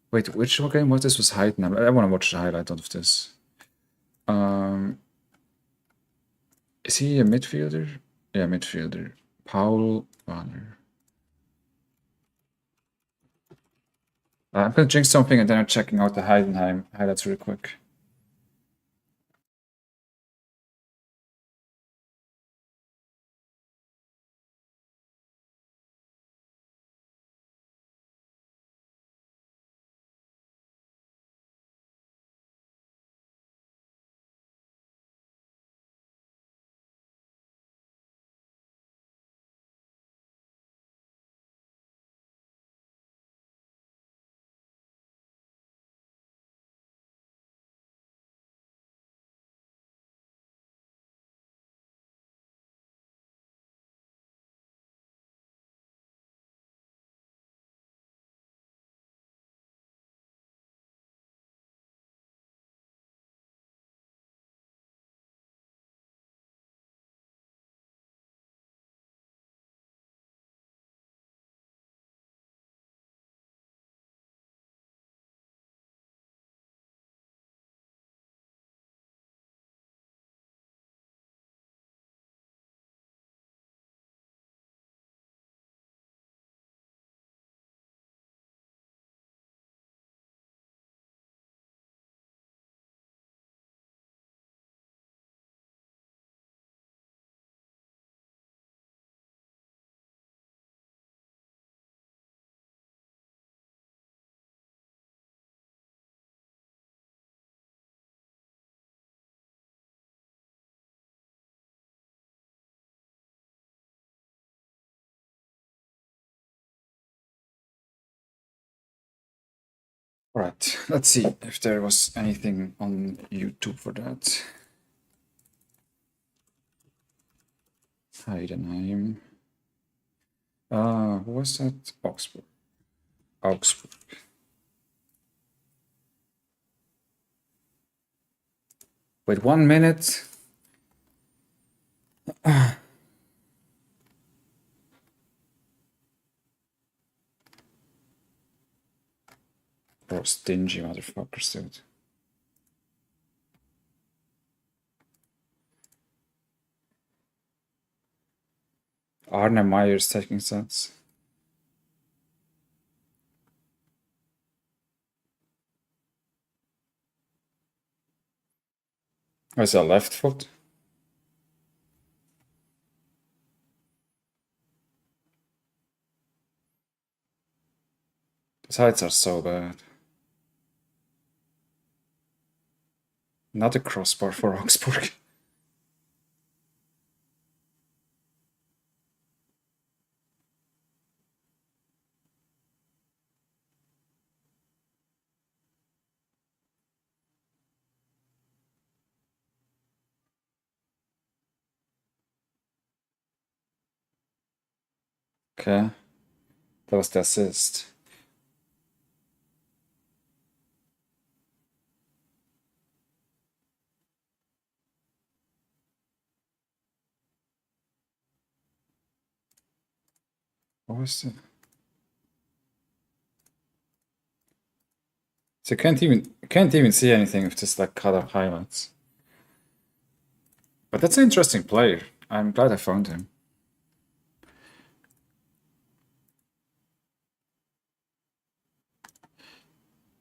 Wait, which game was this? Was Heidenheim? I want to watch the highlight of this. Um, is he a midfielder? Yeah, midfielder. Paul Warner. I'm gonna drink something and then I'm checking out the Heidenheim highlights real quick. Right, let's see if there was anything on YouTube for that. Heidenheim. Who was that? Augsburg. Augsburg. Wait 1 minute. Bro, stingy motherfuckers, dude. Arne Meyer's taking sets. Oh, is that left foot? The sides are so bad. Not a crossbar for Augsburg. Okay, that was the assist. What was it? So can't even see anything with just like cut up highlights. But that's an interesting player. I'm glad I found him.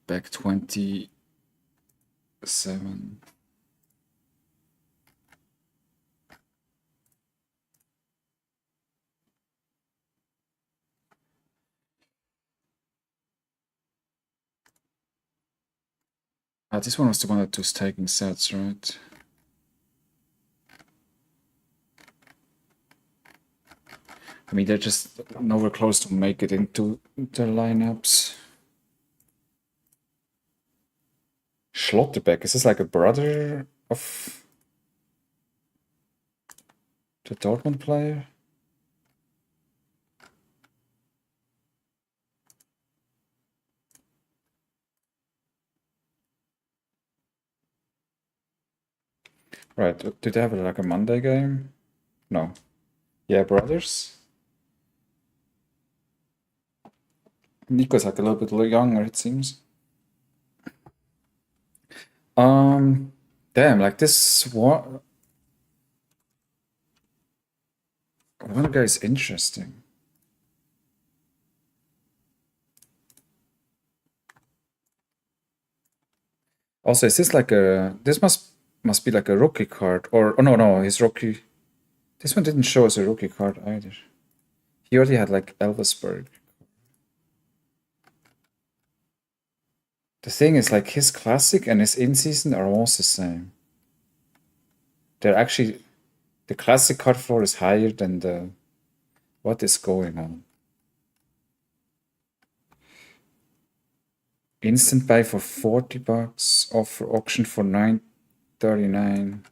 Back 27. This one was the one that was taking sets, right? I mean, they're just nowhere close to make it into their lineups. Schlotterbeck, is this like a brother of the Dortmund player? Right, did they have like a Monday game? No. Yeah, brothers. Nico's like a little bit younger, it seems. Damn, like this one guy is interesting. Also, is this like this must be like a rookie card, or oh no, his rookie. This one didn't show as a rookie card either. He already had like Elversberg. The thing is, like his classic and his in season are almost the same. They're actually the classic card floor is higher than the. What is going on? Instant buy for $40. Offer auction for $9.39.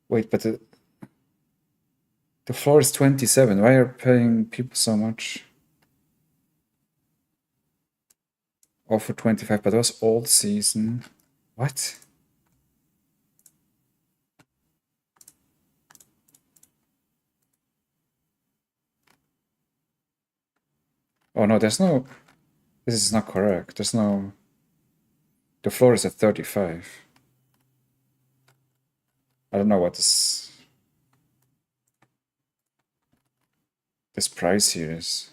Wait, but the floor is 27. Why are paying people so much? Offer 25, but that was old season. What? Oh no, there's no. This is not correct. There's no. The floor is at 35. I don't know what this price here is.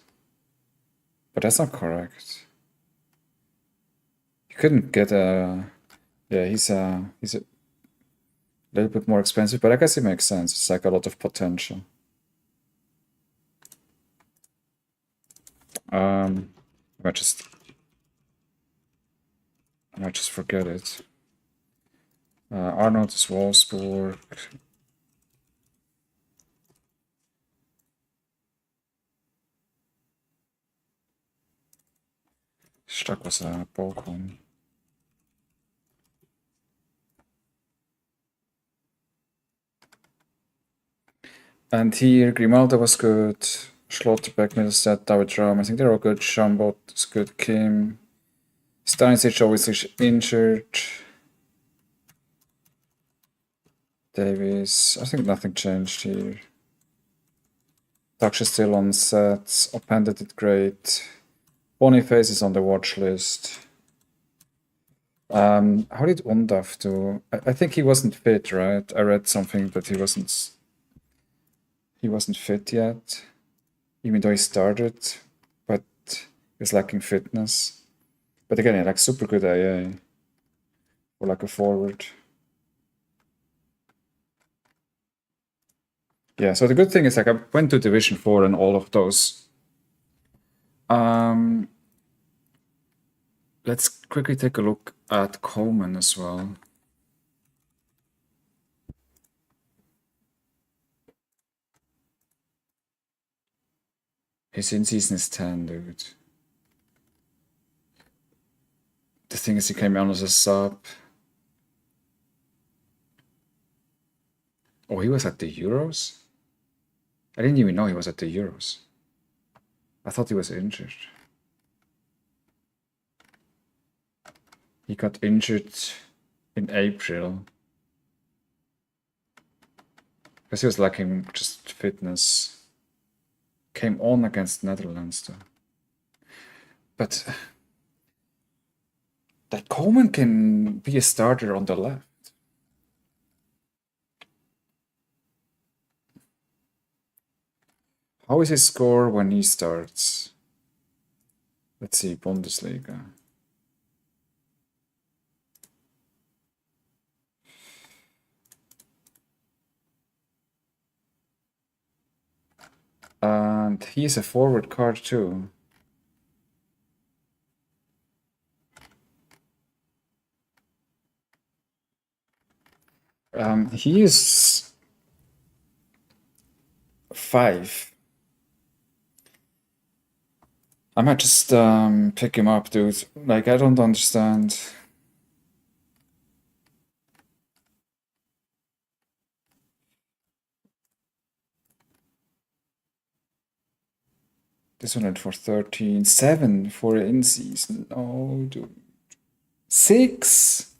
But that's not correct. You couldn't get a. Yeah, he's a little bit more expensive, but I guess it makes sense. It's like a lot of potential. I might just forget it. Arnold is Wolfsburg. Stark was Bochum. And here, Grimaldo was good. Schlotterbeck, Middlestead, David Raum. I think they're all good. Schambot is good. Kim. Stanisic obviously injured. Davies. I think nothing changed here. Dutch is still on sets. Openda did great. Boniface is on the watch list. How did Undaf do? I think he wasn't fit, right? I read something that he wasn't fit yet, even though he started, but he was lacking fitness. But again, like super good AA or like a forward. Yeah, so the good thing is like I went to Division 4 and all of those. Let's quickly take a look at Coleman as well. His in-season is 10, dude. The thing is he came on as a sub. Oh, he was at the Euros? I didn't even know he was at the Euros. I thought he was injured. He got injured in April. Because he was lacking just fitness. Came on against Netherlands though. But that Coleman can be a starter on the left. How is his score when he starts? Let's see, Bundesliga. And he is a forward card too. He is 5. I might just pick him up, dude. Like, I don't understand. This one went for 13. 7 for in season. Oh, dude. 6.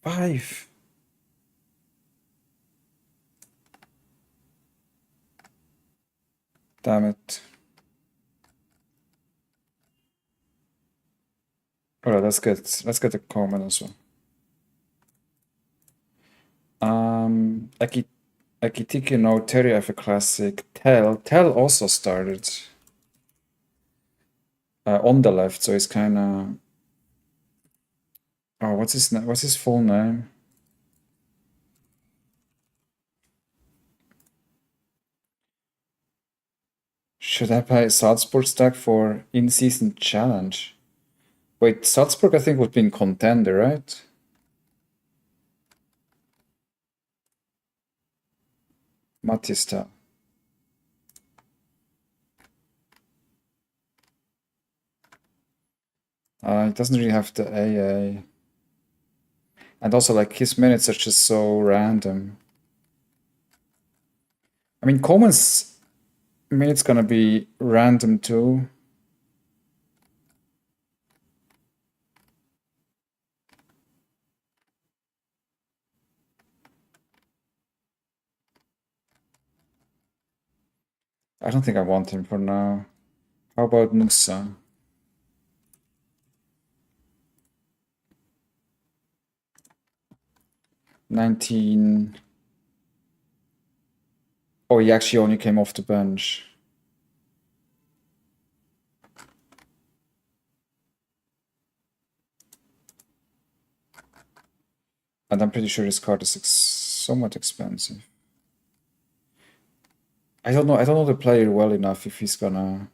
5. Damn it. Alright, let's get a comment as well. Akitiki no SerieA a classic. Tell also started on the left, so he's kind of. Oh, what's his full name? Should I buy Salzburg stack for in-season challenge? Wait, Salzburg I think would be in contender, right? Matista. It doesn't really have the AA. And also, like, his minutes are just so random. I mean, Coleman's minutes gonna be random too. I don't think I want him for now. How about Musa? 19. Oh, he actually only came off the bench. And I'm pretty sure his card is somewhat expensive. I don't know the player well enough if he's gonna.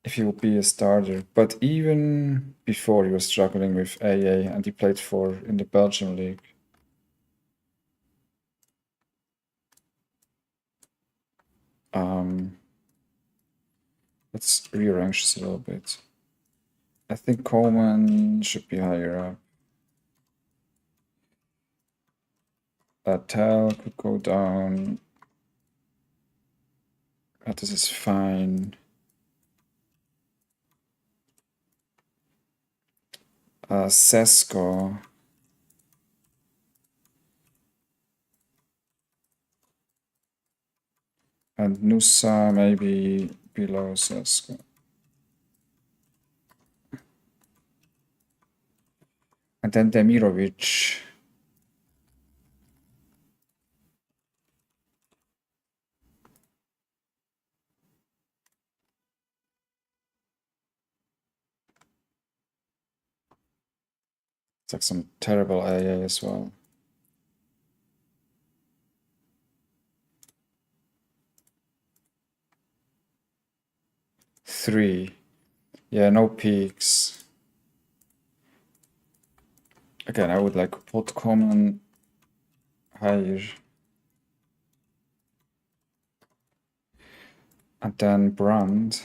If he would be a starter. But even before he was struggling with AA and he played in the Belgian league. Let's rearrange this a little bit. I think Coleman should be higher up. Tal could go down. This is fine. Sesko. And Nusa maybe below Sesko. And then Demirovic. It's like some terrible AA as well. Three. Yeah, no peaks. Again, I would like put Common higher. And then Brand.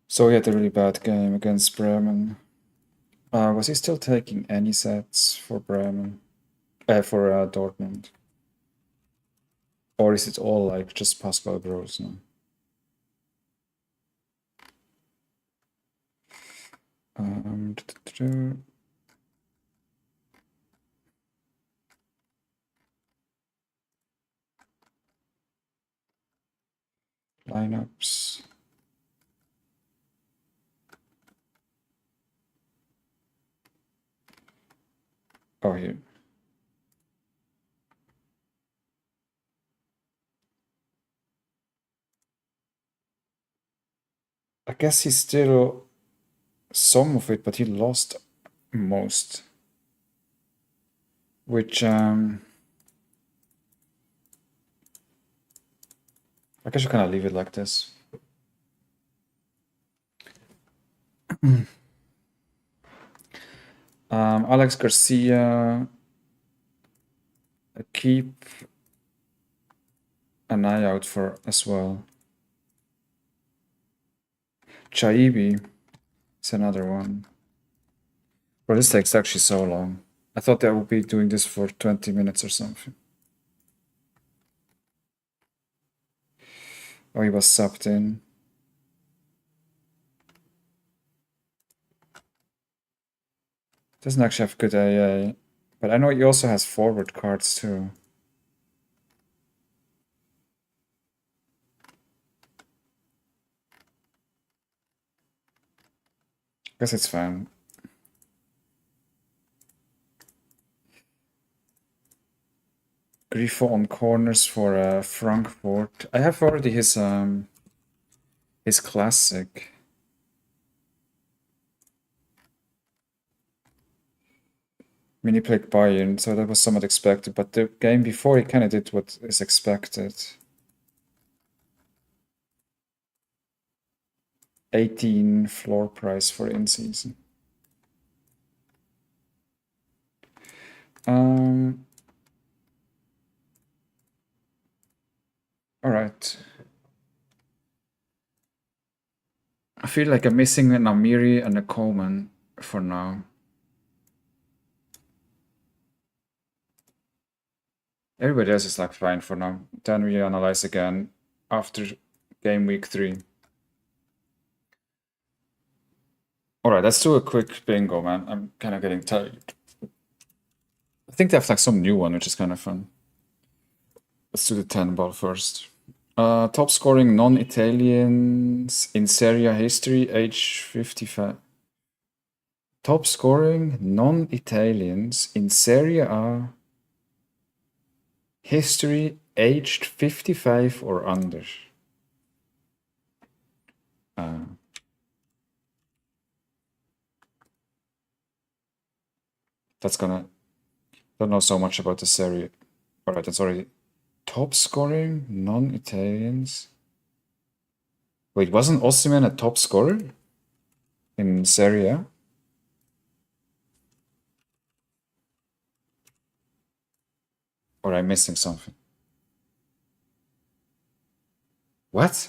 So he had a really bad game against Bremen. Was he still taking any sets for Bremen? For Dortmund? Or is it all like just Pascal Gross now? Um, Lineups. Oh, here. I guess he's still some of it, but he lost most. Which, I guess you kind of leave it like this. Alex Garcia, keep an eye out for as well. Chaibi is another one. Bro, this takes actually so long. I thought I would be doing this for 20 minutes or something. Oh, he was subbed in. Doesn't actually have good AA. But I know he also has forward cards too. Guess it's fine. Grifo on corners for Frankfurt. I have already his classic. I mean, he played Bayern, so that was somewhat expected, but the game before he kind of did what is expected. 18 floor price for in-season. Alright. I feel like I'm missing an Amiri and a Coleman for now. Everybody else is like fine for now. Then we analyze again after game week 3. Alright, let's do a quick bingo, man. I'm kind of getting tired. I think they have like some new one, which is kind of fun. Let's do the 10 ball first. Top scoring non-Italians in SerieA history, age 55. Top scoring non-Italians in SerieA history, aged 55 or under. That's gonna... Don't know so much about the Serie. Alright, that's already... Top scoring non-Italians. Wait, wasn't Osimhen a top scorer in Serie A? Or I'm missing something. What?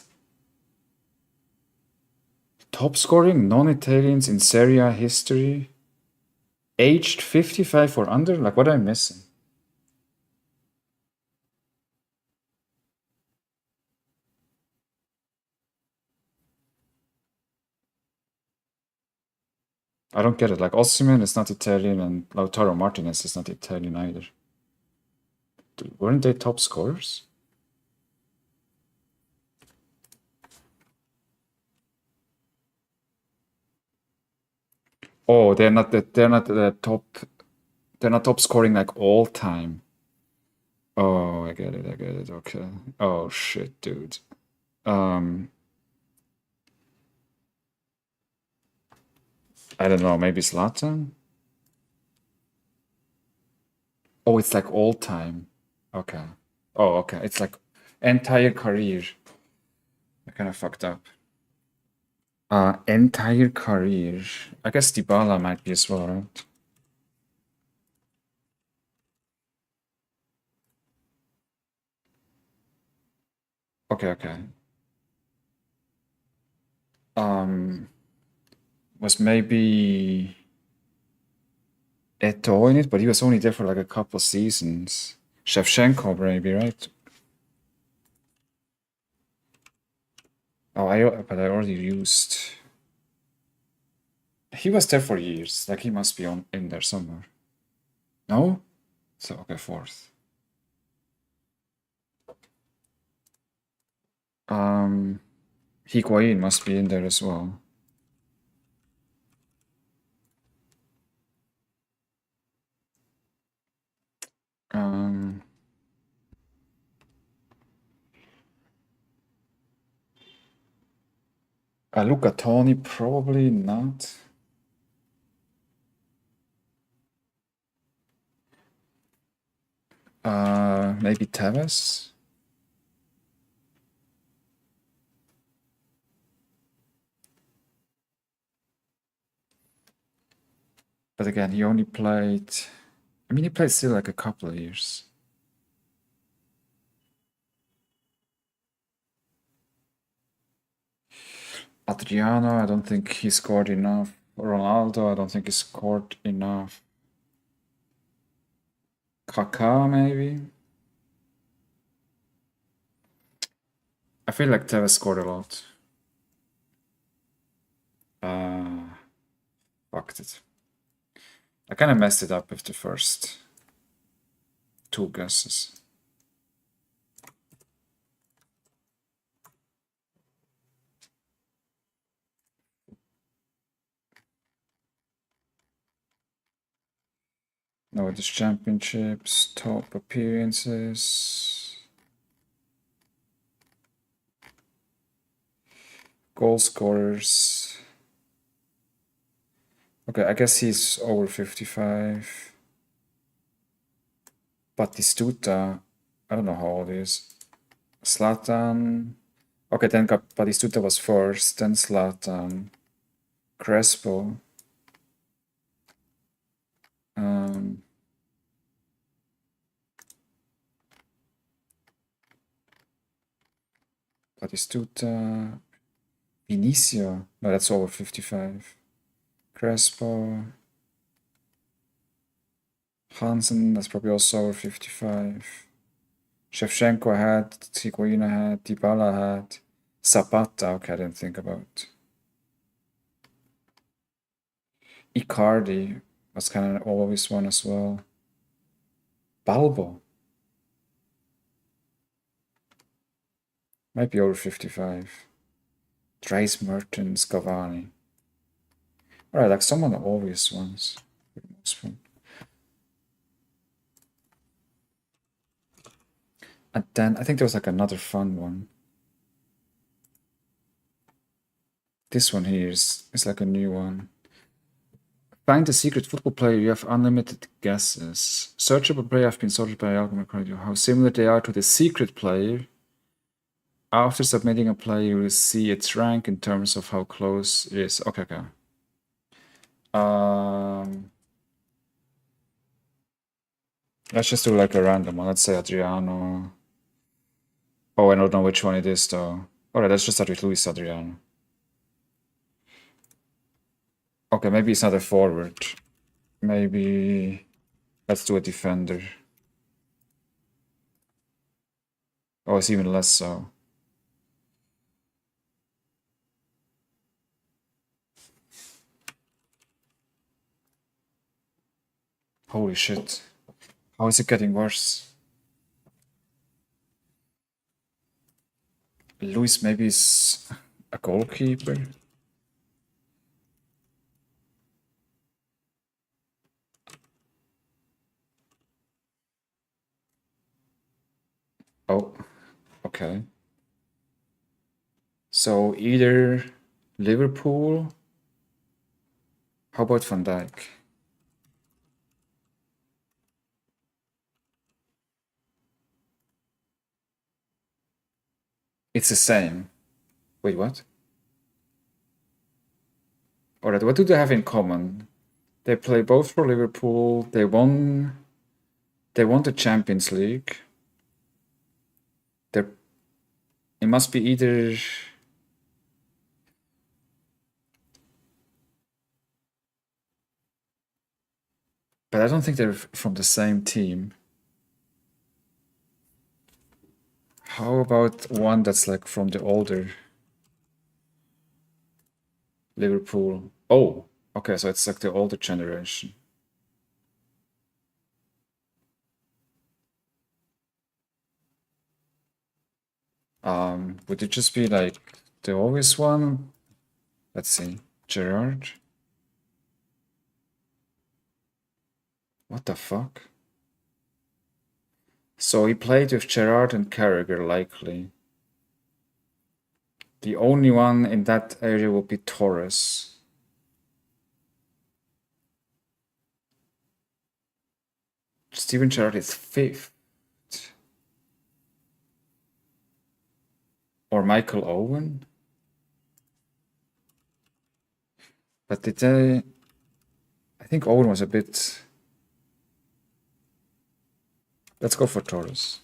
Top scoring non-Italians in SerieA history? Aged 55 or under? Like, what am I missing? I don't get it. Like, Osimhen is not Italian and Lautaro Martinez is not Italian either. Weren't they top scorers? Oh, they're not top scoring like all time. Oh, I get it, I get it. Okay. Oh shit, dude. Um, I don't know, maybe Zlatan? Oh, it's like all time. Okay. Oh, okay. It's like entire career. I kind of fucked up. Entire career. I guess Dybala might be as well, right? Okay, okay. Um, was maybe Eto'o in it, but he was only there for like a couple seasons. Shevchenko, maybe, right? Oh, but I already used. He was there for years. Like he must be on in there somewhere. No? So okay, fourth. Um, Higuain must be in there as well. Um, Luca Toni probably not. Maybe Tevez. But again, he only played. I mean, he played still like a couple of years. Adriano, I don't think he scored enough. Ronaldo, I don't think he scored enough. Kaká, maybe. I feel like Tevez scored a lot. Uh, Fucked it. I kind of messed it up with the first two guesses. No, it's championships, top appearances, goal scorers. Okay, I guess he's over 55. Batistuta, I don't know how old he is. Zlatan. Okay, then Batistuta was first, then Zlatan. Crespo. Um, Batistuta. Vinicio. No, that's over 55. Crespo. Hansen, that's probably also over 55. Shevchenko had, Higuain had, Dybala had. Zapata, okay, I didn't think about. Icardi was kind of always one as well. Balbo. Might be over 55. Dries Mertens, Cavani. Alright, like some of the obvious ones. For the most part. And then I think there was like another fun one. This one here is like a new one. Find the secret football player, you have unlimited guesses. Searchable player have been sorted by algorithm according to how similar they are to the secret player. After submitting a play, you will see its rank in terms of how close it is. Okay, okay. Um, Let's just do like a random one. Let's say Adriano. Oh, I don't know which one it is though. Alright, let's just start with Luis Adriano. Okay, maybe it's not a forward. Maybe let's do a defender. Oh, it's even less so. Holy shit. How is it getting worse? Luis maybe is a goalkeeper. Oh, okay. So either Liverpool. How about Van Dijk? It's the same. Wait, what? Alright, what do they have in common? They play both for Liverpool. They won the Champions League. They're, it must be either. But I don't think they're from the same team. How about one that's like from the older Liverpool? Oh, okay, so it's like the older generation. Would it just be like the obvious one? Let's see. Gerard? What the fuck? So he played with Gerard and Carragher, likely. The only one in that area would be Torres. Steven Gerrard is fifth. Or Michael Owen? But did they... I think Owen was a bit... Let's go for Torres.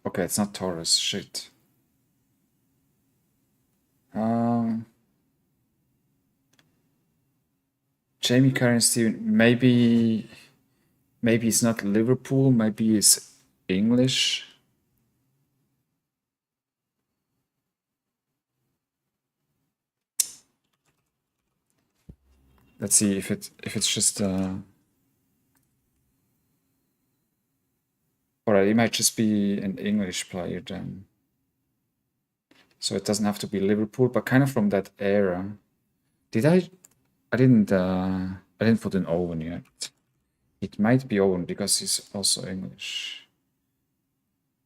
Okay, it's not Torres. Shit. Um, Jamie Carragher Steven. Maybe it's not Liverpool. Maybe it's English. Let's see if it's just alright, it might just be an English player then. So it doesn't have to be Liverpool, but kind of from that era. Did I didn't put an Owen yet. It might be Owen because he's also English.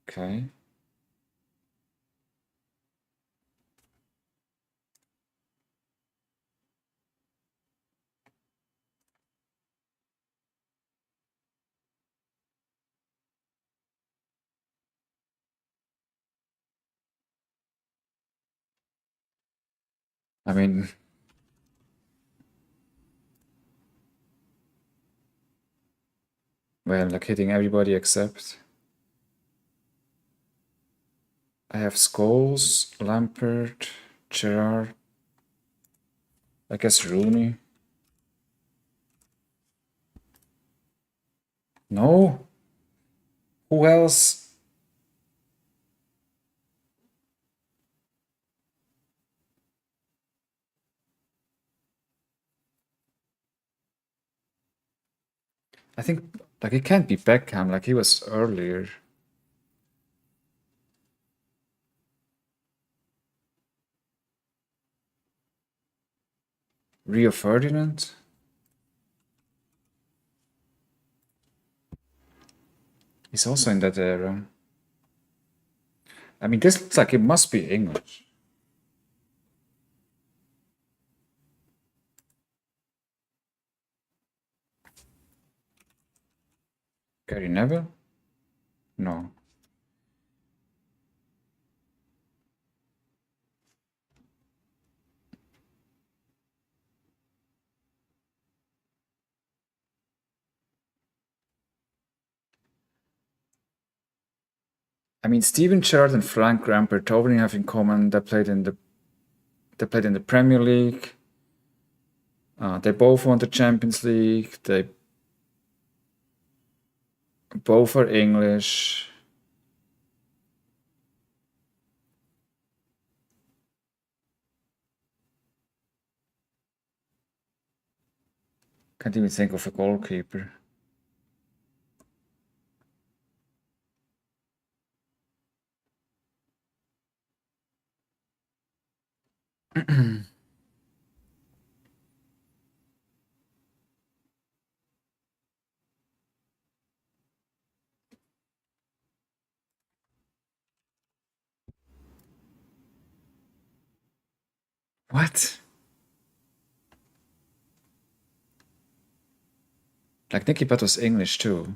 Okay. I mean, well, like hitting everybody except I have Scholes, Lampard, Gerrard, I guess Rooney. No? Who else? I think like it can't be Beckham, like he was earlier. Rio Ferdinand? He's also in that era. I mean, this looks like it must be English. Gary Neville? No. I mean, Steven Gerrard and Frank Lampard have in common. They played in the Premier League. They both won the Champions League. They both are English. Can't even think of a goalkeeper. What? Like Nicky Butt was English too.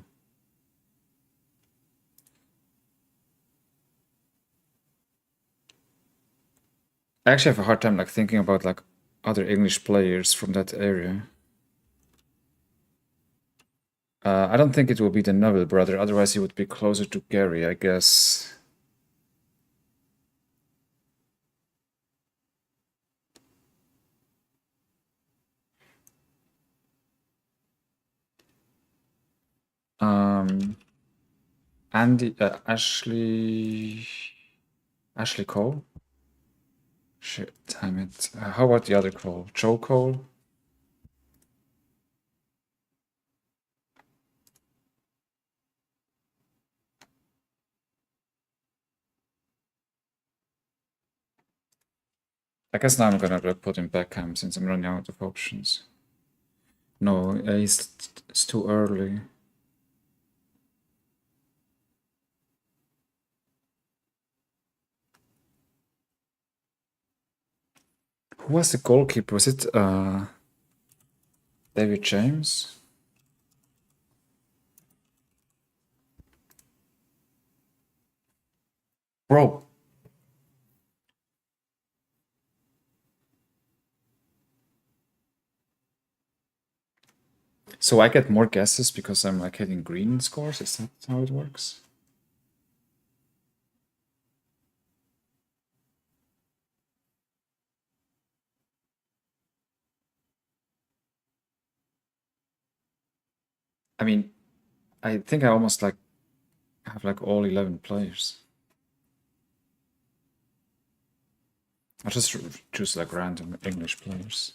I actually have a hard time like thinking about like other English players from that area. I don't think it will be the Neville brother, otherwise he would be closer to Gary, I guess. Um, Ashley Cole? Shit, damn it. How about the other Cole? Joe Cole? I guess now I'm gonna put in Beckham since I'm running out of options. No, it's too early. Who was the goalkeeper? Was it David James? Bro. So I get more guesses because I'm like hitting green scores? Is that how it works? I mean, I think I almost like have like all 11 players. I'll just choose like random English players.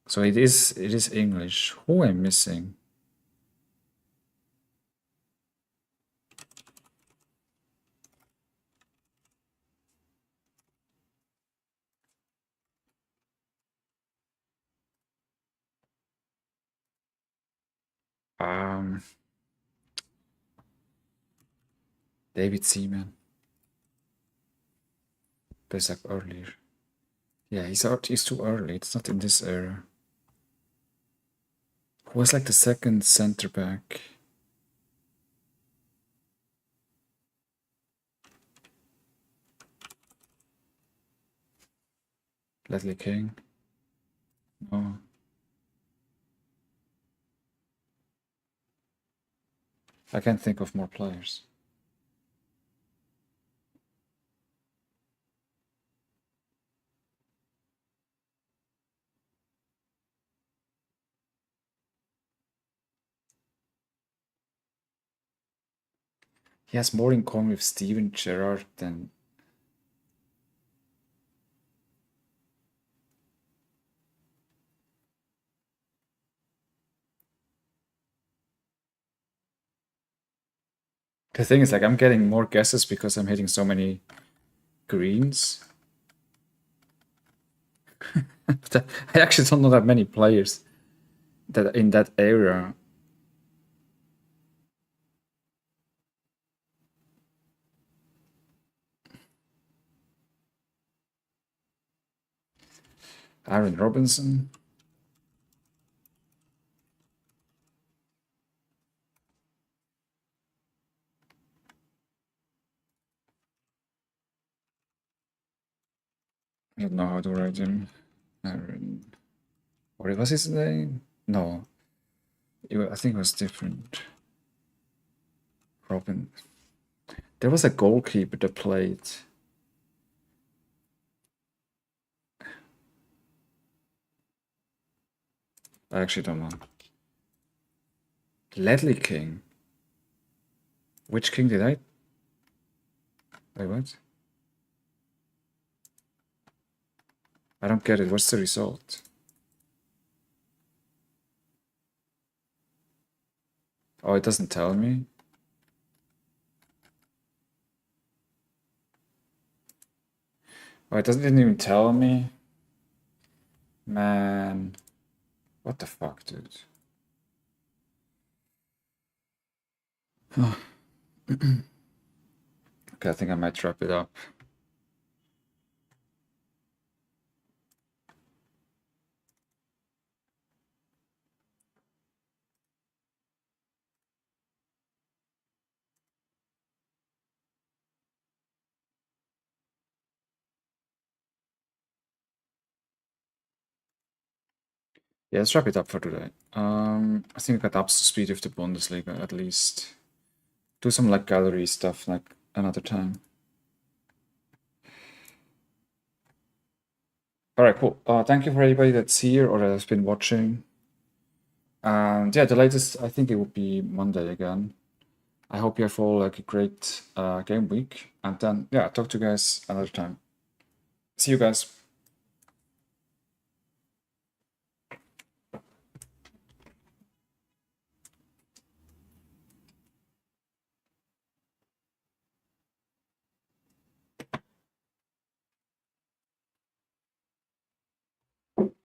So it is English. Who am I missing? Um, David Seaman. But it's like earlier. Yeah, he's too early. It's not in this era. Who was like the second center back? Ledley King? No. I can't think of more players. He has more in common with Steven Gerrard than. The thing is, like, I'm getting more guesses because I'm hitting so many greens. I actually don't know that many players that in that area. Aaron Robinson. I don't know how to write him. Aaron. What was his name? No. I think it was different. Robin. There was a goalkeeper that played. I actually don't know. Ledley King. Which king did I? Wait, what? I don't get it. What's the result? Oh, it doesn't tell me. Oh, it didn't even tell me. Man. What the fuck, dude? Okay, I think I might wrap it up. Yeah, let's wrap it up for today. I think I got up to speed with the Bundesliga at least. Do some like gallery stuff like another time. All right, cool. Thank you for everybody that's here or that has been watching. And yeah, the latest, I think it will be Monday again. I hope you have all like a great game week. And then, yeah, talk to you guys another time. See you guys.